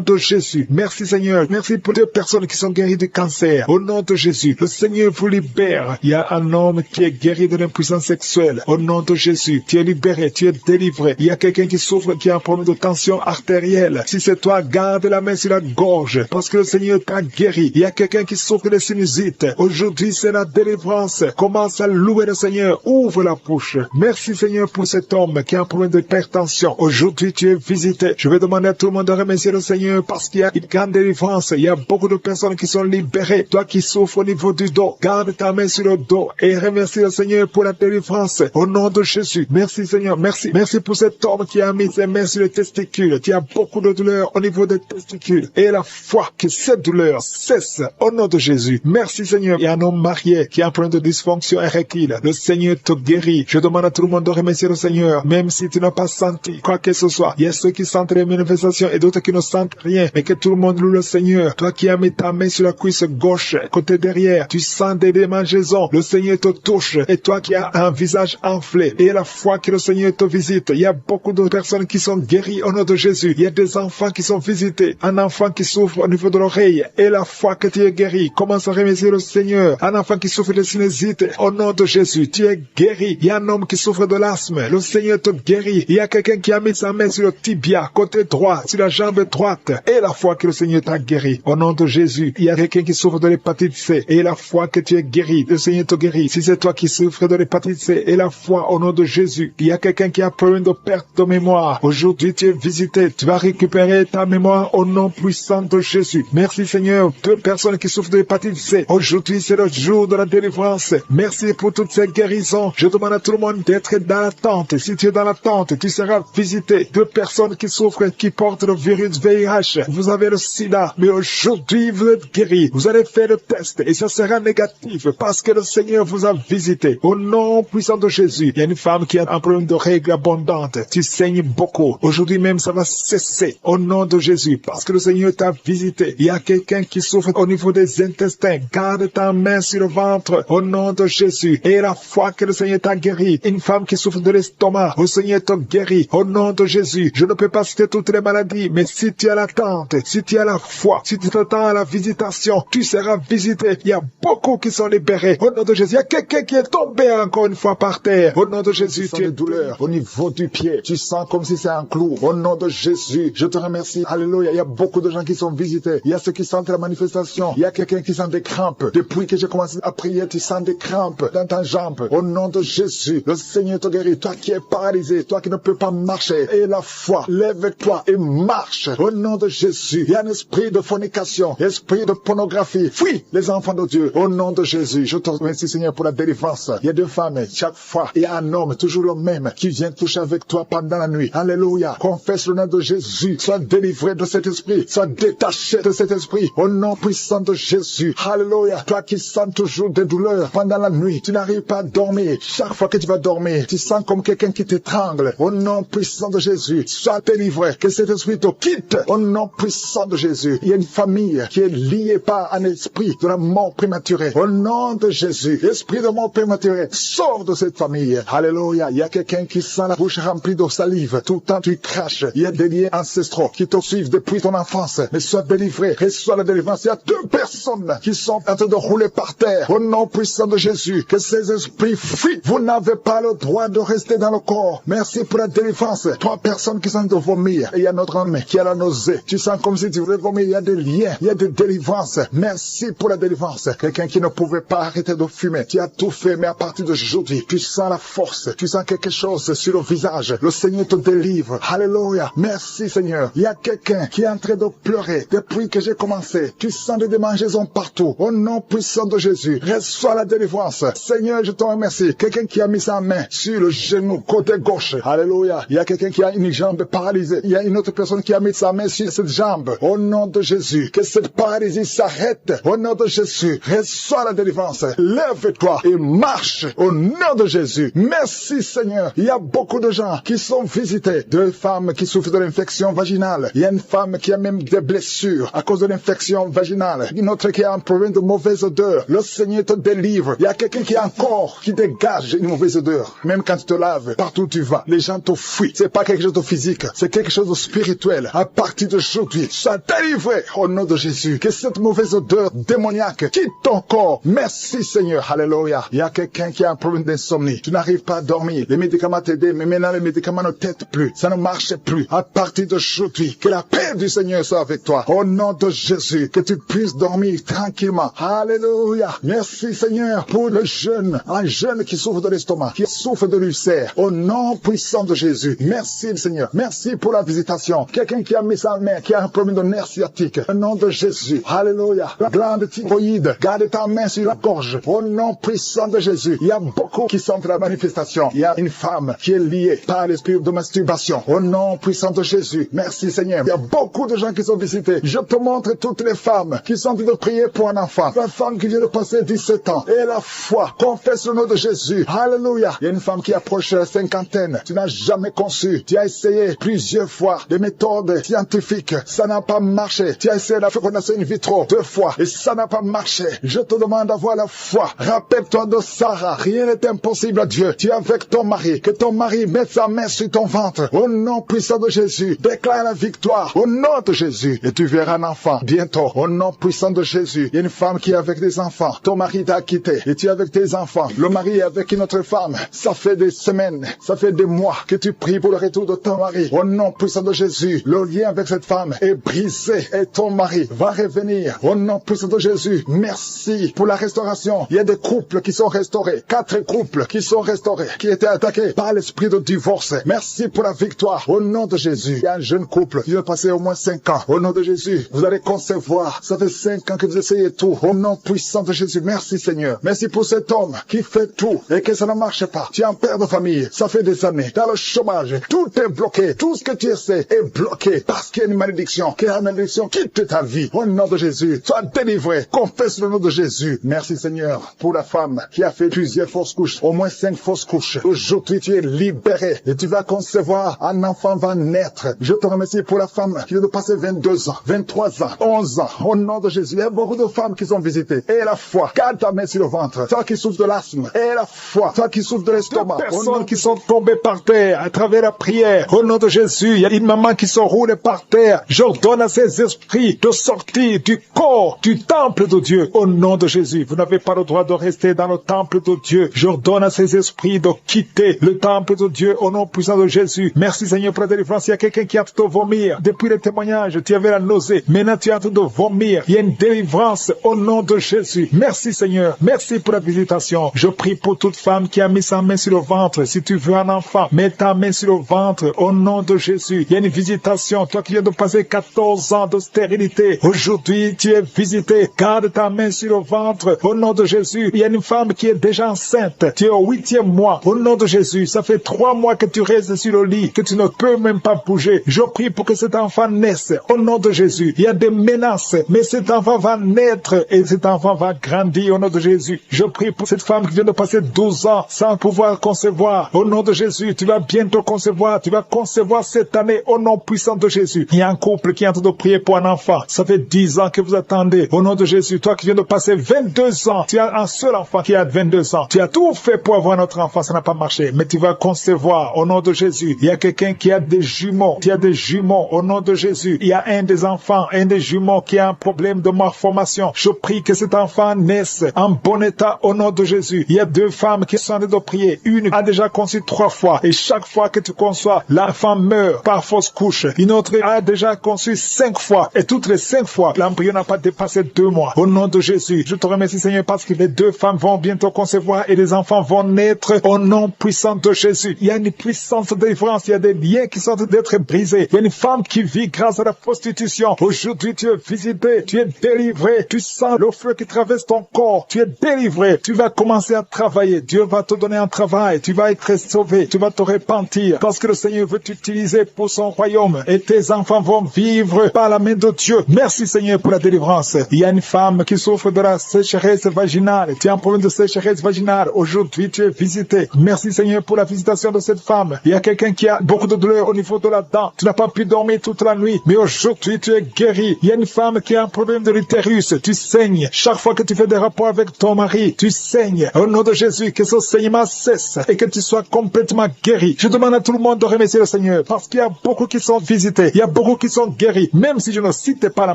de Jésus. Merci Seigneur. Merci pour 2 personnes qui sont guéries du cancer. Au nom de Jésus. Le Seigneur vous libère. Il y a un homme qui est guéri de l'impuissance sexuelle. Au nom de Jésus. Tu es libéré. Tu es délivré. Il y a quelqu'un qui souffre, qui a un problème de tension artérielle. Si c'est toi, garde la main sur la gorge. Parce que le Seigneur t'a guéri. Il y a quelqu'un qui souffre de sinusite. Aujourd'hui, c'est la délivrance. Commence à louer le Seigneur. Ouvre la bouche. Merci Seigneur pour cet homme qui a un problème d'hypertension. Aujourd'hui, tu es visité. Je vais demander à tout le monde de remercier le Seigneur parce qu'il y a une grande délivrance. Il y a beaucoup de personnes qui sont libérées. Toi qui souffres au niveau du dos, garde ta main sur le dos et remercie le Seigneur pour la délivrance. Au nom de Jésus. Merci Seigneur. Merci. Merci pour cet homme qui a mis ses mains sur les testicules. Tu as beaucoup de douleur au niveau des testicules. Et la foi que cette douleur cesse au nom de Jésus. Merci Seigneur. Il y a un homme marié qui a un problème de dysfonction érectile. Le Seigneur te guérit. Je demande à tout le monde de remercier le Seigneur, même si tu n'as pas senti quoi que ce soit. Il y a ceux qui sentent les manifestations et d'autres qui ne sentent rien, mais que tout le monde loue le Seigneur. Toi qui as mis ta main sur la cuisse gauche, côté derrière, tu sens des démangeaisons. Le Seigneur te touche. Et toi qui as un visage enflé, et la foi que le Seigneur te visite. Il y a beaucoup de personnes qui sont guéries au nom de Jésus. Il y a des enfants qui sont visités. Un enfant qui souffre au niveau de l'oreille, et la foi que tu es guéri. Commence à remercier le Seigneur. Un enfant qui souffre de sinusite, au nom de Jésus, tu es guéri. Il y a un homme qui souffre de l'asthme. Le Seigneur te guérit. Il y a quelqu'un qui a mis sa main sur le tibia, côté droit, sur la jambe droite, et la foi que le Seigneur t'a guéri. Au nom de Jésus, il y a quelqu'un qui souffre de l'hépatite C, et la foi que tu es guéri. Le Seigneur te guérit. Si c'est toi qui souffres de l'hépatite C, et la foi au nom de Jésus. Il y a quelqu'un qui a problème de perte de mémoire. Aujourd'hui, tu es visité. Tu vas récupérer ta mémoire au nom puissant de Jésus. Merci Seigneur. 2 personnes qui souffrent souffrent de l'hépatite C. Aujourd'hui, c'est le jour de la délivrance. Merci pour toutes ces guérisons. Je demande à tout le monde d'être dans l'attente. Si tu es dans l'attente, tu seras visité de personnes qui souffrent, qui portent le virus VIH. Vous avez le sida, mais aujourd'hui, vous êtes guéris. Vous allez faire le test et ça sera négatif parce que le Seigneur vous a visité. Au nom puissant de Jésus, il y a une femme qui a un problème de règles abondantes. Tu saignes beaucoup. Aujourd'hui même, ça va cesser au nom de Jésus parce que le Seigneur t'a visité. Il y a quelqu'un qui souffre au niveau des intestins. Garde ta main sur le ventre au nom de Jésus. Et la foi que le Seigneur t'a guéri. Une femme qui souffre de l'estomac, le Seigneur t'a guéri au nom de Jésus. Je ne peux pas citer toutes les maladies, mais si tu as l'attente, si tu as la foi, si tu t'attends à la visitation, tu seras visité. Il y a beaucoup qui sont libérés au nom de Jésus. Il y a quelqu'un qui est tombé encore une fois par terre. Au nom de Jésus, tu as des douleurs au niveau du pied. Tu sens comme si c'est un clou. Au nom de Jésus, je te remercie. Alléluia. Il y a beaucoup de gens qui sont visités. Il y a ceux qui sentent la manifestation. Il y a quelqu'un qui sent des crampes. Depuis que j'ai commencé à prier, tu sens des crampes dans ta jambe. Au nom de Jésus, le Seigneur te guérit. Toi qui es paralysé, toi qui ne peux pas marcher. Et la foi, lève-toi et marche. Au nom de Jésus, il y a un esprit de fornication, esprit de pornographie. Fuis les enfants de Dieu. Au nom de Jésus, je te remercie Seigneur pour la délivrance. Il y a deux femmes, chaque fois, il y a un homme, toujours le même, qui vient toucher avec toi pendant la nuit. Alléluia. Confesse le nom de Jésus. Sois délivré de cet esprit. Sois détaché de cet esprit. Au nom puissant de Jésus. Alléluia. Toi qui sens toujours des douleurs pendant la nuit, tu n'arrives pas à dormir. Chaque fois que tu vas dormir, tu sens comme quelqu'un qui t'étrangle. Au nom puissant de Jésus, sois délivré. Que cet esprit te quitte. Au nom puissant de Jésus. Il y a une famille qui est liée par un esprit de la mort prématurée. Au nom de Jésus, esprit de mort prématurée, sors de cette famille. Alléluia. Il y a quelqu'un qui sent la bouche remplie de salive. Tout le temps tu craches. Il y a des liens ancestraux qui te suivent depuis ton enfance. Mais sois délivré. Reçois la délivrance. Il y a deux personnes qui sont en train de rouler par terre. Au nom puissant de Jésus, que ces esprits fuient. Vous n'avez pas le droit de rester dans le corps. Merci pour la délivrance. Trois personnes qui sont de vomir. Et il y a notre homme qui a la nausée. Tu sens comme si tu voulais vomir. Il y a des liens. Il y a des délivrances. Merci pour la délivrance. Quelqu'un qui ne pouvait pas arrêter de fumer. Tu as tout fait, mais à partir d'aujourd'hui, tu sens la force. Tu sens quelque chose sur le visage. Le Seigneur te délivre. Alléluia. Merci Seigneur. Il y a quelqu'un qui est en train de pleurer depuis que j'ai commencé. Tu sens des démangeaisons partout. Au nom puissant de Jésus, reçois la délivrance. Seigneur, je te remercie. Quelqu'un qui a mis sa main sur le genou, côté gauche. Alléluia. Il y a quelqu'un qui a une jambe paralysée. Il y a une autre personne qui a mis sa main sur cette jambe. Au nom de Jésus, que cette paralysie s'arrête. Au nom de Jésus, reçois la délivrance. Lève-toi et marche. Au nom de Jésus. Merci Seigneur. Il y a beaucoup de gens qui sont visités. Deux femmes qui souffrent de l'infection vaginale. Il y a une femme qui a même des blessures à cause de l'infection vaginale. Une autre qui a un problème de mauvaise odeur. Le Seigneur te délivre. Il y a quelqu'un qui a un corps qui dégage une mauvaise odeur. Même quand tu te laves, partout où tu vas, les gens te fuient. C'est pas quelque chose de physique, c'est quelque chose de spirituel. À partir d'aujourd'hui, sois délivré au nom de Jésus. Que cette mauvaise odeur démoniaque quitte ton corps. Merci Seigneur. Alléluia. Il y a quelqu'un qui a un problème d'insomnie. Tu n'arrives pas à dormir. Les médicaments t'aident, mais maintenant les médicaments ne t'aident plus. Ça ne marche plus. À partir d'aujourd'hui, que la paix du Seigneur soit avec toi. Au nom de Jésus, que tu puisses dormir tranquillement. Alléluia. Merci Seigneur pour le jeune, un jeune qui souffre de l'estomac, qui souffre de l'ulcère. Au nom puissant de Jésus. Merci Seigneur. Merci pour la visitation. Quelqu'un qui a mis sa main, qui a un problème de nerf sciatique. Au nom de Jésus. Alléluia. La glande thyroïde. Garde ta main sur la gorge. Au nom puissant de Jésus. Il y a beaucoup qui sentent la manifestation. Il y a une femme qui est liée par l'esprit de masturbation. Au nom puissant de Jésus. Merci Seigneur. Il y a beaucoup de gens qui sont visités. Je te montre toutes les femmes qui sont en train de prier pour un enfant. La femme qui vient de passer 17 ans. Et la foi. Confesse le nom de Jésus. Alléluia. Il y a une femme qui approche la cinquantaine. Tu n'as jamais conçu. Tu as essayé plusieurs fois des méthodes scientifiques. Ça n'a pas marché. Tu as essayé la fécondation in vitro 2 fois. Et ça n'a pas marché. Je te demande d'avoir la foi. Rappelle-toi de Sarah. Rien n'est impossible à Dieu. Tu es avec ton mari. Que ton mari mette sa main sur ton ventre. Au nom puissant de Jésus. Déclare la victoire. Au nom de Jésus. Et tu verras un enfant bientôt. Au nom puissant de Jésus. Il y a une femme qui est avec des enfants. Ton mari t'a quitté. Et tu es avec tes enfants. Le mari est avec une autre femme. Ça fait des semaines. Ça fait des mois que tu pries pour le retour de ton mari. Au nom puissant de Jésus. Le lien avec cette femme est brisé. Et ton mari va revenir. Au nom puissant de Jésus. Merci pour la restauration. Il y a des couples qui sont restaurés. 4 couples qui sont restaurés. Qui étaient attaqués par l'esprit de divorce. Merci pour la victoire. Au nom de Jésus. Il y a un jeune couple qui va passer au moins 5 ans. Au nom de Jésus. Vous allez concevoir. Ça fait 5 5 ans que vous essayez tout. Au nom puissant de Jésus, merci Seigneur. Merci pour cet homme qui fait tout et que ça ne marche pas. Tu es un père de famille, ça fait des années. Dans le chômage, tout est bloqué. Tout ce que tu essaies est bloqué parce qu'il y a une malédiction. Qu'il y a une malédiction, quitte ta vie. Au nom de Jésus, sois délivré. Confesse le nom de Jésus. Merci Seigneur pour la femme qui a fait plusieurs fausses couches, au moins 5 fausses couches. Aujourd'hui, tu es libéré et tu vas concevoir. Un enfant va naître. Je te remercie pour la femme qui vient de passer 22 ans, 23 ans, 11 ans. Au nom de Jésus, il y a beaucoup de femmes qui sont visitées. Et la foi, garde ta main sur le ventre. Toi qui souffres de l'asthme, et la foi. Toi qui souffres de l'estomac. Personnes qui sont tombées par terre à travers la prière. Au nom de Jésus, il y a une maman qui se roule par terre. J'ordonne à ces esprits de sortir du corps, du temple de Dieu. Au nom de Jésus, vous n'avez pas le droit de rester dans le temple de Dieu. J'ordonne à ces esprits de quitter le temple de Dieu au nom puissant de Jésus. Merci Seigneur pour la délivrance. Il y a quelqu'un qui est en train de vomir. Depuis le témoignage, tu avais la nausée. Maintenant, tu es en train de vomir. Il y a une délivrance au nom de Jésus. Merci Seigneur. Merci pour la visitation. Je prie pour toute femme qui a mis sa main sur le ventre. Si tu veux un enfant, mets ta main sur le ventre au nom de Jésus. Il y a une visitation. Toi qui viens de passer 14 ans de stérilité, aujourd'hui, tu es visité. Garde ta main sur le ventre au nom de Jésus. Il y a une femme qui est déjà enceinte. Tu es au 8e mois. Au nom de Jésus, ça fait 3 mois que tu restes sur le lit, que tu ne peux même pas bouger. Je prie pour que cet enfant naisse au nom de Jésus. Il y a des menaces, mais cet enfant va naître et cet enfant va grandir au nom de Jésus. Je prie pour cette femme qui vient de passer 12 ans sans pouvoir concevoir. Au nom de Jésus, tu vas bientôt concevoir. Tu vas concevoir cette année au nom puissant de Jésus. Il y a un couple qui est en train de prier pour un enfant. Ça fait 10 ans que vous attendez. Au nom de Jésus, toi qui viens de passer 22 ans, tu as un seul enfant qui a 22 ans. Tu as tout fait pour avoir notre enfant, ça n'a pas marché. Mais tu vas concevoir au nom de Jésus. Il y a quelqu'un qui a des jumeaux. Tu as des jumeaux au nom de Jésus. Il y a un des enfants, un des jumeaux qui a un problème de malformation. Je prie que cet enfant naisse en bon état au nom de Jésus. Il y a 2 femmes qui sont en train de prier. Une a déjà conçu 3 fois. Et chaque fois que tu conçois, l'enfant meurt par fausse couche. Une autre a déjà conçu 5 fois. Et toutes les 5 fois, l'embryon n'a pas dépassé 2 mois. Au nom de Jésus, je te remercie Seigneur parce que les 2 femmes vont bientôt concevoir et les enfants vont naître au nom puissant de Jésus. Il y a une puissance de délivrance. Il y a des liens qui sont en train d'être brisés. Il y a une femme qui vit grâce à la prostitution. Aujourd'hui, tu es visité. Tu es délivré. Tu sens le feu qui traverse ton corps. Tu es délivré. Tu vas commencer à travailler. Dieu va te donner un travail. Tu vas être sauvé. Tu vas te repentir parce que le Seigneur veut t'utiliser pour son royaume et tes enfants vont vivre par la main de Dieu. Merci Seigneur pour la délivrance. Il y a une femme qui souffre de la sécheresse vaginale. Tu as un problème de sécheresse vaginale. Aujourd'hui, tu es visité. Merci Seigneur pour la visitation de cette femme. Il y a quelqu'un qui a beaucoup de douleur au niveau de la dent. Tu n'as pas pu dormir toute la nuit, mais aujourd'hui, tu es guéri. Il y a une femme qui a un problème de l'utérus. Tu saignes. Chaque fois que tu fais des rapports avec ton mari, tu saignes. Au nom de Jésus, que ce saignement cesse et que tu sois complètement guéri. Je demande à tout le monde de remercier le Seigneur parce qu'il y a beaucoup qui sont visités. Il y a beaucoup qui sont guéris. Même si je ne cite pas la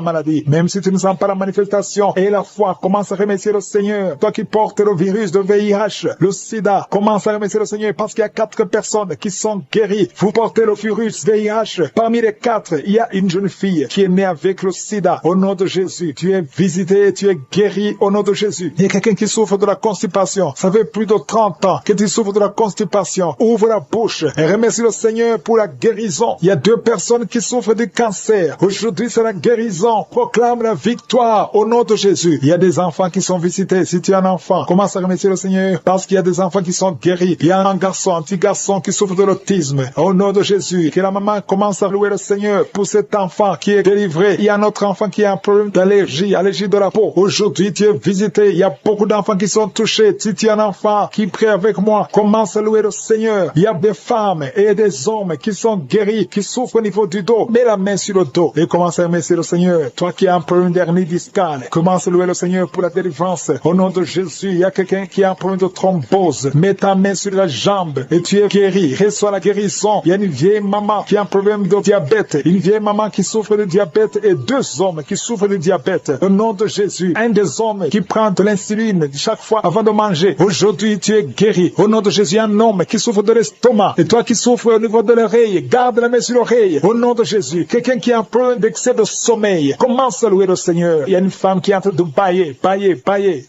maladie, même si tu ne sens pas la manifestation et la foi, commence à remercier le Seigneur. Toi qui portes le virus de VIH, le sida, commence à remercier le Seigneur parce qu'il y a 4 personnes qui sont guéries. Vous portez le virus VIH. Parmi les 4, il y a une jeune fille qui est née avec le sida. Au nom de Jésus, tu es visité, tu es guéri au nom de Jésus. Il y a quelqu'un qui souffre de la constipation. Ça fait plus de 30 ans que tu souffres de la constipation. Ouvre la bouche et remercie le Seigneur pour la guérison. Il y a 2 personnes qui souffrent du cancer. Aujourd'hui, c'est la guérison. Proclame la victoire au nom de Jésus. Il y a des enfants qui sont visités. Si tu es un enfant, commence à remercier le Seigneur parce qu'il y a des enfants qui sont guéris. Il y a un garçon, un petit garçon qui souffre de l'autisme. Au nom de Jésus, que la maman commence à louer le Seigneur pour cet enfant qui est délivré. Il y a un autre enfant qui a un problème d'allergie, allergie de la peau. Aujourd'hui, tu es visité. Il y a beaucoup d'enfants qui sont touchés. Si tu es un enfant qui prie avec moi, commence à louer le Seigneur. Il y a des femmes et des hommes qui sont guéris, qui souffrent au niveau du dos. Mets la main sur le dos et commence à remercier le Seigneur. Toi qui as un problème d'hernie discale, commence à louer le Seigneur pour la délivrance. Au nom de Jésus, il y a quelqu'un qui a un problème de thrombose. Mets ta main sur la jambe et tu es guéri. Reçois la guérison. Il y a une vieille maman qui a un problème de diabète. Une vieille maman qui souffre de diabète et 2 hommes qui souffrent de diabète. Au nom de Jésus, un des hommes qui prend de l'insuline chaque fois avant de manger. Aujourd'hui, tu es guéri. Au nom de Jésus, un homme qui souffre de l'estomac. Et toi qui souffres au niveau de l'oreille, garde la main sur l'oreille. Au nom de Jésus, quelqu'un qui a un problème d'excès de sommeil, commence à louer le Seigneur. Il y a une femme qui est en train de bailler.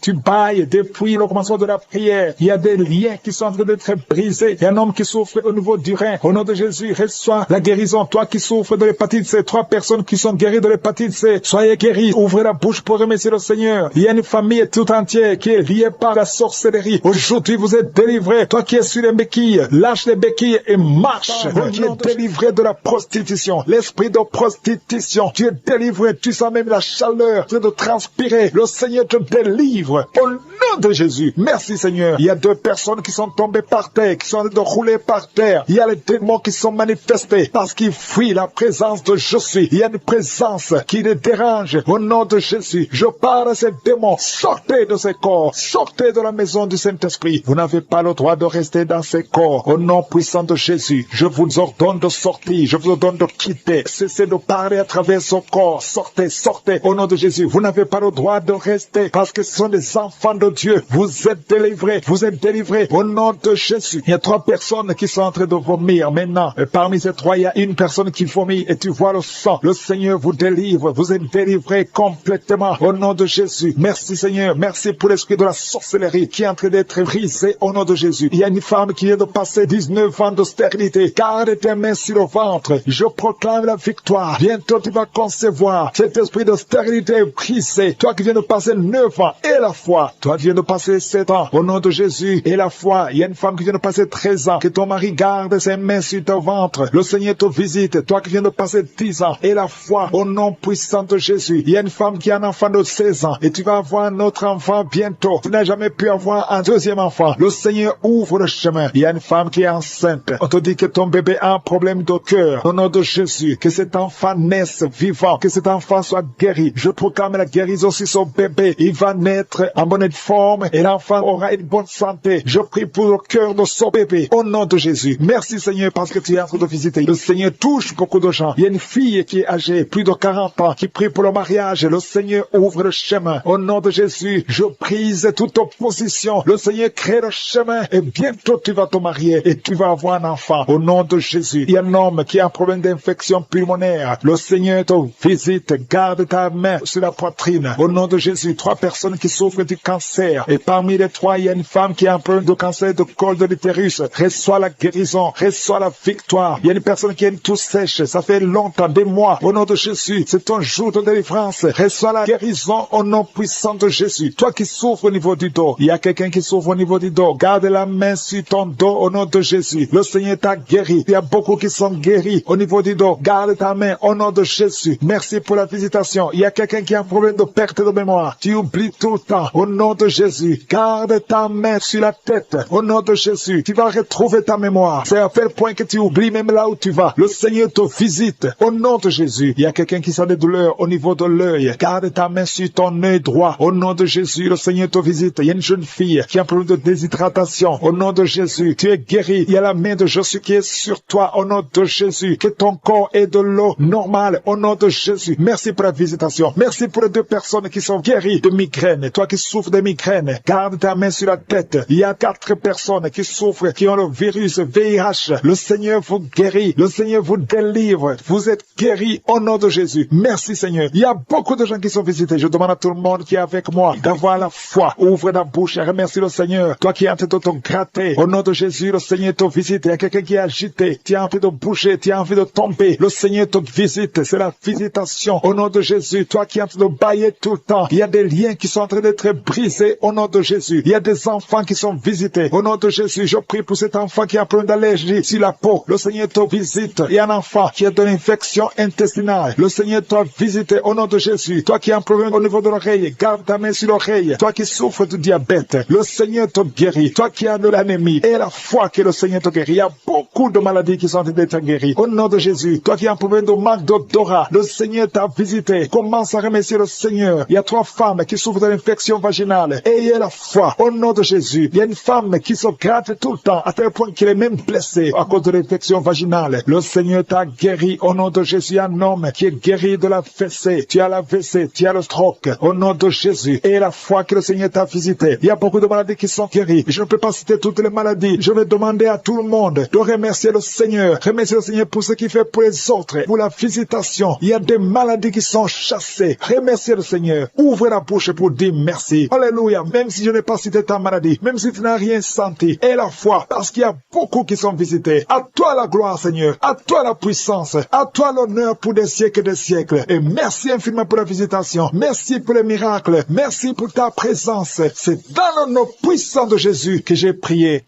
Tu bailles depuis le commencement de la prière. Il y a des liens qui sont en train d'être brisés. Il y a un homme qui souffre au niveau du rein. Au nom de Jésus, reçois la guérison. Toi qui souffres de l'hépatite C, 3 personnes qui sont guéries de l'hépatite C, soyez guéris. Ouvrez la bouche pour remercier le Seigneur. Il y a une famille tout entière qui est liée par la sorcellerie. Aujourd'hui, vous êtes délivrés. Toi qui es sur les béquilles, lâche les béquilles et marche. Toi qui es délivré de la prostitution, l'esprit de prostitution, tu es délivré. Tu sens même la chaleur de transpirer. Le Seigneur te délivre. Au nom de Jésus. Merci Seigneur. Il y a 2 personnes qui sont tombées par terre, qui sont en train de rouler par terre. Il y a les démons qui sont manifestés parce qu'ils fuient la présence de Jésus. Il y a une présence qui les dérange. Au nom de Jésus, je parle à ces démons. Sortez de ces corps. Sortez de la maison du Saint-Esprit. Vous n'avez pas le droit de rester dans ces corps. Au nom puissant de Jésus, je vous ordonne de sortir. Je vous ordonne de quitter. Cessez de parler à travers son corps. Sortez, sortez. Au nom de Jésus, vous n'avez pas le droit de rester parce que ce sont des enfants de Dieu. Vous êtes délivrés. Vous êtes délivrés. Au nom de Jésus. Il y a 3 personnes qui sont en train de vomir maintenant. Et parmi ces 3, il y a une personne qui vomit et tu vois le sang. Le Seigneur vous délivre. Vous êtes délivrés complètement. Au nom de Jésus. Merci Seigneur. Merci pour l'esprit de la sorcellerie qui est en train d'être brisé au nom de Jésus. Il y a une femme qui vient de passer 19 ans de stérilité. Garde tes mains sur le ventre. Je proclame la victoire. Bientôt tu vas concevoir. Cet esprit de stérilité est brisé. Toi qui viens de passer 9 ans et la foi. Toi qui viens de passer 7 ans. Au nom de Jésus et la foi. Il y a une femme qui vient de passer 13 ans. Que ton mari garde ses mains sur ton ventre. Le Seigneur te visite. Toi qui viens de passer 10 ans et la foi. Au nom puissant de Jésus. Il y a une femme qui a un enfant de 16 ans. Et tu vas avoir un autre enfant bientôt. Tu n'as jamais pu avoir un deuxième enfant. Le Seigneur ouvre le chemin. Il y a une femme qui est enceinte. On te dit que ton bébé a un problème de cœur. Au nom de Jésus. Que cet enfant naisse vivant. Que cet enfant soit guéri. Je proclame la guérison sur son bébé. Il va naître en bonne forme et l'enfant aura une bonne santé. Je prie pour le cœur de son bébé. Au nom de Jésus. Merci Seigneur parce que tu es en train de visiter. Le Seigneur touche beaucoup de gens. Il y a une fille qui est âgée, plus de 40 ans, qui prie pour le mariage. Le Seigneur ouvre le chemin. Au nom de Jésus, je brise toute opposition. Le Seigneur crée le chemin et bientôt tu vas te marier et tu vas avoir un enfant. Au nom de Jésus. Il y a un homme qui a un problème d'infection pulmonaire. Le Seigneur te visite. Garde ta main sur la poitrine. Au nom de Jésus, 3 personnes qui souffrent du cancer. Et parmi les 3, il y a une femme qui a un problème de cancer de col de l'utérus. Reçois la guérison. Reçois la victoire. Il y a une personne qui a une toux sèche. Ça fait longtemps, des mois. Au nom de Jésus, c'est ton jour de délivrance. Reçois la guérison au nom puissant de Jésus. Toi qui souffres au niveau du dos, il y a quelqu'un qui souffre au niveau du dos. Garde la main sur ton dos au nom de Jésus. Le Seigneur t'a guéri. Il y a beaucoup qui sont guéris au niveau du dos. Garde ta main au nom de Jésus. Merci pour la visitation. Il y a quelqu'un qui a un problème de perte de mémoire. Tu oublies tout le temps. Au nom de Jésus, garde ta main sur la tête. Au nom de Jésus, tu vas retrouver ta mémoire. C'est à tel point que tu oublies même là où tu vas. Le Seigneur te visite. Au nom de Jésus, il y a quelqu'un qui sent des douleurs au niveau de l'œil. Garde ta main sur ton œil droit. Au nom de Jésus, le Seigneur te visite. Il y a une jeune fille qui a un problème de déshydratation. Au nom de Jésus, tu es guéri. Il y a la main de Jésus qui est sur toi. Au nom de Jésus, que ton corps ait de l'eau normale. Au nom de Jésus, merci pour la visitation. Merci pour les 2 personnes qui sont guéries de migraines. Toi qui souffres de migraines, garde ta main sur la tête. Il y a 4 personnes qui souffrent, qui ont le virus VIH. Le Seigneur vous guérit. Le Seigneur vous délivre. Vous êtes guéris au nom de Jésus. Merci Seigneur. Il y a beaucoup de gens qui sont visités. Je demande à tout le monde qui est avec moi d'avoir la foi. Ouvre la bouche et remercie le Seigneur. Toi qui es en train de te gratter. Au nom de Jésus, le Seigneur te visite. Il y a quelqu'un qui est agité. Tu as envie de bouger. Tu as envie de tomber. Le Seigneur te visite. C'est la visitation. Au nom de Jésus, toi qui es en train de bailler tout le temps. Il y a des liens qui sont en train d'être brisés. Au nom de Jésus. Il y a des enfants qui sont visités. Au nom de Jésus, je prie pour cet enfant qui a un problème d'allergie sur la peau. Le Seigneur te visite. Il y a un enfant qui a de l'infection intestinale. Le Seigneur t'a visité au nom de Jésus. Toi qui as un problème au niveau de l'oreille, garde ta main sur l'oreille. Toi qui souffres de diabète, le Seigneur te guérit. Toi qui as de l'anémie et la foi que le Seigneur te guérit. Il y a beaucoup de maladies qui sont en train d'être guéries. Au nom de Jésus, toi qui as un problème de manque d'odorat, le Seigneur t'a visité. Commence à remercier le Seigneur. Il y a 3 femmes qui souffrent de l'infection vaginale. Ayez la foi au nom de Jésus. Il y a une femme qui se gratte tout le temps à tel point qu'elle est même blessée à cause de l'infection vaginale. Le Seigneur t'a guéri au nom de Jésus. Un homme qui est guéri de la fessée. Tu as la fessée, tu as le stroke. Au nom de Jésus. Et la foi que le Seigneur t'a visité. Il y a beaucoup de maladies qui sont guéries. Je ne peux pas citer toutes les maladies. Je vais demander à tout le monde de remercier le Seigneur. Remercier le Seigneur pour ce qu'il fait pour les autres. Pour la visitation. Il y a des maladies qui sont chassées. Remercier le Seigneur. Ouvre la bouche pour dire merci. Alléluia. Même si je n'ai pas cité ta maladie. Même si tu n'as rien senti. Et la foi. Parce qu'il y a beaucoup qui sont visités. À toi la gloire, Seigneur. À toi la puissance. À toi l'honneur pour des siècles et des siècles. Et merci infiniment pour la visitation. Merci pour les miracles. Merci pour ta présence. C'est dans le nom puissant de Jésus que j'ai prié.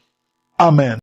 Amen.